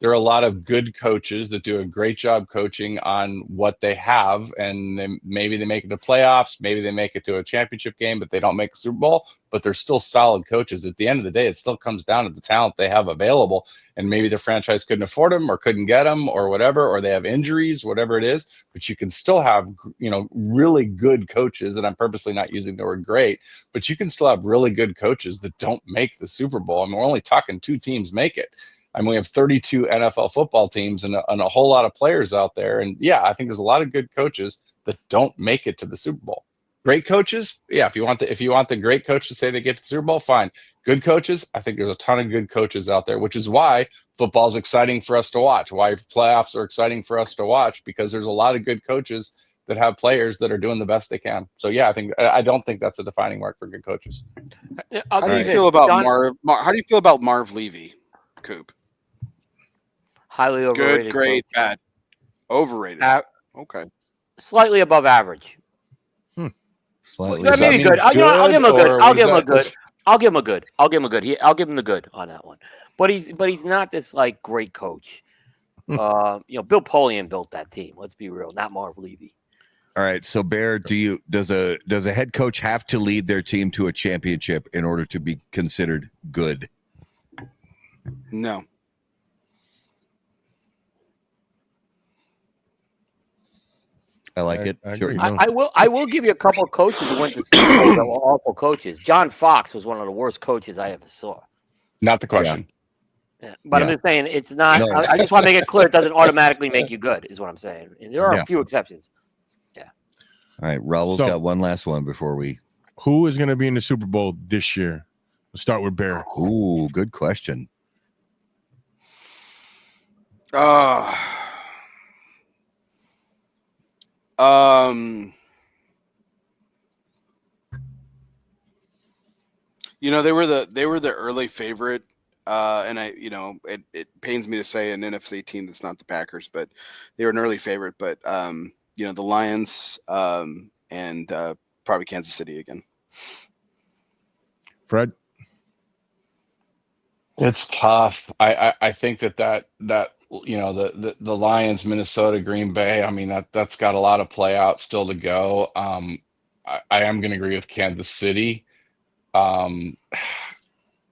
are a lot of good coaches that do a great job coaching on what they have, and maybe they make it to playoffs, maybe they make it to a championship game, but they don't make a Super Bowl, but they're still solid coaches. At the end of the day, it still comes down to the talent they have available, and maybe the franchise couldn't afford them or couldn't get them or whatever, or they have injuries, whatever it is, but you can still have, really good coaches, that I'm purposely not using the word great, but you can still have really good coaches that don't make the Super Bowl. I mean, we're only talking 2 teams make it. I mean, we have 32 NFL football teams and a whole lot of players out there. And yeah, I think there's a lot of good coaches that don't make it to the Super Bowl. Great coaches, yeah. If you want the great coach to say they get to the Super Bowl, fine. Good coaches, I think there's a ton of good coaches out there, which is why football's exciting for us to watch. Why playoffs are exciting for us to watch, because there's a lot of good coaches that have players that are doing the best they can. So yeah, I don't think that's a defining mark for good coaches. How do you feel about How do you feel about Marv Levy, Coop? Highly overrated. Good, great, bad. Overrated. Okay. Slightly above average. Slightly. Maybe good. I'll give him a good. I'll give him a good. I'll give him a good. I'll give him a good. I'll give him the good on that one. But he's not this like great coach. Bill Polian built that team. Let's be real. Not Marv Levy. All right. So Bear, does a head coach have to lead their team to a championship in order to be considered good? No. I like it. Sure. I will give you a couple of coaches who went to Super Bowl that were awful coaches. John Fox was one of the worst coaches I ever saw. Not the question. Yeah. But I'm just saying it's not. No. I just want to make it clear it doesn't automatically make you good, is what I'm saying. And there are a few exceptions. Yeah. All right. Raul's got one last one before we. Who is going to be in the Super Bowl this year? We'll start with Bear. Ooh, good question. They were the early favorite, and it pains me to say an NFC team that's not the Packers, but they were an early favorite. But the Lions, and probably Kansas City again. Fred. It's tough. I think that you know the Lions, Minnesota, Green Bay. I mean that's got a lot of play out still to go. I am going to agree with Kansas City.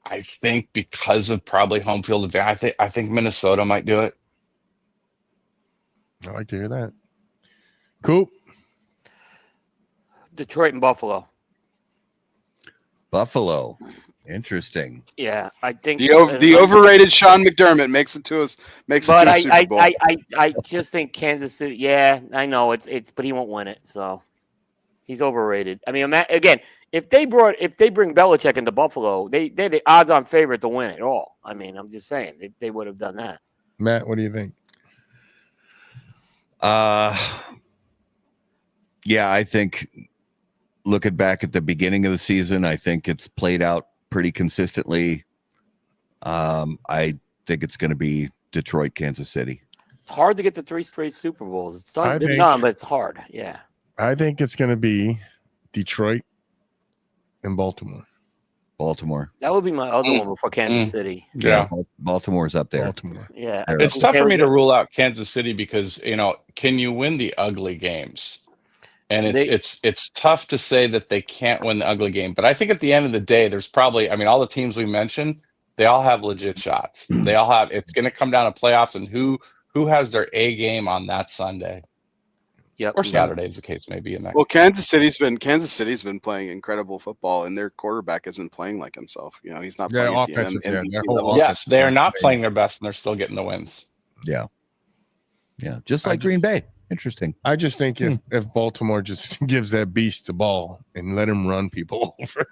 I think because of probably home field advantage, I think Minnesota might do it. I like to hear that. Cool. Detroit and Buffalo. Buffalo. Interesting. Yeah, I think The overrated Sean McDermott makes it to a Super Bowl. I just think Kansas City. Yeah, I know it's, but he won't win it, so he's overrated. I mean, again, if they bring Belichick into Buffalo, they're the odds-on favorite to win it all. I mean, I'm just saying if they would have done that. Matt, what do you think? Yeah, I think looking back at the beginning of the season, I think it's played out pretty consistently. I think it's going to be Detroit, Kansas City. It's hard to get the 3 straight Super Bowls. It's not been done, but it's hard. Yeah. I think it's going to be Detroit and Baltimore. Baltimore. That would be my other one before Kansas City. Yeah. Baltimore's up there. Baltimore. Yeah. It's tough for me to rule out Kansas City because, you know, can you win the ugly games? And it's tough to say that they can't win the ugly game. But I think at the end of the day, there's probably, I mean, all the teams we mentioned, they all have legit shots. They all have, it's going to come down to playoffs and who has their A game on that Sunday. Yep. Or Saturday, as the case may be. In that. Well, Kansas City's been playing incredible football, and their quarterback isn't playing like himself. You know, he's not playing at the MVP level. Yes, they are not playing their best, and they're still getting the wins. Yeah, yeah, just like Green Bay. Interesting. I just think if Baltimore just gives that beast the ball and let him run people over.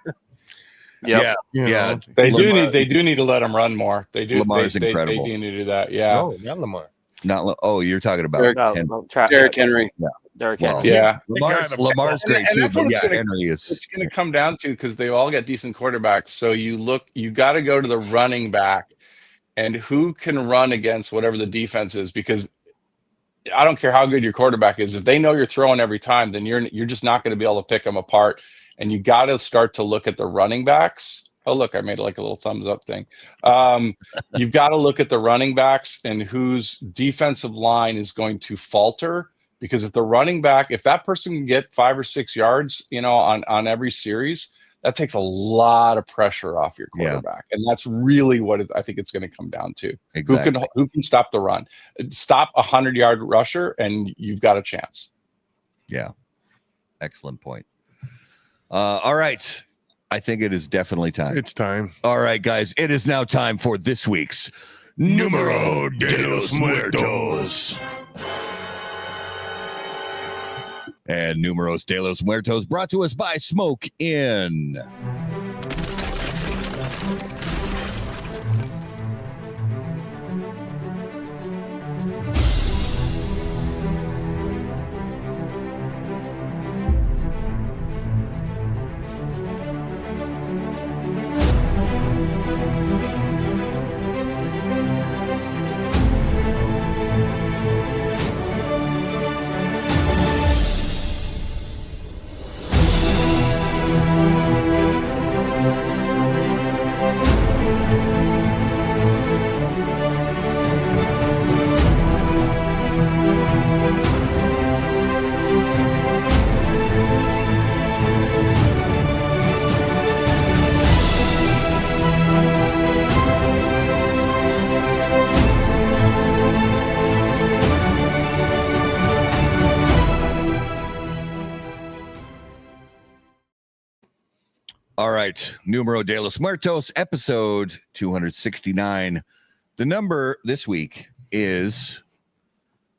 Yeah, know, they do need to let him run more. They do. Lamar's incredible. They need to do that. Yeah. No, not Lamar. You're talking about Derrick Henry. Yeah. Derrick Henry. Yeah. Lamar's great too, but yeah, Henry is. It's going to come down to because they all got decent quarterbacks. So you got to go to the running back, and who can run against whatever the defense is. Because I don't care how good your quarterback is, if they know you're throwing every time, then you're just not going to be able to pick them apart. And you got to start to look at the running backs. Oh, look, I made like a little thumbs up thing. You've got to look at the running backs and whose defensive line is going to falter. Because if the running back, if that person can get 5 or 6 yards, you know, on every series, that takes a lot of pressure off your quarterback. And that's really what I think it's going to come down to. Exactly. Who can stop the run? Stop a 100-yard rusher, and you've got a chance. Yeah. Excellent point. All right. I think it is definitely time. It's time. All right, guys. It is now time for this week's Numero de los Muertos. And Numeros de los Muertos brought to us by Smoke Inn. All right, Numero de los Muertos, episode 269. The number this week is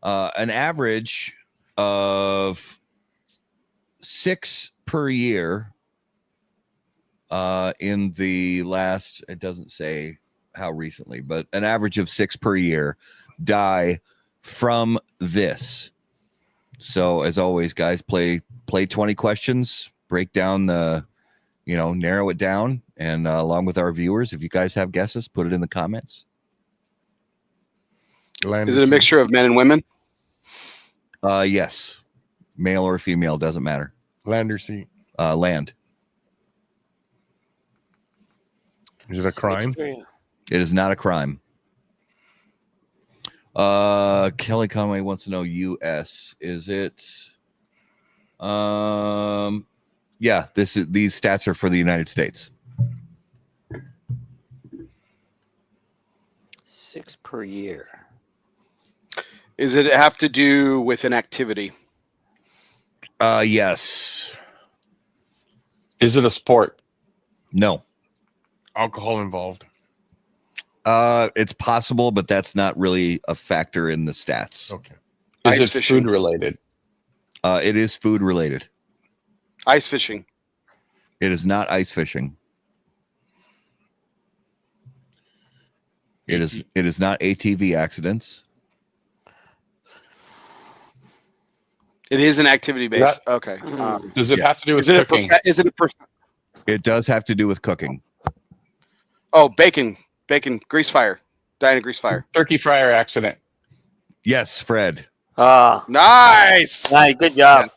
an average of 6 per year in the last, it doesn't say how recently, but an average of 6 per year die from this. So as always, guys, play 20 questions, break down narrow it down, and along with our viewers, if you guys have guesses, put it in the comments. Is it a mixture of men and women? Yes. Male or female, doesn't matter. Land or sea? Land. Is it a crime? It is not a crime. Kelly Conway wants to know U.S. Is it? Yeah, these stats are for the United States. 6 per year. Is it have to do with an activity? Yes. Is it a sport? No. Alcohol involved. It's possible, but that's not really a factor in the stats. Okay. Is Ice it fishing. food related? It is food related. Ice fishing. It is not ice fishing. It is not ATV accidents. It is an activity based. That- Okay. Does it Yeah. have to do with Is it cooking? It does have to do with cooking. Oh, bacon, grease fire, dying of grease fire. Turkey fryer accident. Yes, Fred. Nice. Nice. Good job.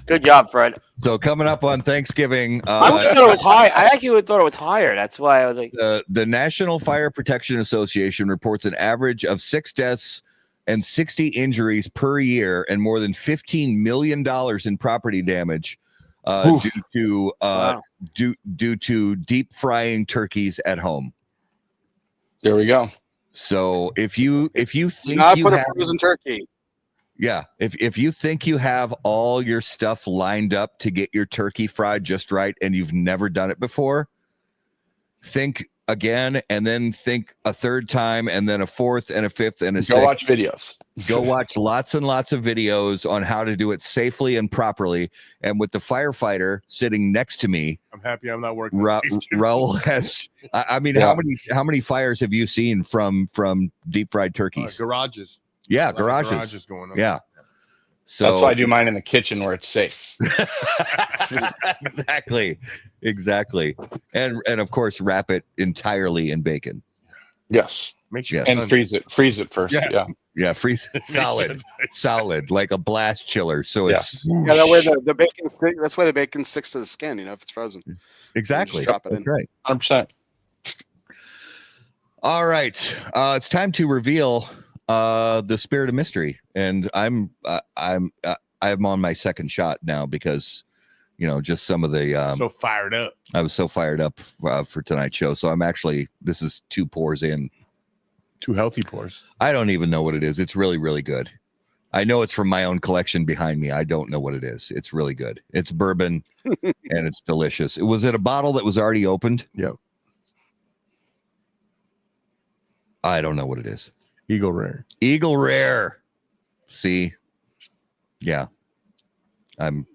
Good job, Fred. So coming up on Thanksgiving, I would have thought it was high. I actually would have thought it was higher. That's why I was like, the National Fire Protection Association reports an average of 6 deaths and 60 injuries per year and more than $15 million in property damage due to deep frying turkeys at home. There we go. So if you think Not you put have, a frozen turkey. yeah, if you think you have all your stuff lined up to get your turkey fried just right and you've never done it before, think again and then think a third time and then a fourth and a fifth and a Go sixth. watch videos. Go watch lots and lots of videos on how to do it safely and properly. And with the firefighter sitting next to me, I'm happy I'm not working. Raul has. I mean, Yeah. how many fires have you seen from deep fried turkeys? Garages. Yeah, A lot of garages. garages going on. Yeah. So That's why I do mine in the kitchen where it's safe. exactly, and of course wrap it entirely in bacon. Yes. Make sure Yes. And freeze it first. Yeah. Yeah. Freeze it solid like a blast chiller. So it's Yeah, that way the bacon stick. That's why the bacon sticks to the skin. You know, if it's frozen. exactly Just drop it that's in. right. 100%. All right, it's time to reveal the spirit of mystery, and I'm on my second shot now because just some of the so fired up. I was so fired up for tonight's show. So this is 2 pours in. 2 healthy pours. I don't even know what it is. It's really, really good. I know it's from my own collection behind me. I don't know what it is. It's really good. It's bourbon and it's delicious. Was it a bottle that was already opened? Yep. I don't know what it is. Eagle Rare. Eagle Rare. See? Yeah. And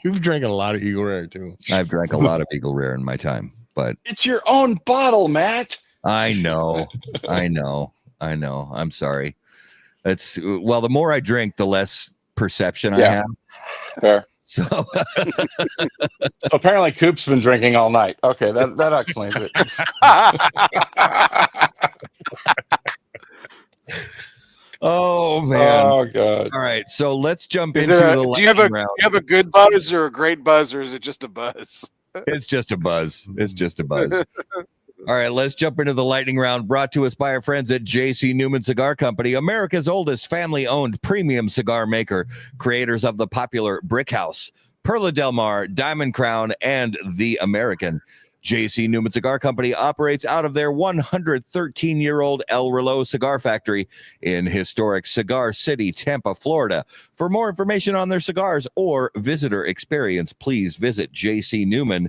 you've drank a lot of Eagle Rare too. I've drank a lot of Eagle Rare in my time, but It's your own bottle, Matt. I know. I'm sorry. The more I drink, the less perception I have. Fair. So Apparently Coop's been drinking all night. Okay, that explains it. oh man. Oh god. All right, so let's jump Is into it the do you have a lightning round. do you have a good buzz or a great buzz, or is it just a buzz? It's just a buzz. All right, let's jump into the lightning round, brought to us by our friends at J.C. Newman Cigar Company, America's oldest family-owned premium cigar maker, creators of the popular Brick House, Perla Del Mar, Diamond Crown, and The American. J.C. Newman Cigar Company operates out of their 113-year-old El Reloj cigar factory in historic Cigar City, Tampa, Florida. For more information on their cigars or visitor experience, please visit jcnewman.com.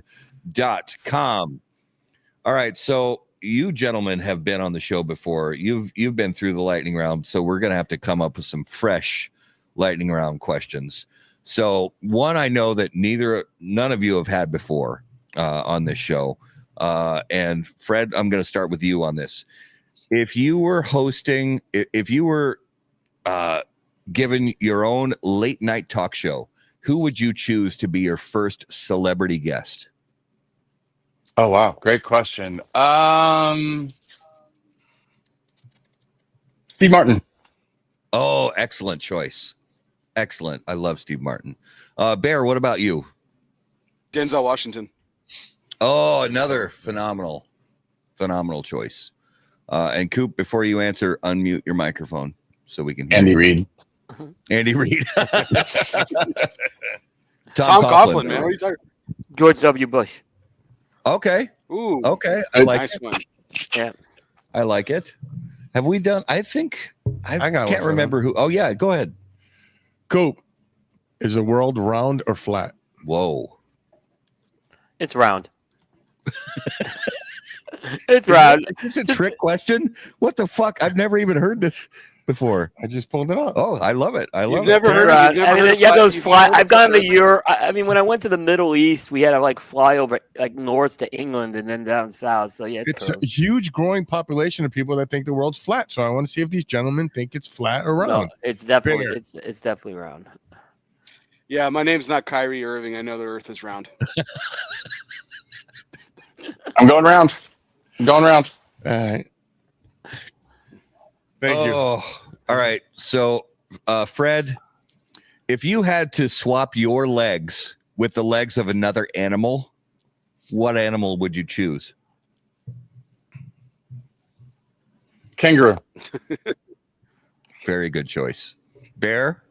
All right, so you gentlemen have been on the show before. You've been through the lightning round, so we're going to have to come up with some fresh lightning round questions. So one I know that none of you have had before on this show. And Fred, I'm going to start with you on this. If you were given your own late night talk show, who would you choose to be your first celebrity guest? Oh wow, great question. Steve Martin. Oh, excellent choice. Excellent. I love Steve Martin. Bear, what about you? Denzel Washington. Oh, another phenomenal choice. And Coop, before you answer, unmute your microphone so we can hear Andy you. Reid. Andy Reid. Tom Coughlin, man. What are you talking? George W. Bush. Okay. Ooh, Okay. I like nice it. one. Yeah. I like it. Have we done? I think I got one can't for remember who. Oh yeah, go ahead. Coop, is the world round or flat? Whoa. It's round. It's round. Is this a trick question? What the fuck? I've never even heard this before. I just pulled it up. Oh, I love it. I love You've never it. heard Round. of you've never I mean, heard of yeah, flat- those you've fly. never heard I've of gone to flat- Europe. I mean, when I went to the Middle East, we had to like fly over like north to England and then down south. So yeah, It's curved. a huge growing population of people that think the world's flat. So I want to see if these gentlemen think it's flat or No, round. it's definitely Fair. it's definitely round. Yeah, my name's not Kyrie Irving. I know the Earth is round. I'm going round. All right. Thank you. All right. So, Fred, if you had to swap your legs with the legs of another animal, what animal would you choose? Kangaroo. Very good choice. Bear?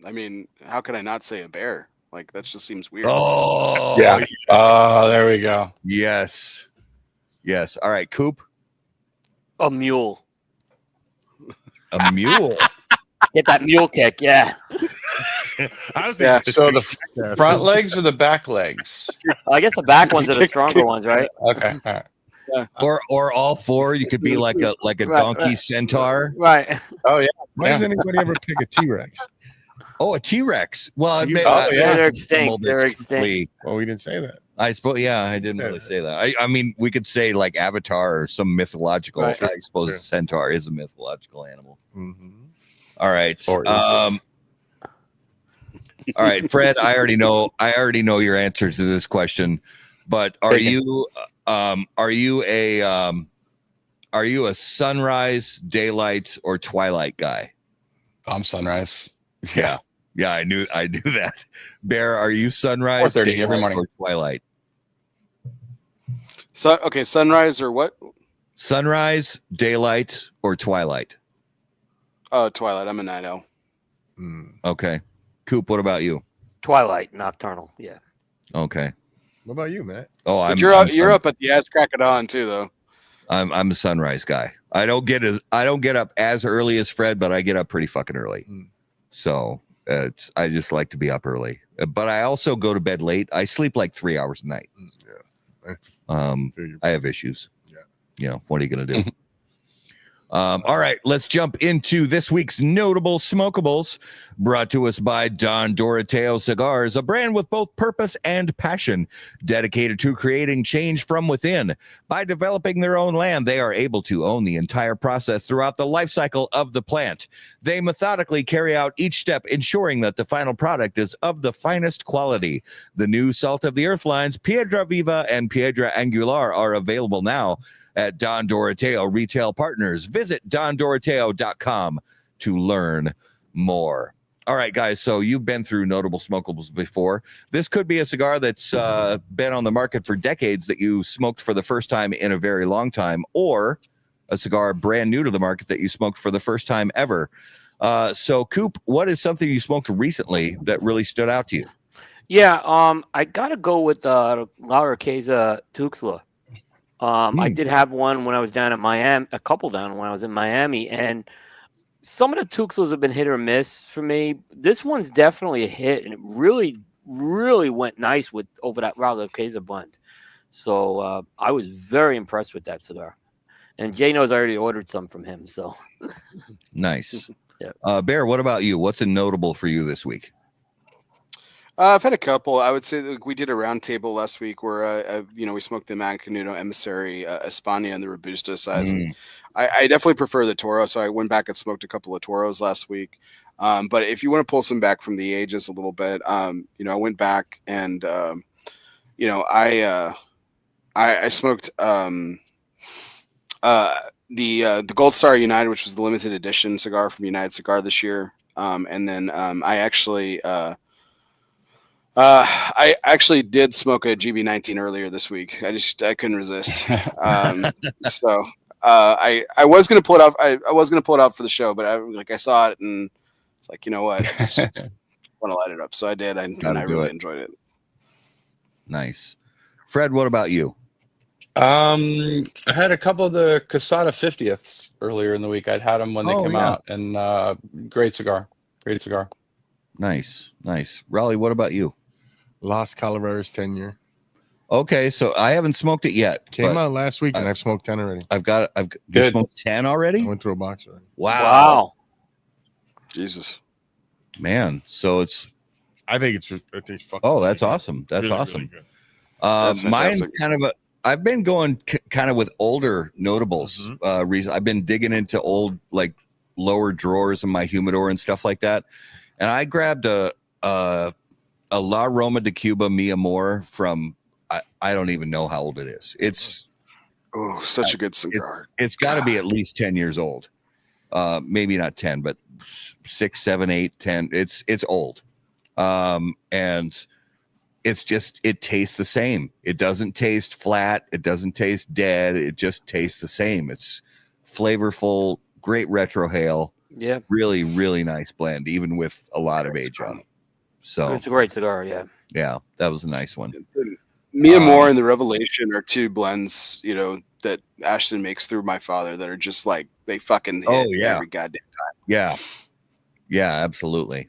I mean, how could I not say a bear? Like that just seems weird. Oh, Yeah. Oh, there we go. yes. Yes. All right. Coop? A mule. A mule. Get that mule kick. Yeah. I was Yeah, thinking So the front legs or the back legs? I guess the back ones are the stronger ones, right? Okay. All right. Or all four. You could be like a Right, donkey right. centaur. Right. Oh, yeah. Why does anybody ever pick a T-Rex? Oh, a T-Rex. Well, You- Oh, yeah. They're extinct. They're extinct. Well, we didn't say that. I suppose. Yeah, I didn't Say really that. say that. I mean, we could say like Avatar or some mythological. Right. I suppose Sure. a centaur is a mythological animal. Mm-hmm. All right. Or is it? All right, Fred. I already know your answer to this question, but are Take it. you a sunrise, daylight, or twilight guy? I'm sunrise. Yeah. Yeah, I knew that. Bear, are you sunrise, 4:30 every daylight, morning. or twilight? So okay, sunrise or what? Sunrise, daylight, or twilight? Oh, Twilight. I'm a night owl. Okay. Coop, what about you? Twilight, nocturnal. Yeah. Okay. What about you, Matt? Oh, But you're up at the ass crack of dawn too, though. I'm a sunrise guy. I don't get up as early as Fred, but I get up pretty fucking early. So I just like to be up early. But I also go to bed late. I sleep like 3 hours a night. Yeah. I have issues. Yeah. What are you gonna do? All right, let's jump into this week's notable smokables, brought to us by Don Doroteo Cigars, a brand with both purpose and passion, dedicated to creating change from within. By developing their own land, they are able to own the entire process throughout the life cycle of the plant. They methodically carry out each step, ensuring that the final product is of the finest quality. The new Salt of the Earth lines, Piedra Viva and Piedra Angular, are available now at Don Doroteo retail partners. Visit dondoroteo.com to learn more. All right, guys. So you've been through notable smokables before. This could be a cigar that's been on the market for decades that you smoked for the first time in a very long time, or a cigar brand new to the market that you smoked for the first time ever. So Coop, what is something you smoked recently that really stood out to you? Yeah. I gotta go with La Riqueza Tuxla. I did have one when I was down at Miami, a couple down when I was in Miami, and some of the Tuxlas have been hit or miss for me. This one's definitely a hit, and it really, really went nice with over that La Riqueza blend. So I was very impressed with that cigar. And Jay knows I already ordered some from him. So Nice. Yeah. Bear, what about you? What's a notable for you this week? I've had a couple. I would say that we did a roundtable last week where, we smoked the Mancanudo Emissary, España, and the Robusto size. Mm. I definitely prefer the Toro, so I went back and smoked a couple of Toros last week. But if you want to pull some back from the ages a little bit, I went back and, I smoked the Gold Star United, which was the limited edition cigar from United Cigar this year. And then I actually I actually did smoke a GB19 earlier this week. I couldn't resist. So I was gonna pull it out. I was gonna pull it out for the show, but I saw it and it's like, you know what, I just want to light it up. So I did, and I really enjoyed it. Nice. Fred, what about you? I had a couple of the Casada 50ths earlier in the week. I'd had them when they came out, and great cigar. Nice. Raleigh, what about you? Las Calaveras 10-year. Okay, so I haven't smoked it yet. Came out last week, and I've smoked 10 already. You smoked 10 already? I went through a box already. Wow. Jesus. Man, so I think it's fucking. Oh, that's awesome. That's really, awesome. Really that's mine's kind of I've been going kind of with older notables. I've been digging into old, like, lower drawers in my humidor and stuff like that. And I grabbed a La Roma de Cuba Mi Amor from, I don't even know how old it is. It's such a good cigar. It's got to be at least 10 years old. Maybe not 10, but 6, 7, 8, 10. It's old. And it's just, it tastes the same. It doesn't taste flat. It doesn't taste dead. It just tastes the same. It's flavorful, great retrohale. Yeah. Really, really nice blend, even with a lot of age on it. So it's a great cigar. Yeah. Yeah. That was a nice one. Mi Amor and the Revelation are two blends, that Ashton makes through my father that are just like, they fucking hit every goddamn time. Yeah. Yeah, absolutely.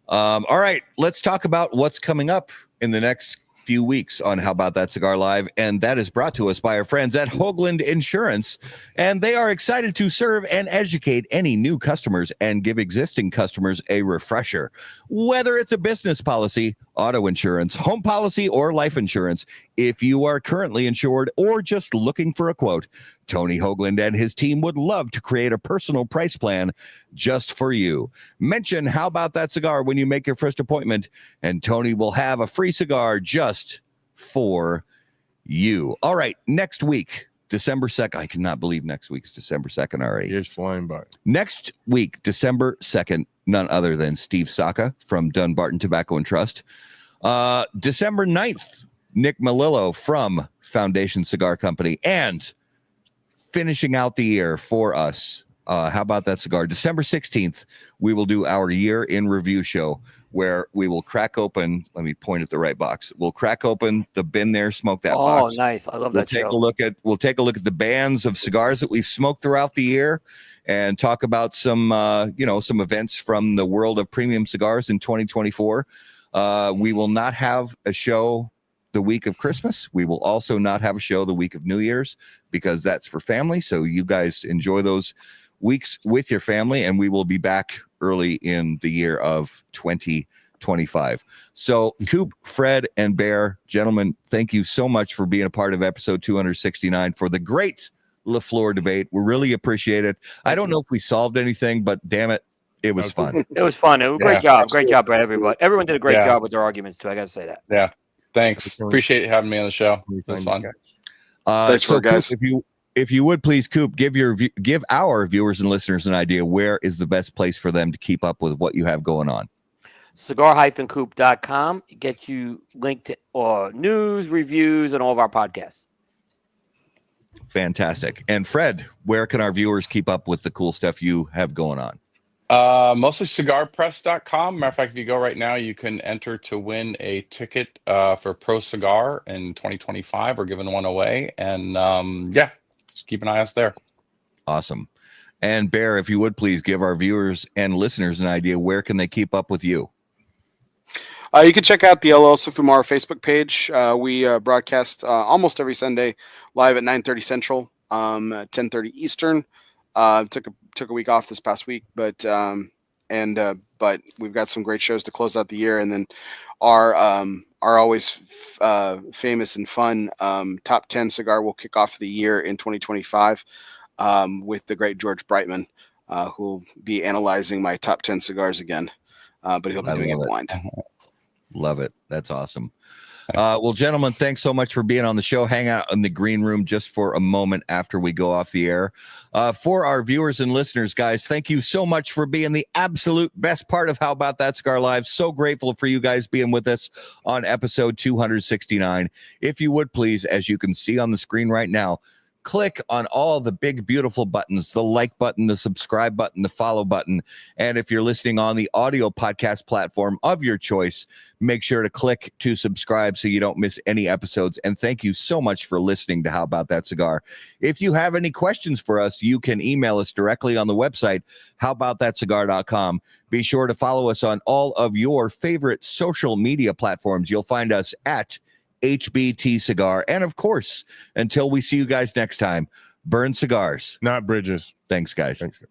All right, let's talk about what's coming up in the next few weeks on How About That Cigar Live, and that is brought to us by our friends at Hoagland Insurance, and they are excited to serve and educate any new customers and give existing customers a refresher. Whether it's a business policy, auto insurance, home policy, or life insurance, if you are currently insured or just looking for a quote, Tony Hoagland and his team would love to create a personal price plan just for you. Mention How About That Cigar when you make your first appointment, and Tony will have a free cigar just for you. All right, next week, December 2nd. I cannot believe next week's December 2nd already. Years flying by. Next week, December 2nd, none other than Steve Saka from Dunbarton Tobacco and Trust. December 9th, Nick Melillo from Foundation Cigar Company. And finishing out the year for us, How About That Cigar? December 16th, we will do our year in review show where we will crack open. Let me point at the right box. We'll crack open the Bin There, Smoke That box. Oh, nice. I love We'll that take show. we'll take a look at the bands of cigars that we've smoked throughout the year and talk about some, some events from the world of premium cigars in 2024. We will not have a show the week of Christmas. We will also not have a show the week of New Year's because that's for family. So you guys enjoy those weeks with your family, and we will be back early in the year of 2025. So Coop, Fred, and Bear, gentlemen, thank you so much for being a part of episode 269 for the great LaFleur debate. We really appreciate it. I don't know if we solved anything, but damn it, it was fun. It was fun. It was great job. Great job by everybody. Everyone did a great Yeah. job with their arguments too. I got to say that. Yeah. Thanks. Appreciate having me on the show. It was fun. Thanks for it, guys. Coop, if you would please, Coop, give our viewers and listeners an idea where is the best place for them to keep up with what you have going on. Cigar-coop.com gets you linked to news, reviews, and all of our podcasts. Fantastic. And Fred, where can our viewers keep up with the cool stuff you have going on? Mostly cigarpress.com. Matter of fact, if you go right now, you can enter to win a ticket for Pro Cigar in 2025. We're giving one away. And just keep an eye on us there. Awesome. And Bear, if you would please give our viewers and listeners an idea, where can they keep up with you? You can check out the LL Sufumar Facebook page. We broadcast almost every Sunday live at 9:30 Central, 10:30 Eastern. Took a week off this past week, but we've got some great shows to close out the year, and then our always famous and fun top 10 cigar will kick off the year in 2025 with the great George Brightman, who will be analyzing my top 10 cigars again, but he'll be doing it blind. Love it. That's awesome. Well, gentlemen, thanks so much for being on the show. Hang out in the green room just for a moment after we go off the air. For our viewers and listeners, guys, thank you so much for being the absolute best part of How About That Cigar Live. So grateful for you guys being with us on episode 269. If you would please, as you can see on the screen right now, click on all the big, beautiful buttons, the like button, the subscribe button, the follow button. And if you're listening on the audio podcast platform of your choice, make sure to click to subscribe so you don't miss any episodes. And thank you so much for listening to How About That Cigar. If you have any questions for us, you can email us directly on the website, howaboutthatcigar.com. Be sure to follow us on all of your favorite social media platforms. You'll find us at HBT Cigar. And of course, until we see you guys next time, burn cigars, not bridges. Thanks, guys. Thanks, guys.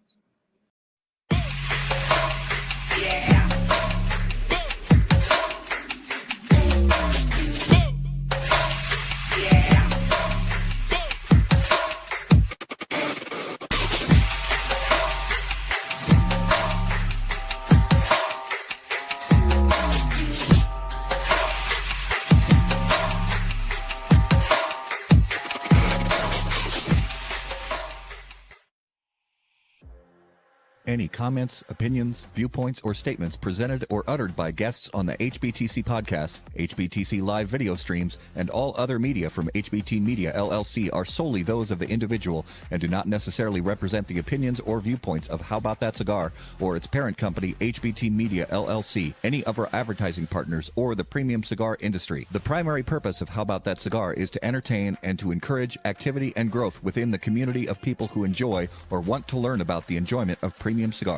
Any comments, opinions, viewpoints, or statements presented or uttered by guests on the HBTC podcast, HBTC live video streams, and all other media from HBT Media LLC are solely those of the individual and do not necessarily represent the opinions or viewpoints of How About That Cigar or its parent company, HBT Media LLC, any of our advertising partners, or the premium cigar industry. The primary purpose of How About That Cigar is to entertain and to encourage activity and growth within the community of people who enjoy or want to learn about the enjoyment of premium cigars.